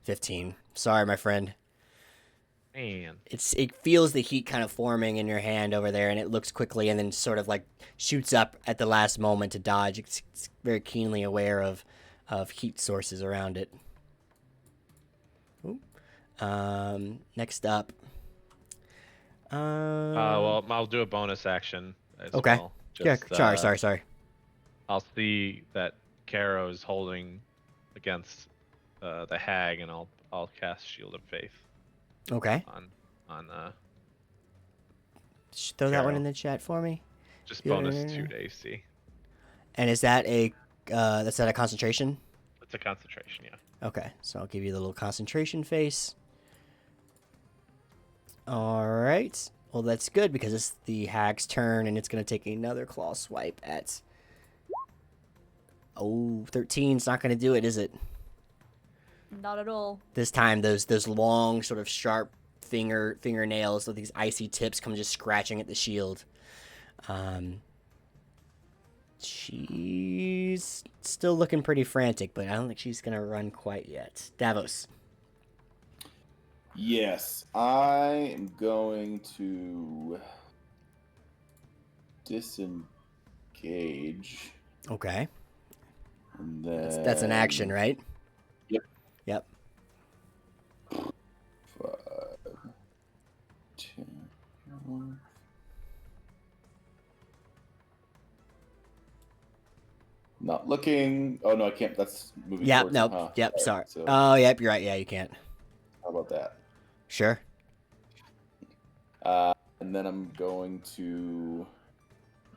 15. Sorry, my friend. Man. It feels the heat kind of forming in your hand over there, and it looks quickly and then sort of like shoots up at the last moment to dodge. It's very keenly aware of heat sources around it. Ooh. Next up. Well, I'll do a bonus action as okay. well. Yeah, sorry. I'll see that Caro is holding against the hag, and I'll cast Shield of Faith. Okay. On throw that one Caro. in the chat for me. Just bonus 2 to AC. And is that a concentration? It's a concentration, yeah. Okay, so I'll give you the little concentration face. All right. Well, that's good because it's the hag's turn, and it's going to take another claw swipe at... Oh, 13's not going to do it, is it? Not at all. This time, those long, sort of sharp fingernails with these icy tips come just scratching at the shield. She's still looking pretty frantic, but I don't think she's going to run quite yet. Davos. Yes, I am going to disengage. Okay. And then... That's an action, right? Yep. 5, 10, 11. Not looking. Oh no, I can't. That's moving. Yep. Towards Nope. Huh? Yep. Right, Sorry. so Oh, yep. You're right. Yeah, you can't. how about that? Sure. And then I'm going to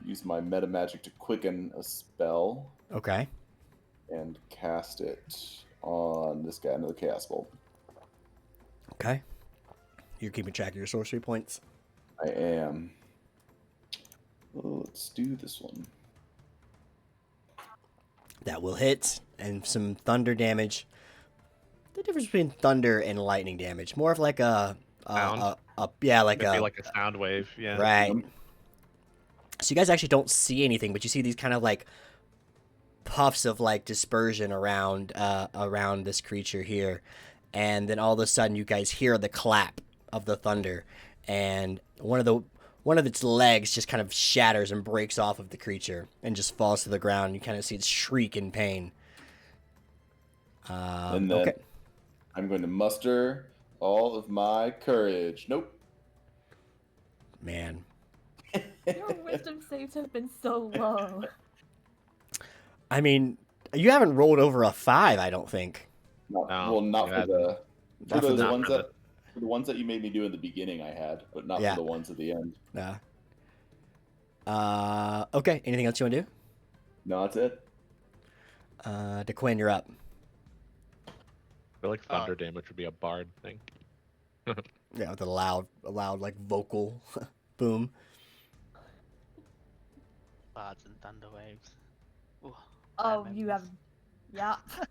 use my meta magic to quicken a spell Okay. and cast it on this guy, another chaos bolt. Okay. You're keeping track of your sorcery points? I am. Well, let's do this one. That will hit, and some thunder damage. The difference between thunder and lightning damage, more of like a Sound? like Maybe a like a sound wave, yeah. right. So you guys actually don't see anything, but you see these kind of like puffs of like dispersion around this creature here, and then all of a sudden you guys hear the clap of the thunder, and one of one of its legs just kind of shatters and breaks off of the creature and just falls to the ground. You kind of see it shriek in pain. And then okay. I'm going to muster all of my courage. Nope. Man. Your wisdom saves have been so low. I mean, you haven't rolled over a 5, I don't think. Well, not for the Not for the ones for the ones that you made me do in the beginning. I had, but not Yeah. for the ones at the end. Nah. Okay. Anything else you want to do? No, that's it. DeQuinn, you're up. I feel like thunder damage would be a bard thing. Yeah, with a loud like vocal boom. Bards and thunder waves. Ooh, Oh, bad you memories. have. Yeah.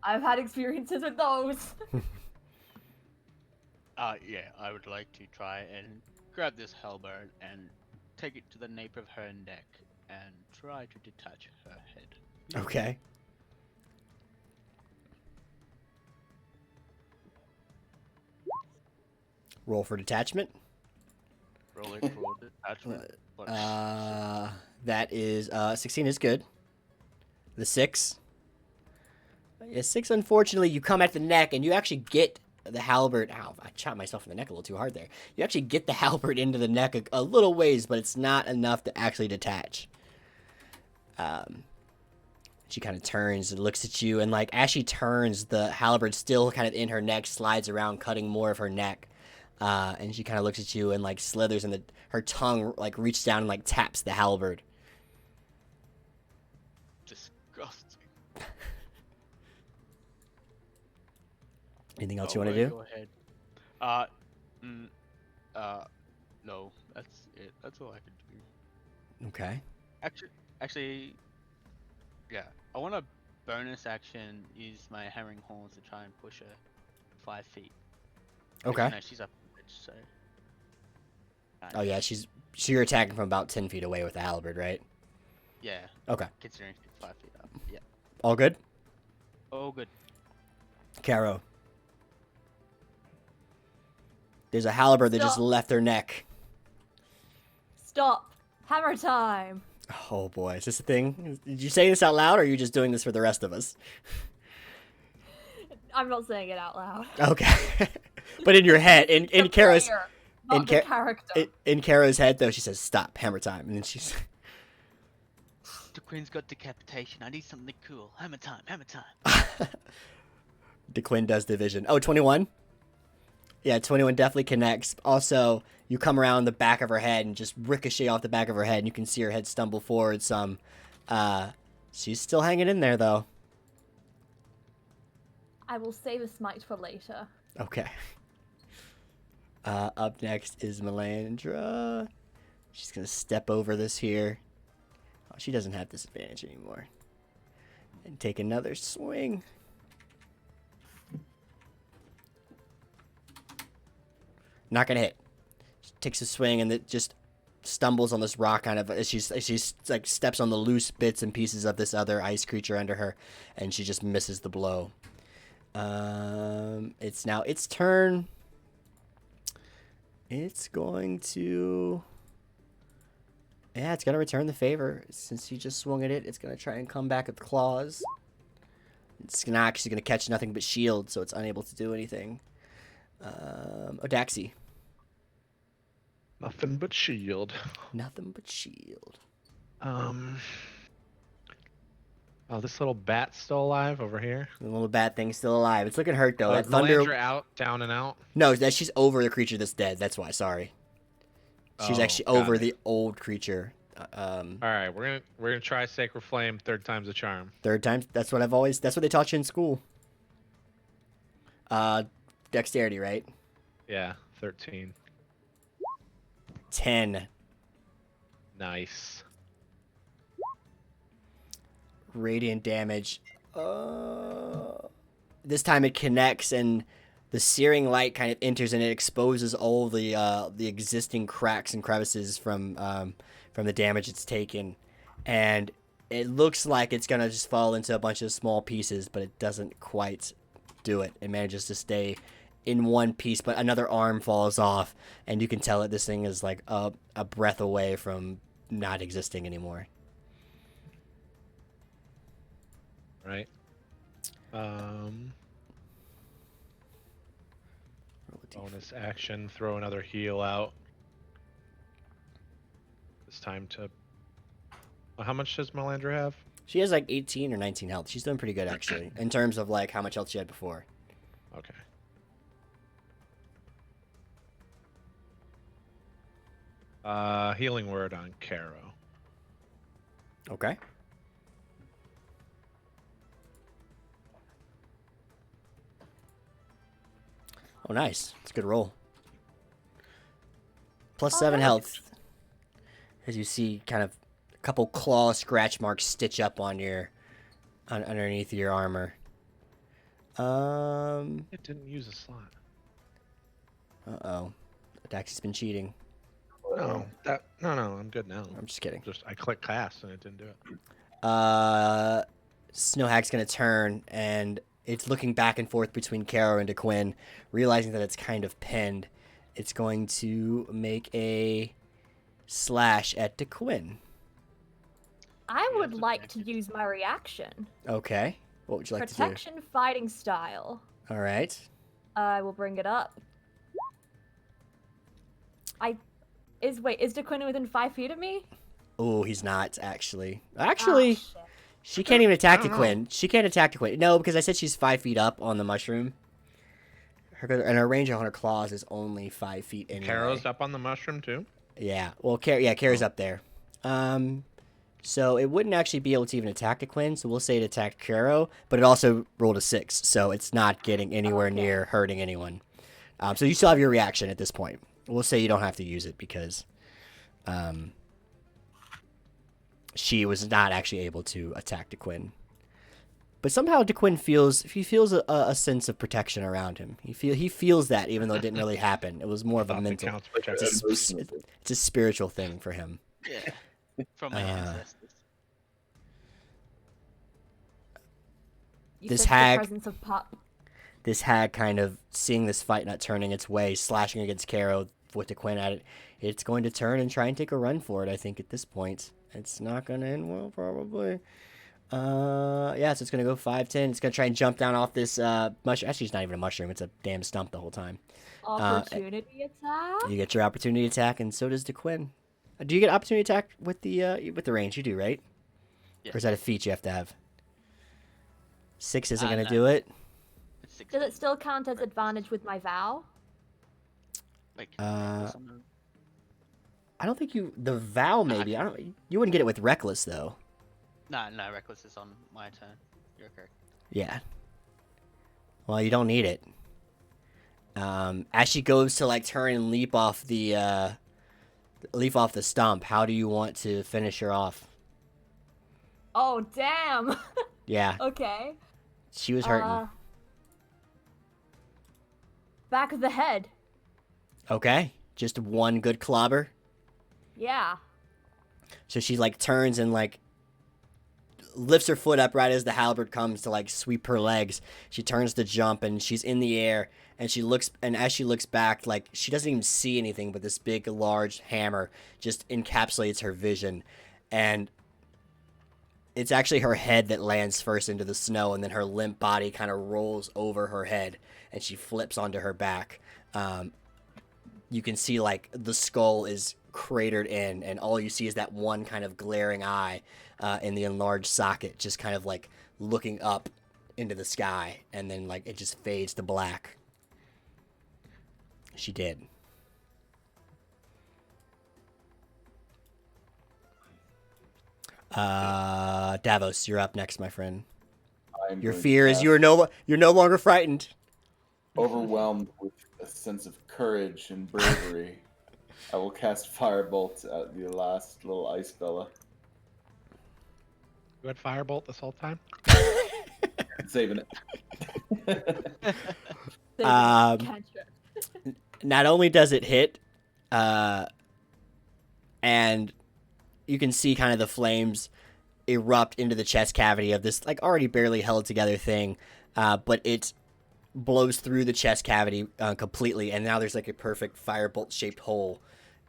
I've had experiences with those. Yeah, I would like to try and grab this halberd and take it to the nape of her neck and try to detach her head. Okay. Roll for detachment. Roll it for detachment. but That is 16 is good. The 6. Yeah, 6. Unfortunately, you come at the neck and you actually get the halberd. Ow! I chopped myself in the neck a little too hard there. You actually get the halberd into the neck a little ways, but it's not enough to actually detach. She kind of turns and looks at you, and like as she turns, the halberd still kind of in her neck, slides around, cutting more of her neck. And she kind of looks at you and like slithers, and her tongue like reaches down and like taps the halberd. disgusting. Anything else you want to do? Go ahead. No, that's it. That's all I can do. Okay. Actually, yeah. I want to bonus action use my hammering horns to try and push her 5 feet. Okay. No, she's up on the edge, so. Oh yeah, you're attacking from about 10 feet away with the halberd, right? Yeah, Okay. considering she's 5 feet up. Yeah. All good? Oh, good. Caro. There's a halberd that just Stop. left her neck. Stop. Hammer time. Oh boy, is this a thing? Did you say this out loud, or are you just doing this for the rest of us? I'm not saying it out loud. Okay. But in your head, in The Caro's player, not the character. in Caro's head though, she says, "Stop, hammer time," and then she's The queen's got decapitation. I need something cool. Hammer time, hammer time. DeQuinn does division. Oh, 21? Yeah, 21 definitely connects. Also, you come around the back of her head and just ricochet off the back of her head, and you can see her head stumble forward some. She's still hanging in there, though. I will save a smite for later. Okay. Up next is Melandra. She's going to step over this here. Oh, she doesn't have disadvantage anymore. And take another swing. Not gonna hit. She takes a swing and it just stumbles on this rock kind of as she's like steps on the loose bits and pieces of this other ice creature under her, and she just misses the blow. It's now its turn. It's going to. Yeah, it's gonna return the favor since you just swung at it. It's gonna try and come back with claws. It's not actually gonna catch nothing but shield, so it's unable to do anything. Odaxi. Nothing but shield. Nothing but shield. Oh, this little bat's still alive over here. The little bad thing's still alive. It's looking hurt though. That Melandra thunder. out, down and out. No, that she's over the creature that's dead. That's why. Sorry. She's Oh, actually got over it. the old creature. All right, we're gonna try Sacred Flame. Third time's a charm. Third time. That's what they taught you in school. Dexterity, right? Yeah, 13. 10. Nice. Radiant damage. This time it connects and the searing light kind of enters and it exposes all the existing cracks and crevices from the damage it's taken, and it looks like it's gonna just fall into a bunch of small pieces, but it doesn't quite do it. It manages to stay in one piece, but another arm falls off, and you can tell that this thing is like a breath away from not existing anymore. Right. Bonus action, throw another heal out. It's time to. Well, how much does Melandra have? She has like 18 or 19 health. She's doing pretty good actually, in terms of like how much health she had before. Okay. Healing word on Caro. Okay. Oh, nice. It's a good roll. Plus 7 health. As you see, kind of a couple claw scratch marks stitch up on underneath your armor. It didn't use a slot. Uh-oh. Daxy's been cheating. No, I'm good now. I'm just kidding. I clicked cast and it didn't do it. Snowhack's gonna turn, and it's looking back and forth between Caro and DeQuinn, realizing that it's kind of pinned. It's going to make a slash at DeQuinn. I would like to use my reaction. Okay. What would you like Protection fighting style. to do? All right. I will bring it up. Is DeQuinn within 5 feet of me? Oh, he's not actually. Ah, Actually, shit. she can't even attack I don't DeQuinn. She can't attack DeQuinn. No, because I said she's 5 feet up on the mushroom. And her range on her claws is only 5 feet anyway. Caro's up on the mushroom too. Yeah. Well, Caro's up there. So it wouldn't actually be able to even attack DeQuinn. So we'll say it attacked Caro, but it also rolled a 6, so it's not getting anywhere near hurting anyone. So you still have your reaction at this point. We'll say you don't have to use it because she was not actually able to attack DeQuinn. But somehow DeQuinn feels a sense of protection around him. He feels that, even though it didn't really happen. It was more of a mental. It's a spiritual thing for him. Yeah. From my ancestors. You This sense hag- the presence of pop. This hag kind of seeing this fight not turning its way, slashing against Caro with DeQuinn at it. It's going to turn and try and take a run for it, I think, at this point. It's not going to end well, probably. Yeah, so it's going to go 5'10". It's going to try and jump down off this mushroom. Actually, it's not even a mushroom. It's a damn stump the whole time. Opportunity attack? You get your opportunity attack, and so does DeQuinn. Do you get opportunity attack with the range? You do, right? Yeah. Or is that a feat you have to have? 6 isn't going to No. do it? It's Does 16. it still count as advantage with my vow? Wait, can I make this on I don't think the vow maybe. You wouldn't get it with reckless though. No, reckless is on my turn. You're correct. Yeah. Well, you don't need it. As she goes to like turn and leap off the stump, how do you want to finish her off? Oh, damn! Yeah, Okay. she was hurting. Back of the head. Okay, just one good clobber. Yeah. So she like turns and like lifts her foot up right as the halberd comes to like sweep her legs. She turns to jump and she's in the air and as she looks back, like she doesn't even see anything but this big large hammer just encapsulates her vision, and it's actually her head that lands first into the snow, and then her limp body kind of rolls over her head and she flips onto her back. You can see like the skull is cratered in, and all you see is that one kind of glaring eye in the enlarged socket, just kind of like looking up into the sky, and then like it just fades to black. She did. Davos, you're up next, my friend. I'm Your going to fear is cast- you're no longer frightened. overwhelmed with a sense of courage and bravery. I will cast Firebolt at the last little ice fella. You had firebolt this whole time. Saving it. Cantrip. Not only does it hit, and you can see kind of the flames erupt into the chest cavity of this like already barely held together thing, but it blows through the chest cavity completely, and now there's like a perfect firebolt shaped hole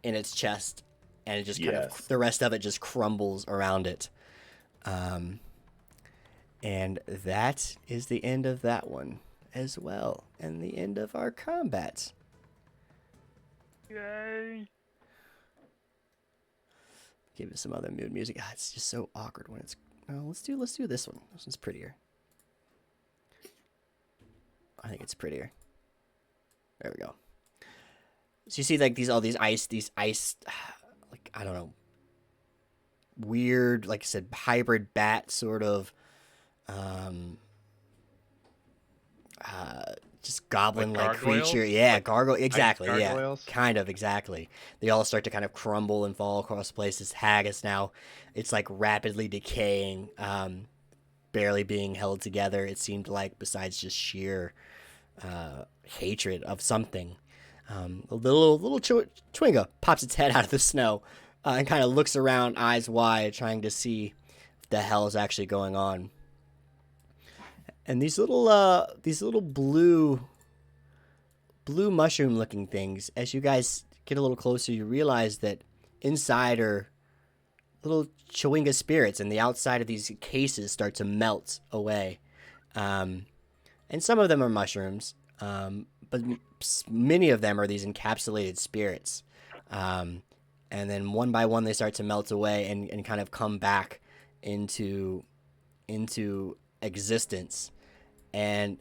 in its chest, and it just kind of the rest of it just crumbles around it. And that is the end of that one as well, and the end of our combat. Yay! Give it some other mood music. It's just so awkward when it's. Oh, let's do this one. This one's prettier. I think it's prettier. There we go. So you see like these ice, like I don't know, weird, like I said, hybrid bat sort of, just goblin-like creature. Yeah, like gargoyle. Exactly. Yeah, gargoyles? kind of exactly. They all start to kind of crumble and fall across the place. This haggis now, it's like rapidly decaying, barely being held together. It seemed like, besides just sheer hatred of something. A little Chwinga pops its head out of the snow and kind of looks around, eyes wide, trying to see what the hell is actually going on. And these little blue mushroom looking things, as you guys get a little closer, you realize that inside are little Chwinga spirits, and the outside of these cases start to melt away. And some of them are mushrooms, but many of them are these encapsulated spirits. And then one by one, they start to melt away and kind of come back into existence. And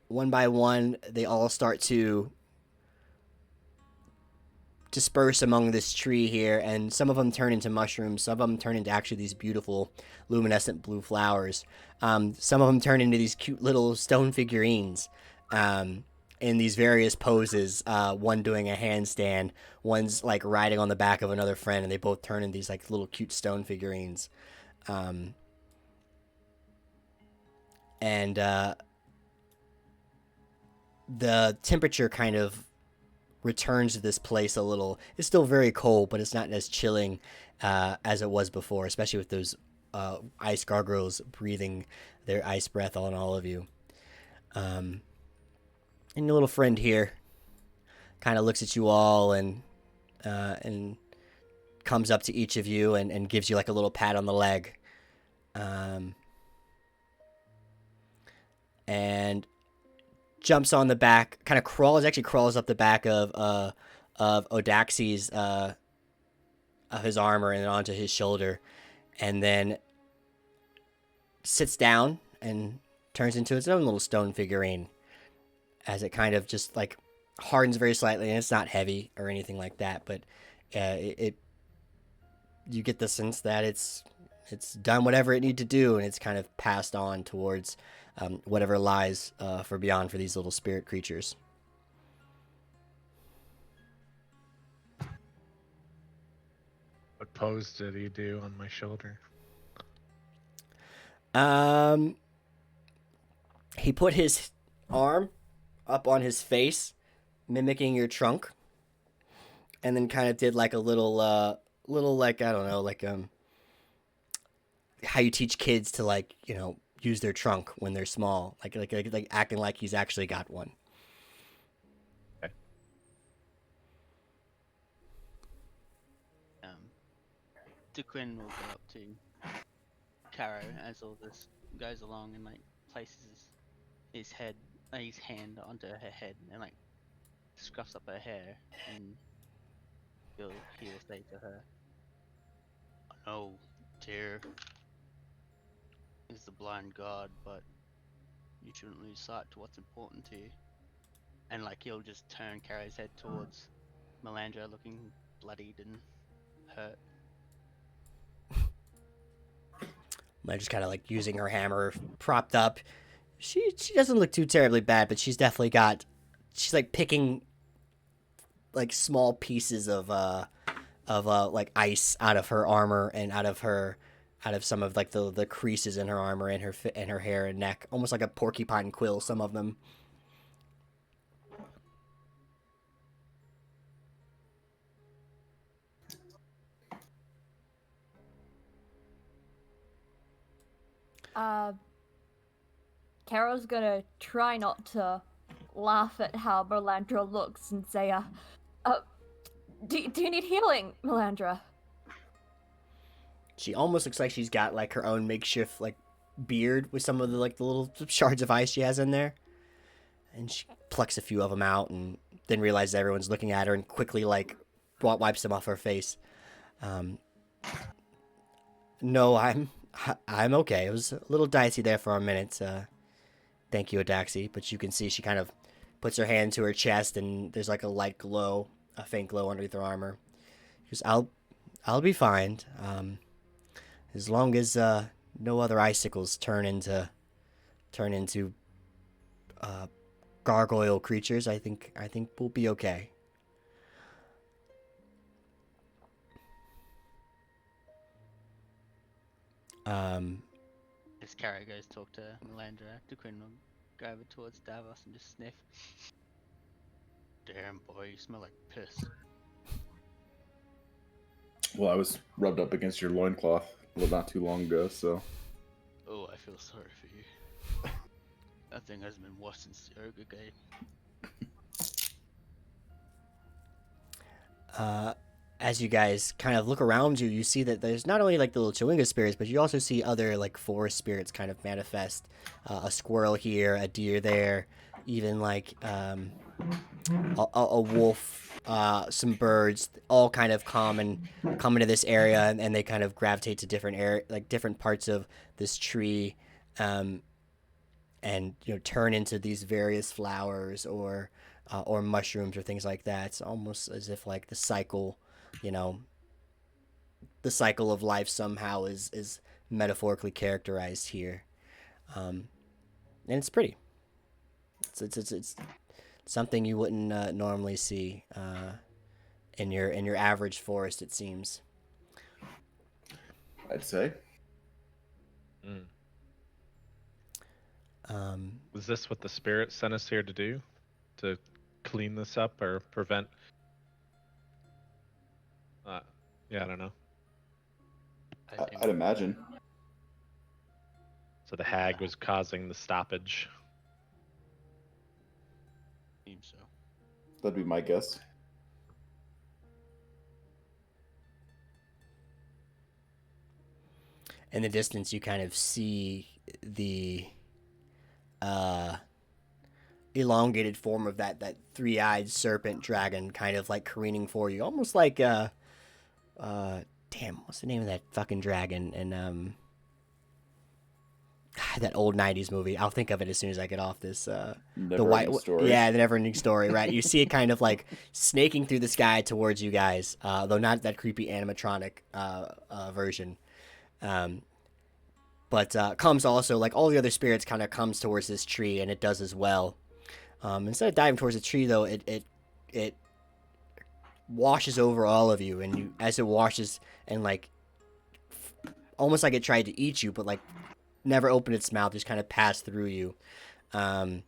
one by one, they all start to disperse among this tree here, and some of them turn into mushrooms, some of them turn into actually these beautiful luminescent blue flowers. Some of them turn into these cute little stone figurines in these various poses, one doing a handstand, one's like riding on the back of another friend, and they both turn into these like little cute stone figurines. And the temperature kind of returns to this place a little. It's still very cold, but it's not as chilling as it was before, especially with those ice gargoyles breathing their ice breath on all of you. And your little friend here kind of looks at you all and comes up to each of you and gives you like a little pat on the leg. And jumps on the back, kind of crawls up the back of Odaxi's of his armor and onto his shoulder, and then sits down and turns into its own little stone figurine as it kind of just like hardens very slightly, and it's not heavy or anything like that, but you get the sense that it's done whatever it needed to do, and it's kind of passed on towards whatever lies for beyond for these little spirit creatures. What pose did he do on my shoulder? He put his arm up on his face, mimicking your trunk, and then kind of did like a little like, I don't know, like how you teach kids to, like, you know, use their trunk when they're small, like acting like he's actually got one. Okay. Duquin will go up to Caro as all this goes along and like places his hand onto her head and like scruffs up her hair, and he will say to her, "I know, Tyr is the blind god, but you shouldn't lose sight to what's important to you." And like he'll just turn Caro's head towards Melandra, looking bloodied and hurt. Just kind of like using her hammer propped up. She doesn't look too terribly bad, but she's definitely she's like picking like small pieces of like ice out of her armor and out of some of like the creases in her armor and her hair and neck, almost like a porcupine quill, some of them. Carol's gonna try not to laugh at how Melandra looks and say, do you need healing, Melandra? She almost looks like she's got like her own makeshift like beard with some of the like the little shards of ice she has in there, and she plucks a few of them out and then realizes everyone's looking at her and quickly like wipes them off her face. No, I'm okay. It was a little dicey there for a minute. Thank you, Adaxi. But you can see she kind of puts her hand to her chest, and there's like a light glow, a faint glow underneath her armor. She goes, I'll be fine. As long as no other icicles turn into gargoyle creatures, I think we'll be okay. As Carrie goes talk to Melandra, Quinn will go over towards Davos and just sniff. Damn boy, you smell like piss. Well, I was rubbed up against your loincloth not too long ago, so... Oh, I feel sorry for you. That thing hasn't been washed since the ogre game. As you guys kind of look around you, you see that there's not only like the little Chewinga spirits, but you also see other like forest spirits kind of manifest. A squirrel here, a deer there, even like a wolf, some birds, all kind of come into this area, and they kind of gravitate to different parts of this tree, and turn into these various flowers or mushrooms or things like that. It's almost as if like the cycle of life somehow is metaphorically characterized here, and it's pretty. It's something you wouldn't normally see in your average forest, it seems. I'd say. Is this what the spirit sent us here to do? To clean this up or prevent? Yeah, I don't know. I'd imagine. So the hag was causing the stoppage. Seems so. That'd be my guess. In the distance, you kind of see the elongated form of that three-eyed serpent dragon kind of like careening for you, almost like damn, what's the name of that fucking dragon? And that old 90s movie. I'll think of it as soon as I get off this. The white story. Yeah, the Never Ending Story, right? You see it kind of like snaking through the sky towards you guys, though not that creepy animatronic version. But comes also, like all the other spirits, kind of comes towards this tree, and it does as well. Instead of diving towards the tree, though, it washes over all of you, and as it washes, and like almost like it tried to eat you, but like never opened its mouth, just kind of passed through you. The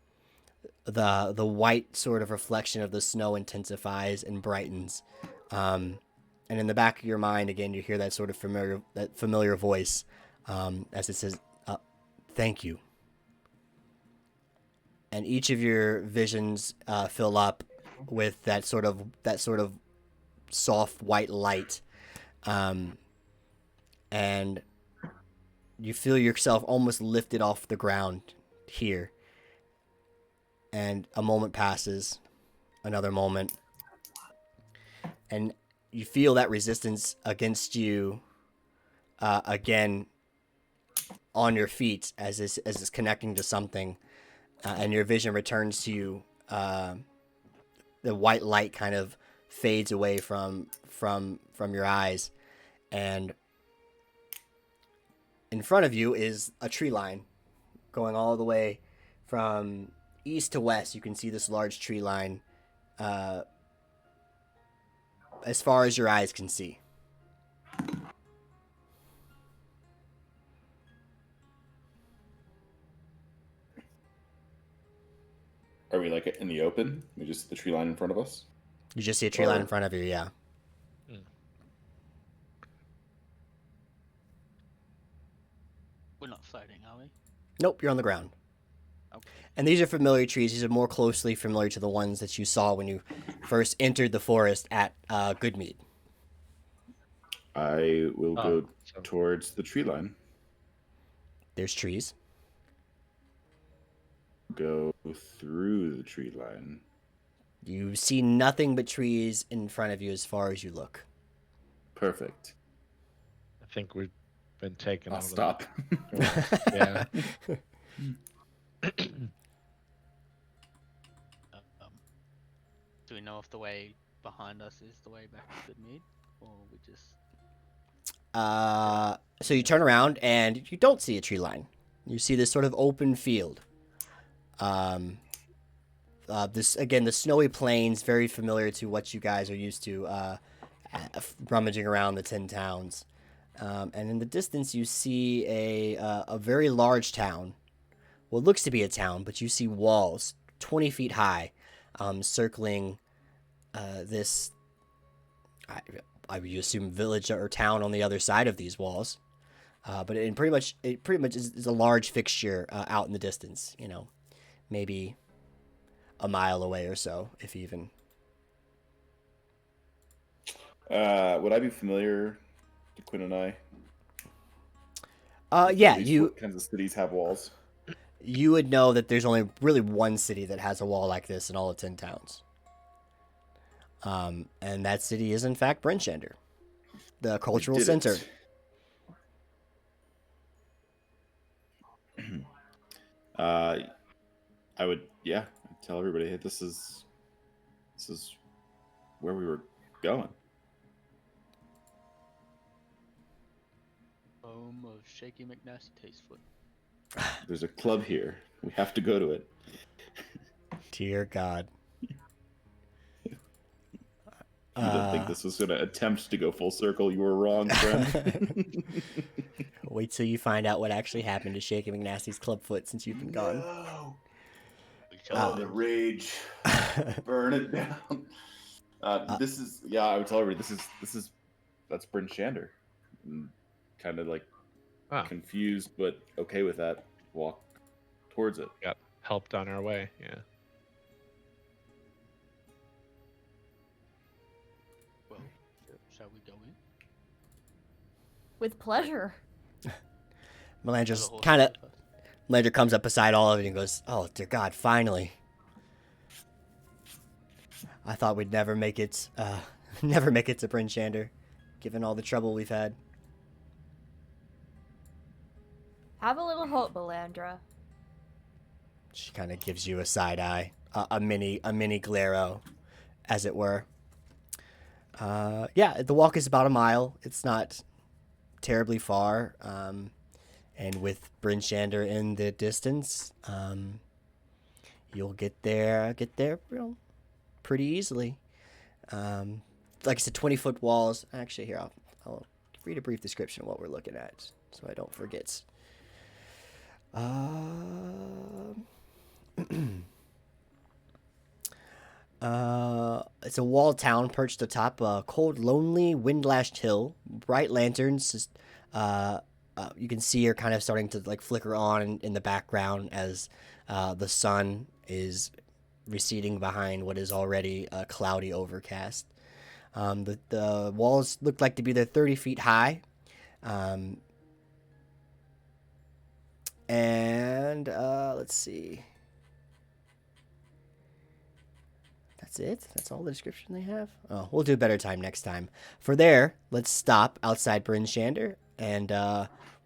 white sort of reflection of the snow intensifies and brightens, and in the back of your mind, again, you hear that sort of familiar voice, as it says, "Thank you." And each of your visions fill up with that sort of soft white light, and you feel yourself almost lifted off the ground here. And a moment passes, another moment, and you feel that resistance against you again on your feet as it's connecting to something, and your vision returns to you. The white light kind of fades away from your eyes, and in front of you is a tree line going all the way from east to west. You can see this large tree line as far as your eyes can see. Are we like in the open? We just see the tree line in front of us? You just see a tree line in front of you, yeah. We're not floating, are we? Nope, you're on the ground. And these are familiar trees. These are more closely familiar to the ones that you saw when you first entered the forest at Good Mead. I will go so- towards the tree line. There's trees. Go through the tree line. You see nothing but trees in front of you as far as you look. Perfect. I think we've been taken I'll over. stop. Yeah. Do we know if the way behind us is the way back to Good Mead, or we just? So you turn around and you don't see a tree line. You see this sort of open field. This again, the snowy plains, very familiar to what you guys are used to, rummaging around the 10 towns. And in the distance, you see a very large town. Well, it looks to be a town, but you see walls 20 feet high, circling this. I would assume village or town on the other side of these walls. But it pretty much is a large fixture out in the distance. You know, maybe a mile away or so, if even. Would I be familiar to Quinn and I? Yeah, What kinds of cities have walls? You would know that there's only really one city that has a wall like this in all of 10 towns. And that city is, in fact, Bryn Shander, the cultural center. I would, tell everybody, hey, this is where we were going. Home of Shaky McNasty Tastefoot. There's a club here. We have to go to it. Dear God. You didn't think this was going to attempt to go full circle. You were wrong, friend. Wait till you find out what actually happened to Shaky McNasty's clubfoot since you've been gone. Oh, the rage. Burn it down. This is, I would tell everybody, that's Bryn Shander. Kind of like confused, but okay with that. Walk towards it. Got helped on our way, yeah. Well, shall we go in? With pleasure. Melandra comes up beside all of you and goes, "Oh dear God, finally! I thought we'd never make it to Bryn Shander, given all the trouble we've had." Have a little hope, Melandra. She kind of gives you a side eye, a mini glaro, as it were. The walk is about a mile. It's not terribly far. And with Bryn Shander in the distance, you'll get there, pretty easily. Like I said, 20-foot walls. Actually, here, I'll read a brief description of what we're looking at, so I don't forget. It's a walled town perched atop a cold, lonely, wind-lashed hill. Bright lanterns, you can see are kind of starting to like flicker on in the background as the sun is receding behind what is already a cloudy overcast. The walls look like to be 30 feet high. Let's see. That's it? That's all the description they have? Oh, we'll do a better time next time. For there, let's stop outside Bryn Shander, and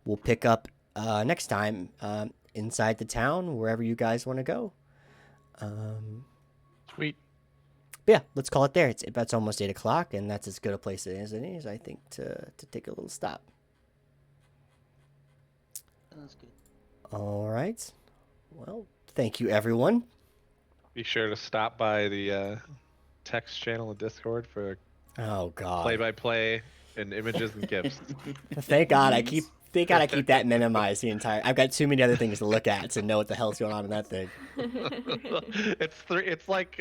we'll pick up next time inside the town, wherever you guys want to go. Sweet. But yeah, let's call it there. It's almost 8 o'clock, and that's as good a place as it is, I think, to take a little stop. Sounds good. All right. Well, thank you, everyone. Be sure to stop by the text channel in Discord for Oh God. play-by-play and images and gifs. Thank God I keep that minimized the entire. I've got too many other things to look at to know what the hell's going on in that thing. It's like.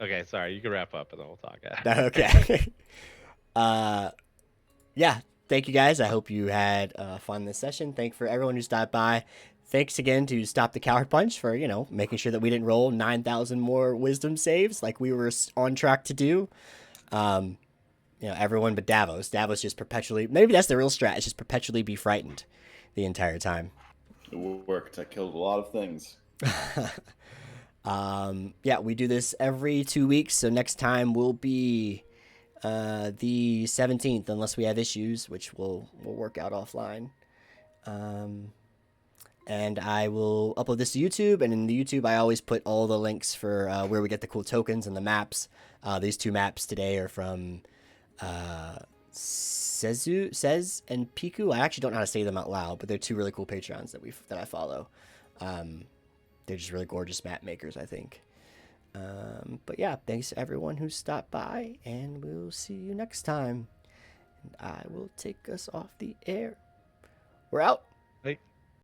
Okay, sorry. You can wrap up and then we'll talk. Okay. Yeah. Thank you guys. I hope you had fun this session. Thank for everyone who stopped by. thanks again to Stop the Coward Punch for, making sure that we didn't roll 9,000 more wisdom saves like we were on track to do. Everyone but Davos. Davos just perpetually, maybe that's the real strat, is just perpetually be frightened the entire time. It worked. I killed a lot of things. We do this every 2 weeks, so next time will be the 17th, unless we have issues, which we'll work out offline. And I will upload this to YouTube, and in the YouTube I always put all the links for where we get the cool tokens and the maps. These 2 maps today are from Sez and Piku. I actually don't know how to say them out loud, but they're 2 really cool Patreons that I follow. They're just really gorgeous map makers, I think. But yeah, thanks to everyone who stopped by, and we'll see you next time. And I will take us off the air. We're out.